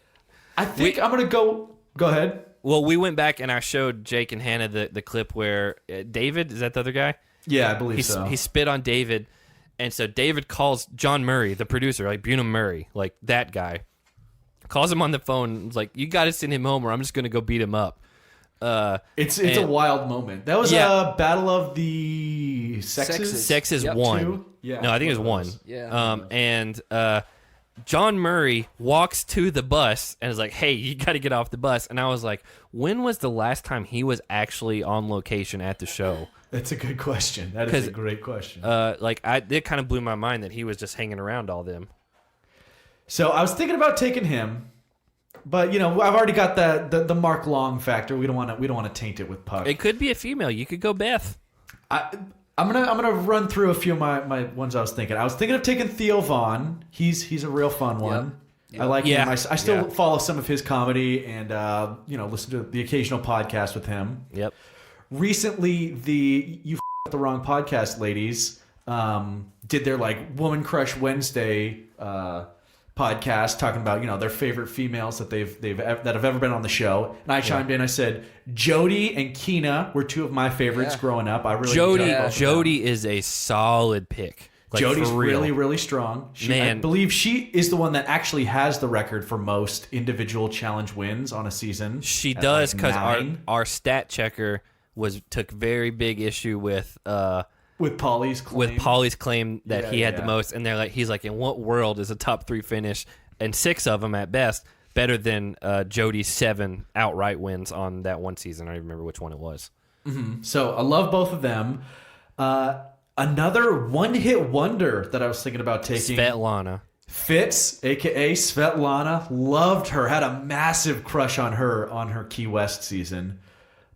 I think I'm going to go... Go ahead. Well, we went back and I showed Jake and Hannah the clip where David, is that the other guy? Yeah, I believe so. He spit on David, and so David calls John Murray, the producer, like Bunham Murray, like that guy. Calls him on the phone and is like, you got to send him home or I'm just going to go beat him up. It's a wild moment. That was a battle of the sexes. Sexes won. Two? Yeah, no, I think it was one. Yeah. And John Murray walks to the bus and is like, hey, you got to get off the bus. And I was like, when was the last time he was actually on location at the show? That's a good question. That is a great question. It kind of blew my mind that he was just hanging around all them. So I was thinking about taking him, but I've already got the Mark Long factor. We don't want to taint it with Puck. It could be a female. You could go Beth. I'm gonna run through a few of my ones I was thinking. I was thinking of taking Theo Vaughn. He's a real fun one. Yep. I like him. I still follow some of his comedy and listen to the occasional podcast with him. Yep. Recently, the You F***ed the Wrong podcast ladies did their Woman Crush Wednesday podcast talking about their favorite females that that have ever been on the show. And I chimed in. I said Jody and Keena were two of my favorites growing up. I really Jody is a solid pick. Jody's really, really strong. I believe she is the one that actually has the record for most individual challenge wins on a season. She does, because our stat checker took very big issue with Paulie's claim that he had the most, and he's like, in what world is a top 3 finish and 6 of them at best better than Jody's 7 outright wins on that one season? I don't even remember which one it was. Mm-hmm. So I love both of them. Another one-hit wonder that I was thinking about taking, Svetlana Fitz, aka Svetlana. Loved her. Had a massive crush on her Key West season.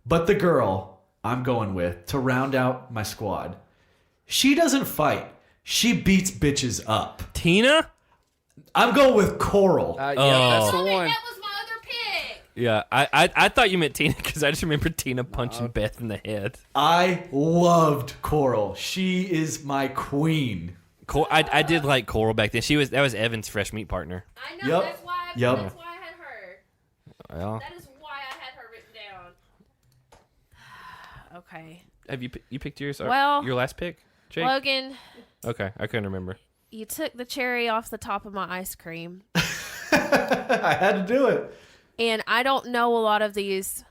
But the girl I'm going with to round out my squad, she doesn't fight. She beats bitches up. Tina? I'm going with Coral. Yeah, that's the one. That was my other pick. Yeah, I thought you meant Tina because I just remember Tina punching Beth in the head. I loved Coral. She is my queen. I did like Coral back then. That was Evan's fresh meat partner. I know. Yep. That's why I had her. Well, That is why I had her written down. Okay. have you picked yours? Well, your last pick, Jake? Logan, Okay, I couldn't remember. you took the cherry off the top of my ice cream. I had to do it. And I don't know a lot of these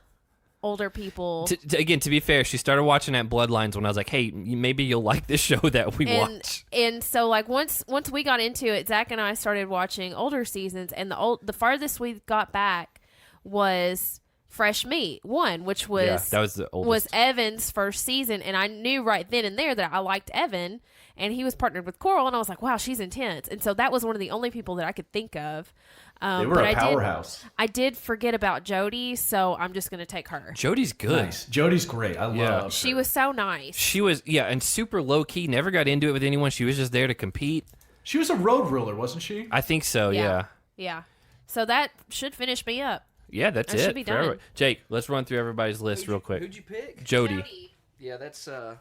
older people. Again, to be fair, she started watching at Bloodlines when I was like, hey, maybe you'll like this show that we watch. And so once we got into it, Zach and I started watching older seasons, and the farthest we got back was Fresh Meat 1, which was that was the oldest. Was Evan's first season, and I knew right then and there that I liked Evan, and he was partnered with Coral, and I was like, wow, she's intense. And so that was one of the only people that I could think of. They were a powerhouse. I did forget about Jody, so I'm just going to take her. Jody's good. Nice. Jody's great. I love her. She was so nice. She was, and super low key. Never got into it with anyone. She was just there to compete. She was a road ruler, wasn't she? I think so. Yeah. So that should finish me up. Yeah, that's I it. should be done. Jake, let's run through everybody's list real quick. Who'd you pick? Jody. Yeah, that's all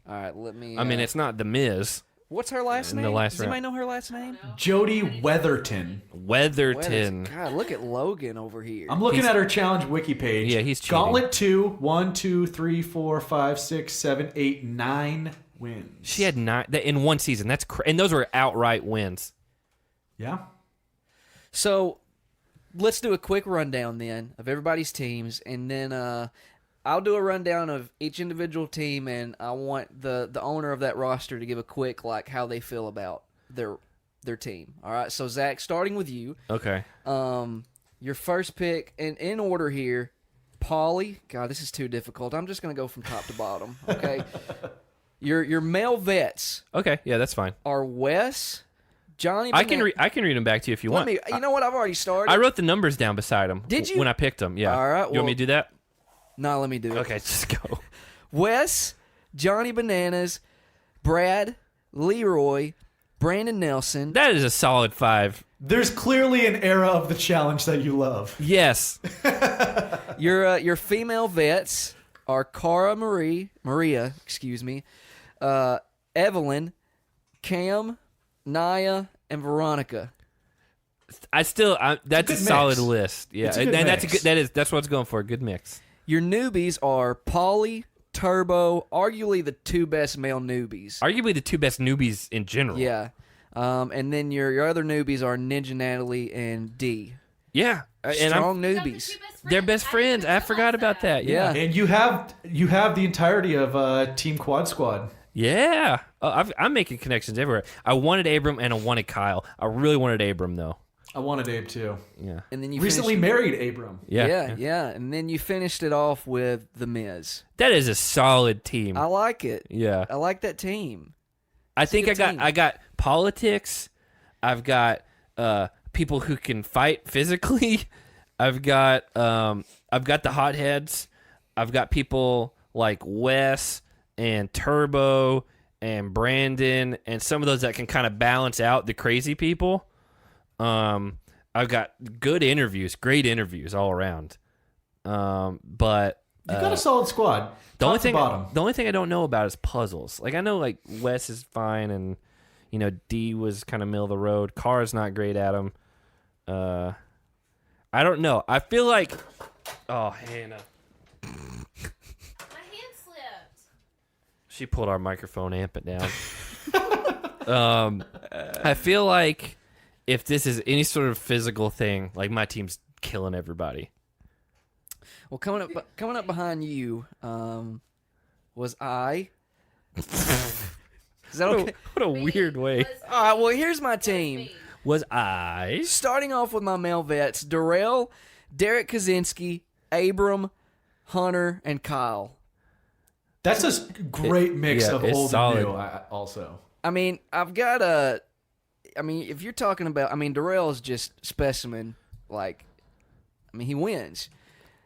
right. Let me. I mean, it's not The Miz. What's her last In name? the last Does round. anybody know her last name? Jody Weatherton. Weatherton. God, look at Logan over here. I'm looking at her challenge wiki page. Yeah, he's cheating. Gauntlet 2, 1, 2, 3, 4, 5, 6, 7, 8, 9 wins. She had 9 in one season. That's and those were outright wins. Yeah. So let's do a quick rundown then of everybody's teams, and then I'll do a rundown of each individual team, and I want the owner of that roster to give a quick how they feel about their team. All right. So Zach, starting with you. Okay. Your first pick, and in order here, Paulie. God, this is too difficult. I'm just gonna go from top to bottom. Okay. Your male vets Okay. Yeah, that's fine. are Wes, Johnny. I can read them back to you if you want. You know what? I've already started. I wrote the numbers down beside them. Did you? When I picked them? Yeah. All right, You want me to do that? No, let me do it. Okay, just go. Wes, Johnny Bananas, Brad, Leroy, Brandon Nelson. That is a solid 5. There's clearly an era of the challenge that you love. Yes. Your female vets are Maria, Evelyn, Cam, Naya, and Veronica. That's a good solid mix. list. Yeah, It's a good and mix. that's what it's going for. Good mix. Your newbies are Paulie, Turbo, arguably the two best male newbies. Arguably the two best newbies in general. Yeah. And then your other newbies are Ninja Natalie and D. Yeah. And Strong No, newbies. they're best friends. I forgot about that. Yeah. Yeah. And you have the entirety of Team Quad Squad. Yeah. I'm making connections everywhere. I wanted Abram and I wanted Kyle. I really wanted Abram though. I wanted Abe too. Yeah. And then you Recently married Abram. Yeah. yeah. And then you finished it off with the Miz. That is a solid team. I like it. Yeah. I like that team. I think good team. I got politics. I've got people who can fight physically. I've got the hotheads. I've got people like Wes and Turbo and Brandon and some of those that can kind of balance out the crazy people. I've got good interviews, great interviews all around. But You got a solid squad. the only Top to bottom. thing I don't know about is puzzles. Like I know like Wes is fine and D was kind of middle of the road. Carr's not great at them. I don't know. I feel like Hannah. My hand slipped. She pulled our microphone, amp it down. I feel like if this is any sort of physical thing, like my team's killing everybody. Well, coming up behind you was I. Is that okay? What a weird way. All right. Well, here's my team. Was I? Starting off with my male vets: Darrell, Derek Kaczynski, Abram, Hunter, and Kyle. That's a great mix of it's old solid. and new. Also, I mean, I've got if you're talking about, Darrell is just specimen. He wins.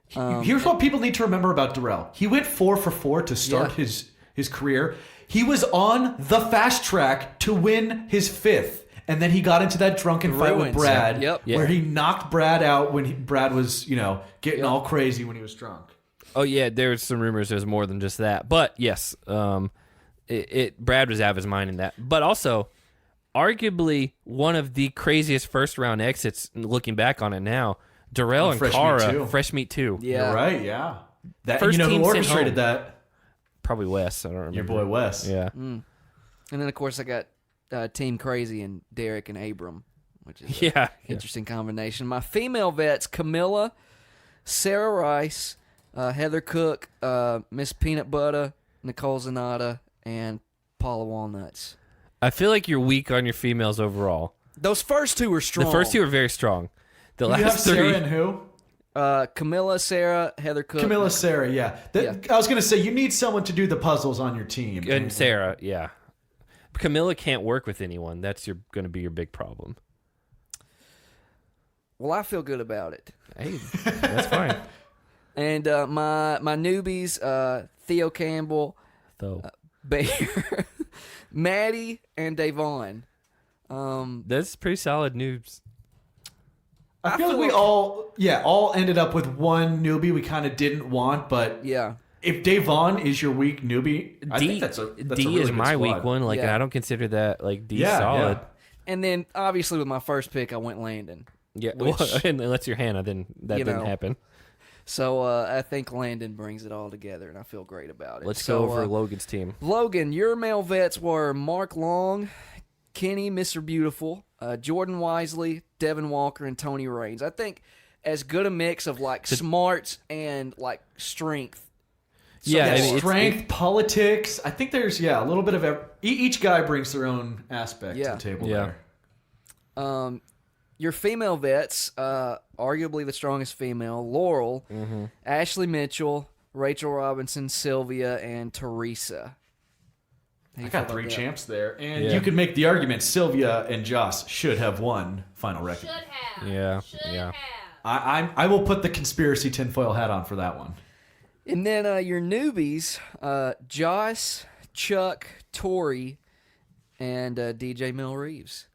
here's what people need to remember about Darrell. He went 4 for 4 to start his career. He was on the fast track to win his 5th. And then he got into that drunken fight with Brad, where he knocked Brad out when Brad was, getting all crazy when he was drunk. Oh yeah, there's some rumors there's more than just that. But yes, Brad was out of his mind in that. But also, arguably one of the craziest first round exits. Looking back on it now, Darrell and Fresh Meat Cara, too. Fresh Meat too. Yeah. You're right, yeah. That, First who team sent orchestrated home. that? Probably Wes. I don't remember. Your boy Wes. Yeah. And then of course I got Team Crazy and Derek and Abram, which is Yeah. interesting combination. My female vets: Camilla, Sarah Rice, Heather Cook, Miss Peanut Butter, Nicole Zanata, and Paula Walnuts. I feel like you're weak on your females overall. Those first two were strong. The first two are very strong. The You have last three. Sarah and who? Camilla, Sarah, Heather Cook. Camilla, Sarah, yeah. I was going to say, you need someone to do the puzzles on your team. And Sarah, yeah. Camilla can't work with anyone. That's going to be your big problem. Well, I feel good about it. Hey, that's fine. And my newbies: Theo Campbell, Though Bear, Maddie, and Davon. that's pretty solid noobs. I feel like we all ended up with one newbie we kind of didn't want, but Yeah. if Davon is your weak newbie, I D, think that's a D really is good my squad. weak one. Like, Yeah. I don't consider that like D Yeah, solid. yeah. And then obviously with my first pick, I went Landon. Yeah, Which, well, unless you're Hannah, then that you didn't know, happen. So I think Landon brings it all together, and I feel great about it. Let's so, go over Logan's team. Logan, your male vets were Mark Long, Kenny, Mr. Beautiful, Jordan Wisely, Devin Walker, and Tony Raines. I think as good a mix of like smarts and like strength. Yeah, I mean, strength, politics. I think there's a little bit of each guy brings their own aspect to the table there. Your female vets, arguably the strongest female, Laurel, Ashley Mitchell, Rachel Robinson, Sylvia, and Teresa. I got 3 champs there, and Yeah. you could make the argument Sylvia and Joss should have won final record. Should have. Yeah, Should yeah. have. I will put the conspiracy tinfoil hat on for that one. And then your newbies, Joss, Chuck, Tori, and DJ Mel Reeves.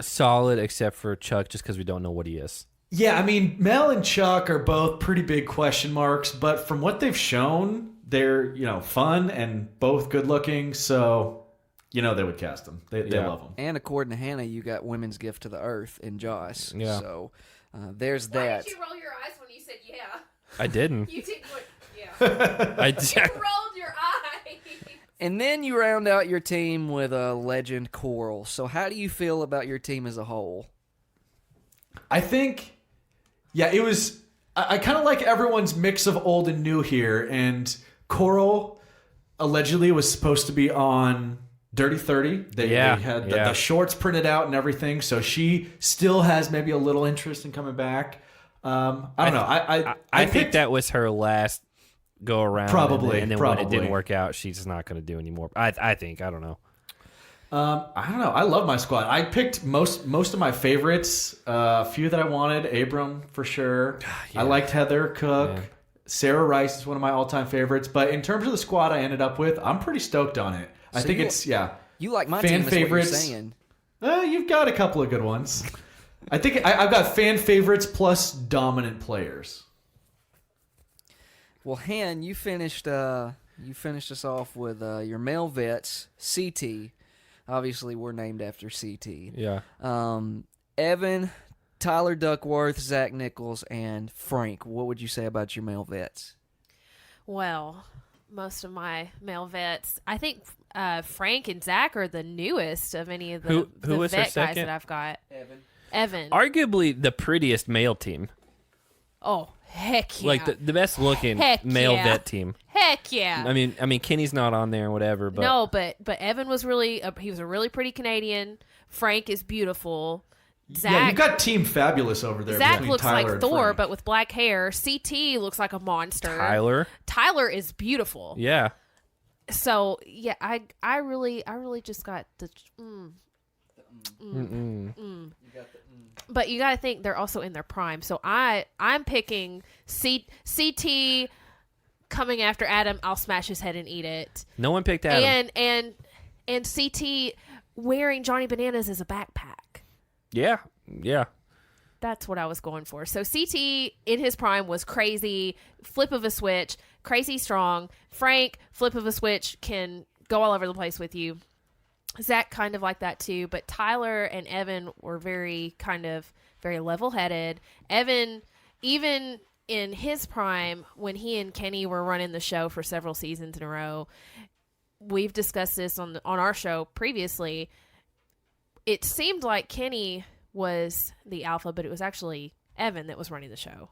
Solid, except for Chuck, just because we don't know what he is. Yeah, I mean, Mel and Chuck are both pretty big question marks, but from what they've shown, they're fun and both good looking, so they would cast them. They love them. And according to Hannah, you got Women's Gift to the Earth in Joss. Yeah. So there's Why that. did you roll your eyes when you said yeah? I didn't. You did what? Yeah. I You rolled your eyes. And then you round out your team with a legend Coral. So how do you feel about your team as a whole? I think, it was. I kind of like everyone's mix of old and new here, and Coral allegedly was supposed to be on Dirty 30. They had the shorts printed out and everything, so she still has maybe a little interest in coming back. I don't know. I think that was her last go around. Probably, and then probably. when it didn't work out, she's not going to do anymore. I think. I don't know. I don't know. I love my squad. I picked most of my favorites. A few that I wanted. Abram for sure. I liked Heather Cook. Yeah. Sarah Rice is one of my all-time favorites. But in terms of the squad I ended up with, I'm pretty stoked on it. I think it's You like my fan team, favorites. is what you're saying. You've got a couple of good ones. I think I've got fan favorites plus dominant players. Well, Han, you finished us off with your male vets, CT. Obviously, we're named after CT. Yeah. Evan, Tyler Duckworth, Zach Nichols, and Frank. What would you say about your male vets? Well, most of my male vets, I think Frank and Zach are the newest of any of the, Who was her vet guys second? that I've got. Evan. Arguably the prettiest male team. Oh, heck yeah. Like the best looking Heck male yeah. vet team. Heck yeah. I mean, Kenny's not on there, whatever. But No, but Evan was he was a really pretty Canadian. Frank is beautiful. Zach, Yeah, you've got Team Fabulous over there. Zach between looks Tyler like and Thor, Frank. but with black hair. CT looks like a monster. Tyler is beautiful. Yeah. So yeah, I really just got the. But you got to think they're also in their prime. So I'm picking CT coming after Adam. I'll smash his head and eat it. No one picked Adam. And CT wearing Johnny Bananas as a backpack. Yeah. That's what I was going for. So CT in his prime was crazy, flip of a switch, crazy strong. Frank, flip of a switch, can go all over the place with you. Zach kind of like that too, but Tyler and Evan were very level-headed. Evan, even in his prime, when he and Kenny were running the show for several seasons in a row, we've discussed this on our show previously. It seemed like Kenny was the alpha, but it was actually Evan that was running the show.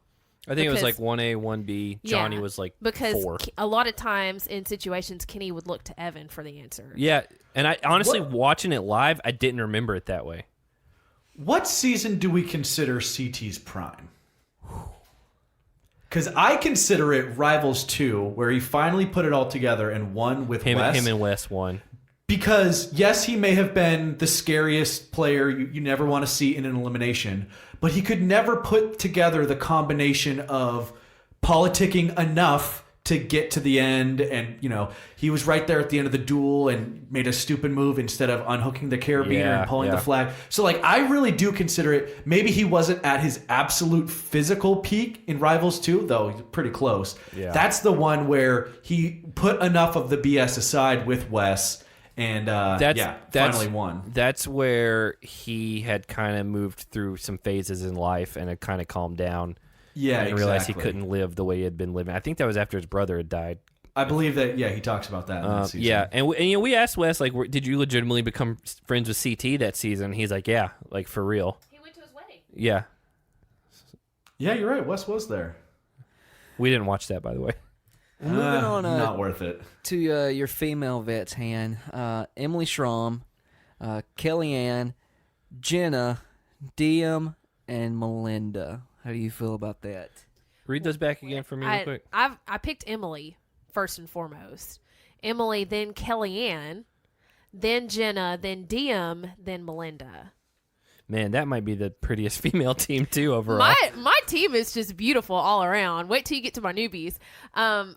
I think it was like 1A, 1B. Johnny Yeah, was like because 4. A lot of times in situations, Kenny would look to Evan for the answer. Yeah, and I honestly, watching it live, I didn't remember it that way. What season do we consider CT's prime? Because I consider it Rivals 2, where he finally put it all together and won with Wes. Him and Wes won. Because, yes, he may have been the scariest player you never want to see in an elimination, but he could never put together the combination of politicking enough to get to the end, and he was right there at the end of the duel and made a stupid move instead of unhooking the carabiner and pulling the flag. So like I really do consider it, maybe he wasn't at his absolute physical peak in Rivals 2, though he's pretty close. That's the one where he put enough of the BS aside with Wes and finally won. That's where he had kind of moved through some phases in life and had kind of calmed down. Yeah, and realized he couldn't live the way he had been living. I think that was after his brother had died. I believe that. Yeah, he talks about that in that season. Yeah, and we asked Wes like, did you legitimately become friends with CT that season? He's like, yeah, like for real. He went to his wedding. Yeah. Yeah, you're right. Wes was there. We didn't watch that, by the way. Moving on, not worth it. To your female vets, Han. Emily Schramm, Kellyanne, Jenna, Diem, and Melinda. How do you feel about that? Read those back again for me real quick. I picked Emily first and foremost. Emily, then Kellyanne, then Jenna, then Diem, then Melinda. Man, that might be the prettiest female team too overall. My team is just beautiful all around. Wait till you get to my newbies. The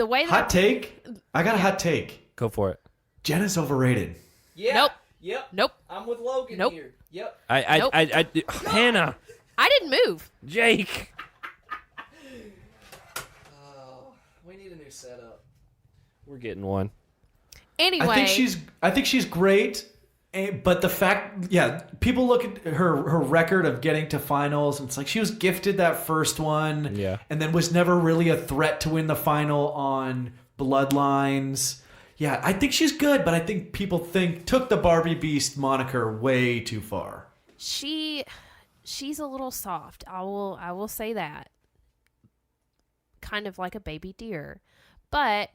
way that hot take. I got a hot take. Go for it. Jenna's overrated. Yeah. Nope. Yep. Nope. I'm with Logan Nope. here. Yep. Hannah. I didn't move. Jake. Oh, we need a new setup. We're getting one. Anyway, I think she's great, but the fact, people look at her record of getting to finals, and it's like she was gifted that first one, and then was never really a threat to win the final on Bloodlines. Yeah, I think she's good, but I think people took the Barbie Beast moniker way too far. she's a little soft. I will say that. Kind of like a baby deer. But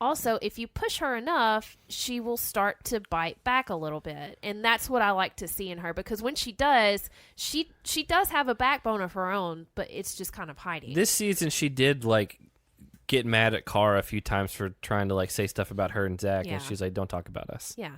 also, if you push her enough, she will start to bite back a little bit. And that's what I like to see in her, because when she does, she does have a backbone of her own, but it's just kind of hiding. This season she did like get mad at Kara a few times for trying to like say stuff about her and Zach, and she's like, don't talk about us. Yeah.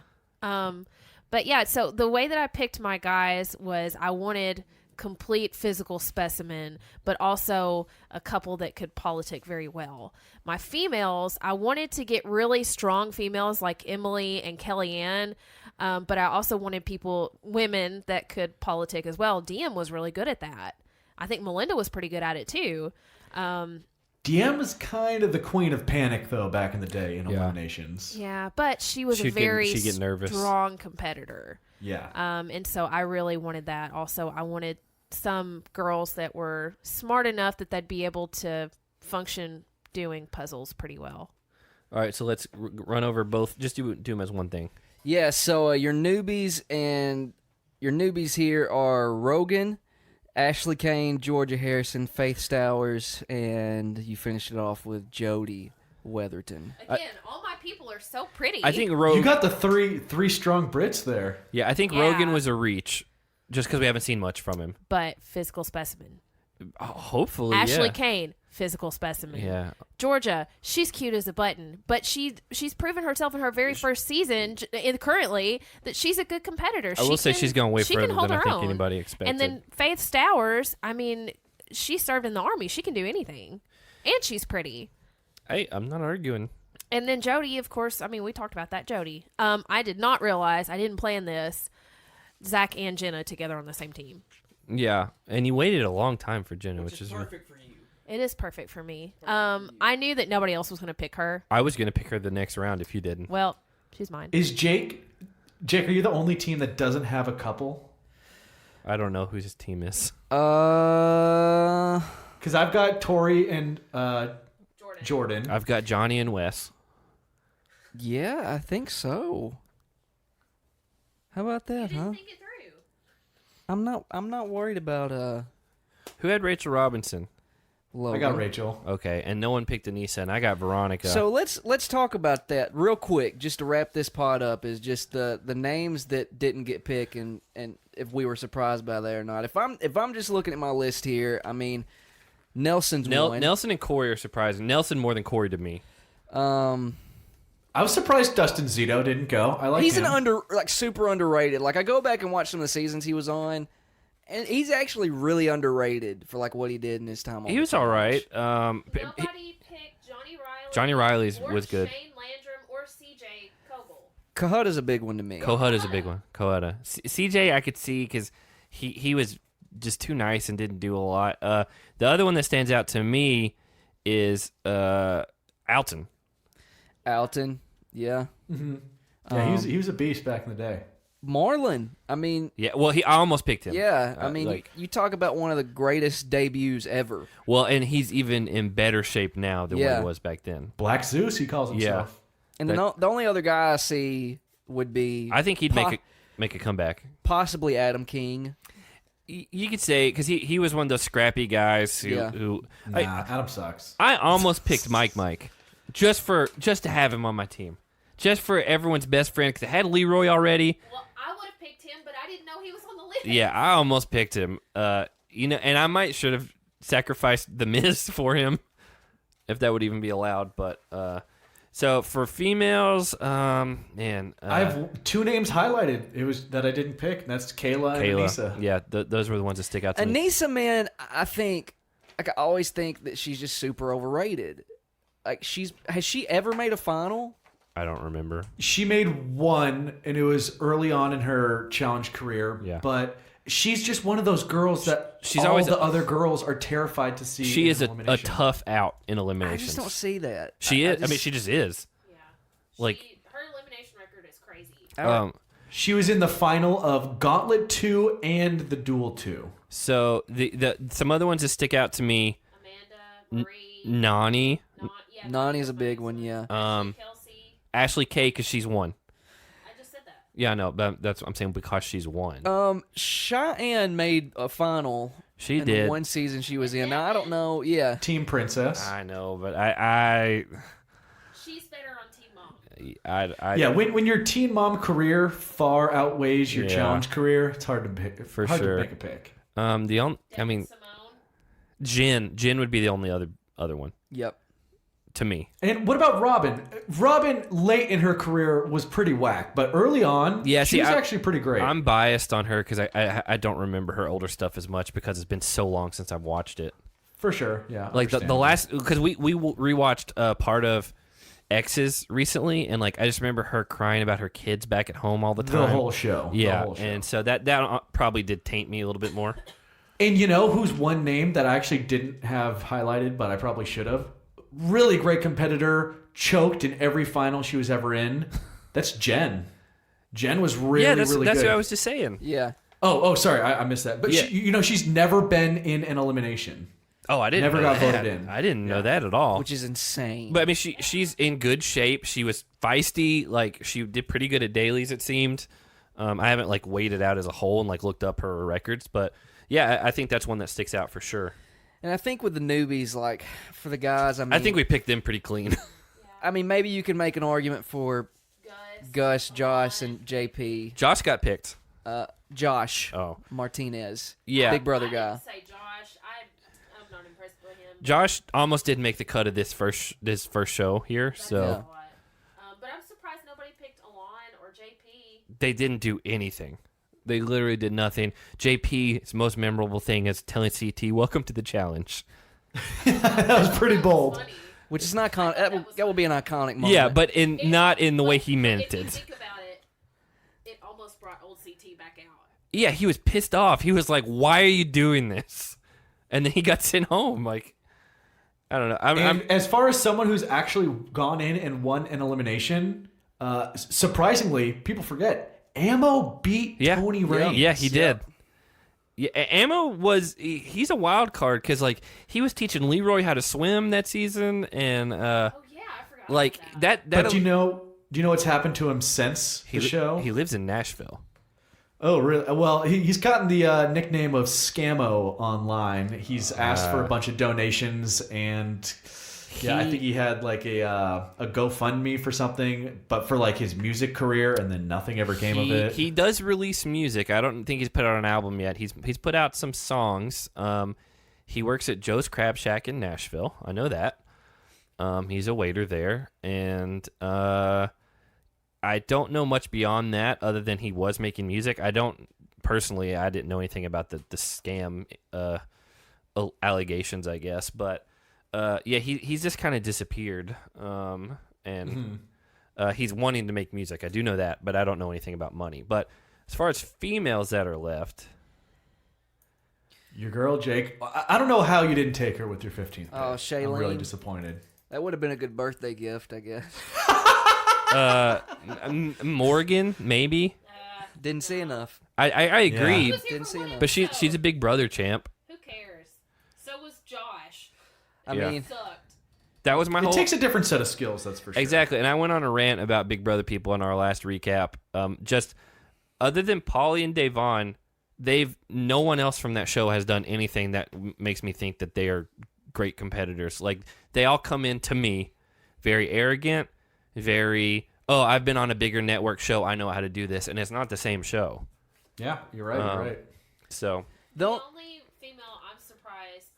But yeah, so the way that I picked my guys was I wanted complete physical specimen, but also a couple that could politic very well. My females, I wanted to get really strong females like Emily and Kellyanne, but I also wanted women that could politic as well. Diem was really good at that. I think Melinda was pretty good at it too. Diem was kind of the queen of panic, though, back in the day in eliminations. Yeah, but she was a very strong competitor. Yeah. And so I really wanted that. Also, I wanted some girls that were smart enough that they'd be able to function doing puzzles pretty well. All right, so let's run over both. Just do them as one thing. Yeah, so your newbies here are Rogan, Ashley Kane, Georgia Harrison, Faith Stowers, and you finished it off with Jody Weatherton. Again, all my people are so pretty. I think you got the three strong Brits there. Yeah, I think Rogan was a reach, just because we haven't seen much from him. But physical specimen. Hopefully, Ashley Kane, physical specimen. Yeah. Georgia, she's cute as a button, but she's proven herself in her very first season currently that she's a good competitor. I will say she's going way further than I think own. anybody expected. And then Faith Stowers, I mean, she served in the Army. She can do anything. And she's pretty. Hey, I'm not arguing. And then Jody, of course, I mean, we talked about that, Jody. I did not realize, I didn't plan this, Zach and Jenna together on the same team. Yeah, and you waited a long time for Jenna, which is perfect for you. It is perfect for me. I knew that nobody else was going to pick her. I was going to pick her the next round if you didn't. Well, she's mine. Is Jake, are you the only team that doesn't have a couple? I don't know who his team is. Because I've got Tori and Jordan. I've got Johnny and Wes. Yeah, I think so. How about that, huh? Think it through. I'm not worried about Who had Rachel Robinson? Logan. I got Rachel. Okay, and no one picked Anissa, and I got Veronica. So let's talk about that real quick, just to wrap this pod up. Is just the names that didn't get picked, and if we were surprised by that or not. If I'm just looking at my list here, I mean, Nelson's one. Nelson and Corey are surprising. Nelson more than Corey to me. I was surprised Dustin Zito didn't go. I like he's him. super underrated. Like I go back and watch some of the seasons he was on, And he's actually really underrated for like what he did in his time on He the was all right. challenge. Nobody picked Johnny Riley. Johnny Riley's or was good. Shane Landrum or CJ Coble. Cohuta's a big one to me. Cohut is a big one. Cohut. CJ I could see because he was just too nice and didn't do a lot. The other one that stands out to me is Alton. Alton, yeah. Yeah, he was a beast back in the day. Marlon, I mean, Yeah, well, I almost picked him. yeah, I mean, like, you talk about one of the greatest debuts ever. well, and he's even in better shape now than what Yeah. he was back then. Black Zeus, he calls himself. And the only other guy I see would be I think he'd make a comeback. possibly Adam King. You could say because he was one of those scrappy guys who Nah, Adam sucks. I almost picked Mike just to have him on my team, just for everyone's best friend because I had Leroy already. Well, I would have picked him, but I didn't know he was on the list. Yeah, I almost picked him. And I should have sacrificed the Miz for him if that would even be allowed. But so for females, man, I have two names highlighted. It was that I didn't pick, and that's Kayla and Anissa. Yeah, those were the ones that stick out to me. Anissa, man, I think, like, I always think that she's just super overrated. Like, has she ever made a final? I don't remember. She made one, and it was early on in her challenge career. Yeah. But she's just one of those girls that She's all always the other girls are terrified to see. She in is a elimination. tough out in I eliminations. just don't see that. She is. I mean, she just is. Yeah. Like- Her elimination record is crazy. She was in the final of Gauntlet 2 and the Duel 2. So the some other ones that stick out to me, Amanda, Marie, Nani, Nani's a big one, yeah. Kelsey. Ashley K, because she's won. I just said that. Yeah, I know, but that's what I'm saying because she's won. Cheyenne made a final. She in did. the one season she was in. Now, I don't know. Yeah. Team Princess. I know, but I She's better on Team Mom. Yeah, when your teen mom career far outweighs your Yeah. challenge career, it's hard to pick. For hard sure. to make a pick. the only I mean Simone. Jen would be the only other one Yep. to me. And what about Robyn? Robyn, late in her career, was pretty whack, but early on, Yeah, she see, was I- actually pretty great. I'm biased on her because I don't remember her older stuff as much because it's been so long since I've watched it. For sure, yeah. Like the understandable. last because we rewatched part of X's recently, and like I just remember her crying about her kids back at home all the time. The whole show. Yeah, The whole show. and so that probably did taint me a little bit more. And you know who's one name that I actually didn't have highlighted, but I probably should have? Really great competitor, choked in every final she was ever in. That's Jen. Jen was really, yeah, that's really that's good. what I was just saying. Yeah. Oh, sorry, I missed that. But Yeah. she's never been in an elimination. Oh, I didn't Never know got that. voted in. I didn't know Yeah. that at all. Which is insane. But I mean, she's in good shape. She was feisty. Like she did pretty good at dailies. It seemed. I haven't like weighed it out as a whole and like looked up her records, but yeah, I think that's one that sticks out for sure. And I think with the newbies, like, for the guys, I mean... I think we picked them pretty clean. I mean, maybe you can make an argument for Gus, Josh, and JP. Josh got picked. Josh Oh, Martinez. yeah. Big brother I guy. didn't say Josh. I'm not impressed with him. Josh almost didn't make the cut of this first show here, That's so a lot. But I'm surprised nobody picked Alon or JP. they didn't do anything. They literally did nothing. JP's most memorable thing is telling CT, "Welcome to the challenge." That was pretty bold. Funny. Which is not that will be an iconic moment. Yeah, but not in the way he meant If you it. think about it, it almost brought old CT back out. Yeah, he was pissed off. He was like, "Why are you doing this?" And then he got sent home. Like, I don't know. And as far as someone who's actually gone in and won an elimination, surprisingly, people forget, Ammo beat Tony Reigns. Yeah, he did. Yeah, Ammo he's a wild card because like he was teaching Leroy how to swim that season, and Oh yeah, I forgot. like about that. that. But do you know what's happened to him since the show? He lives in Nashville. Oh, really? Well, he's gotten the nickname of Scammo online. He's asked for a bunch of donations, and I think he had like a GoFundMe for something, but for like his music career, and then nothing ever came of it. He does release music. I don't think he's put out an album yet. He's put out some songs. He works at Joe's Crab Shack in Nashville. I know that. He's a waiter there, and I don't know much beyond that other than he was making music. I don't personally, I didn't know anything about the scam allegations, I guess. But he's just kind of disappeared. And he's wanting to make music. I do know that, but I don't know anything about money. But as far as females that are left, your girl Jake. I don't know how you didn't take her with your 15th pick. Oh, Shailene. I'm really disappointed. That would have been a good birthday gift, I guess. Morgan, maybe. Didn't see enough. I agree, He was here Didn't for see one enough. but episode. she's a Big Brother champ. Who cares? So was Josh. I Yeah. mean, Sucked. That was my It whole. takes a different set of skills, that's for sure. Exactly, and I went on a rant about Big Brother people in our last recap. Just other than Pauly and Davon, no one else from that show has done anything that makes me think that they are great competitors. Like they all come in to me very arrogant, very I've been on a bigger network show, I know how to do this, and it's not the same show. Yeah, you're right. You're right. So The don't. only female I'm surprised,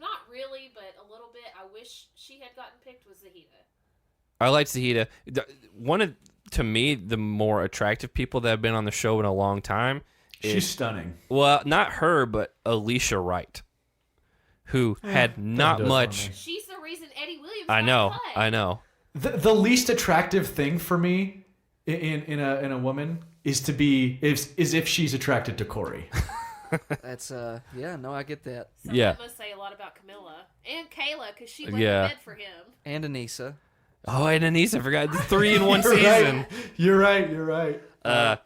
not really, but a little bit, I wish she had gotten picked was Zahida. I like Zahida. One of, to me, the more attractive people that have been on the show in a long time. She's stunning. Well, not her, but Alicia Wright, who had not do it for much. me. She's the reason Eddie Williams I got know, cut. I know. The least attractive thing for me in a woman is if she's attracted to Corey. That's no, I get that. So Yeah. that must say a lot about Camilla and Kayla because she went Yeah. to bed for him. And Anissa. Oh, and Anissa, I forgot the 3 in one You're season. right. You're right.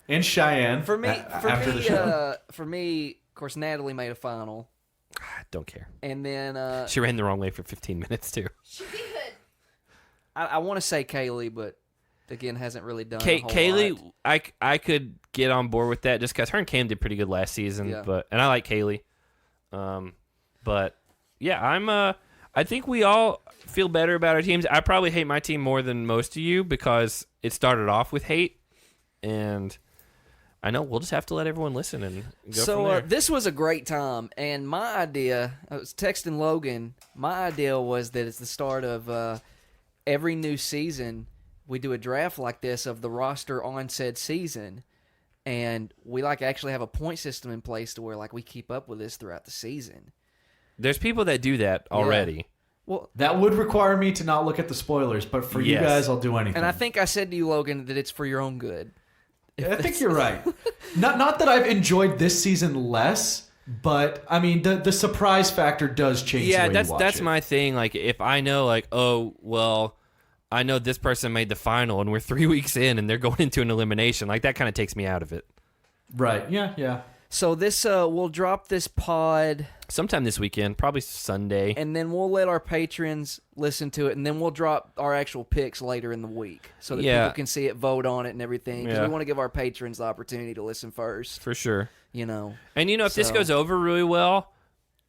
And Cheyenne. For me, after the show. for me, of course, Natalie made a final, I don't care. and then She ran the wrong way for 15 minutes too. She did. I want to say Kaylee, but again, hasn't really done. a whole Kaylee, lot. I could get on board with that just because her and Cam did pretty good last season. Yeah. And I like Kaylee. But yeah, I think we all feel better about our teams. I probably hate my team more than most of you because it started off with hate, and I know we'll just have to let everyone listen and go from So there. this was a great time, and my idea, I was texting Logan. My idea was that it's the start of every new season. We do a draft like this of the roster on said season, and we actually have a point system in place to where we keep up with this throughout the season. There's people that do that already. Well, That would require me to not look at the spoilers, but for you Yes. guys, I'll do anything. and I think I said to you, Logan, that it's for your own good. I think you're right. Not that I've enjoyed this season less, but I mean the surprise factor does change. Yeah, the way you watch that's it. my thing. Like if I know, I know this person made the final, and we're 3 weeks in, and they're going into an elimination. Like that kind of takes me out of it. Right. Yeah. So this we'll drop this pod, Sometime this weekend, probably Sunday. and then we'll let our patrons listen to it, and then we'll drop our actual picks later in the week so that Yeah. people can see it, vote on it, and everything. Because Yeah. we want to give our patrons the opportunity to listen first. For sure. You know, And if this So- goes over really well,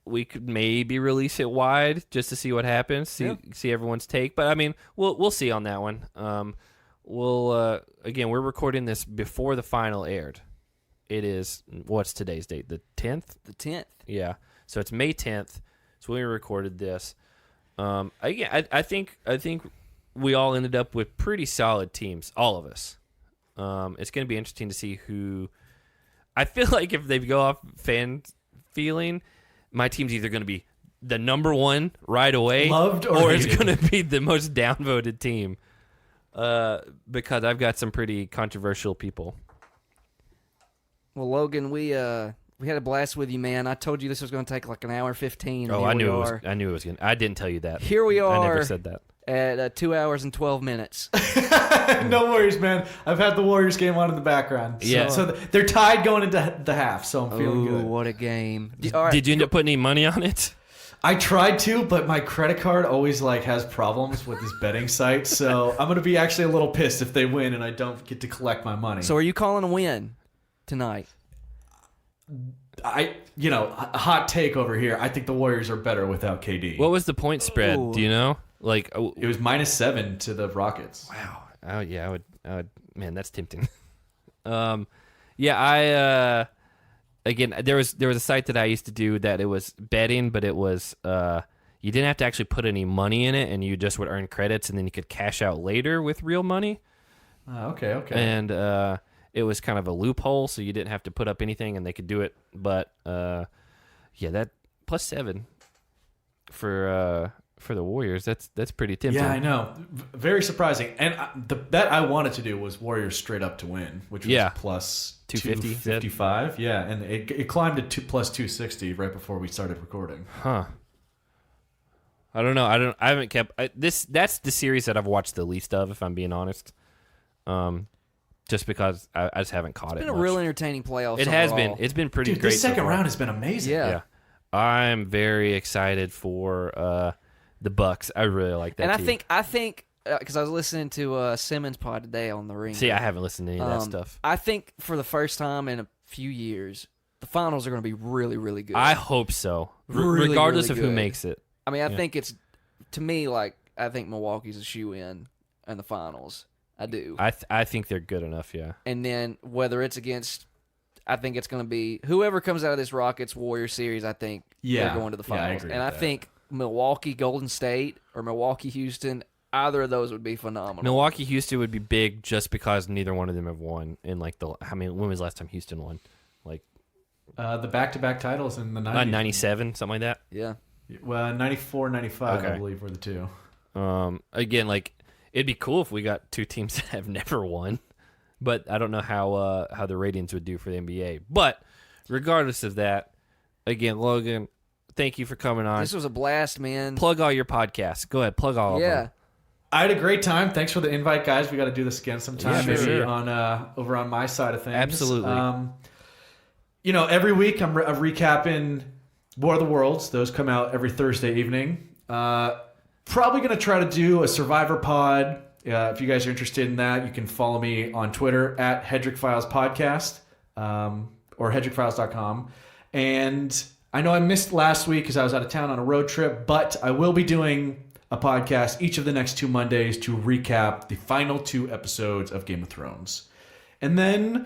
we could maybe release it wide just to see what happens, see everyone's take. But I mean, we'll see on that one. Again, we're recording this before the final aired. It is what's today's date? The 10th? the 10th. Yeah. So it's May 10th. It's when we recorded this. I think we all ended up with pretty solid teams, all of us. It's going to be interesting to see who. I feel like if they go off fan feeling, my team's either going to be the number one right away, Loved or it's hated. going to be the most downvoted team. Because I've got some pretty controversial people. Well, Logan, we had a blast with you, man. I told you this was going to take an hour 15. and Oh, here I we knew it are was. I knew it was going. I didn't tell you that. Here we I are. never said that. At 2 hours and 12 minutes. No worries, man. I've had the Warriors game on in the background. Yeah. So they're tied going into the half, so I'm feeling Ooh, good. what a game. All right. Did you end up putting any money on it? I tried to, but my credit card always has problems with this betting site, so I'm going to be actually a little pissed if they win and I don't get to collect my money. So are you calling a win tonight? a hot take over here. I think the Warriors are better without KD. What was the point spread? Ooh. Do you know? It was -7 to the Rockets. Wow. Oh yeah, I would. Man, that's tempting. I again there was a site that I used to do that it was betting, but it was you didn't have to actually put any money in it, and you just would earn credits, and then you could cash out later with real money. Oh, okay. And it was kind of a loophole, so you didn't have to put up anything and they could do it. But yeah, that +7 for the Warriors, that's pretty tempting. Yeah, I know. Very surprising. And the bet I wanted to do was Warriors straight up to win, which was plus 255. Yeah, and it climbed to plus 260 right before we started recording. Huh. I don't know. I haven't kept this. That's the series that I've watched the least of, if I'm being honest. Just because I just haven't caught it. It's been a real entertaining playoff. It has been. It's been pretty great. This second so far. round has been amazing. Yeah. I'm very excited for the Bucks. I really like that. And team. I think because I was listening to Simmons' pod today on the Ring. See, I haven't listened to any of that stuff. I think for the first time in a few years, the finals are going to be really, really good. I hope so, Really, regardless really of who good. makes it. I mean, I think it's, to me, like, I think Milwaukee's a shoe-in in the finals. I do. I think they're good enough, yeah. And then whether it's against, I think it's going to be, whoever comes out of this Rockets-Warriors series, I think they're going to the finals. Yeah, I agree and with I that. think Milwaukee-Golden State or Milwaukee-Houston, either of those would be phenomenal. Milwaukee-Houston would be big just because neither one of them have won in, like, when was the last time Houston won? Like, The back-to-back titles in the 90s. 97, something like that? Yeah. Well, 94, 95, Okay. I believe, were the two. Again, like, it'd be cool if we got two teams that have never won, but I don't know how the ratings would do for the NBA. But regardless of that, again, Logan, thank you for coming on. This was a blast, man. Plug all your podcasts. Go ahead, plug all of them. I had a great time. Thanks for the invite, guys. We got to do this again sometime. Yeah, maybe sure. on over on my side of things. Absolutely. Every week I'm recapping War of the Worlds. Those come out every Thursday evening. Probably going to try to do a Survivor pod. If you guys are interested in that, you can follow me on Twitter at Hedrich Files Podcast or hedrichfiles.com. And I know I missed last week because I was out of town on a road trip, but I will be doing a podcast each of the next 2 Mondays to recap the final 2 episodes of Game of Thrones. And then,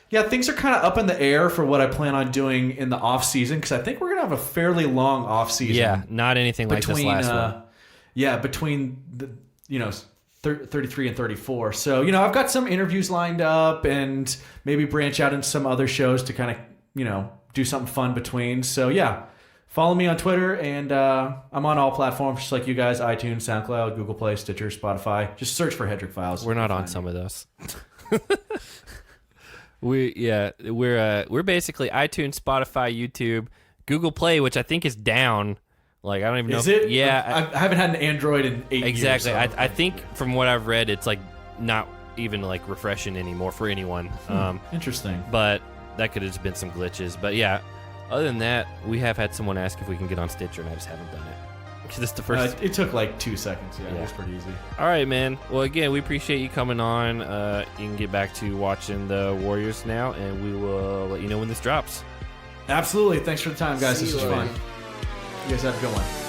things are kind of up in the air for what I plan on doing in the off season because I think we're going to have a fairly long off season. Yeah, not anything like this last one. Yeah, between the 33 and 34. So, I've got some interviews lined up and maybe branch out into some other shows to kind of, do something fun between. So, follow me on Twitter, and I'm on all platforms just like you guys, iTunes, SoundCloud, Google Play, Stitcher, Spotify. Just search for Hedrich Files. We're not on some of those. We're basically iTunes, Spotify, YouTube, Google Play, which I think is down. Like, I don't even know. Is it? Yeah. I haven't had an Android in 8 years. Exactly. So. I think from what I've read, it's like not even like refreshing anymore for anyone. Interesting. But that could have just been some glitches. But yeah, other than that, we have had someone ask if we can get on Stitcher, and I just haven't done it. Because it's the first. It took like 2 seconds. Yeah, it was pretty easy. All right, man. Well, again, we appreciate you coming on. You can get back to watching the Warriors now, and we will let you know when this drops. Absolutely. Thanks for the time, guys. See This was you fun. later. You guys have a good one.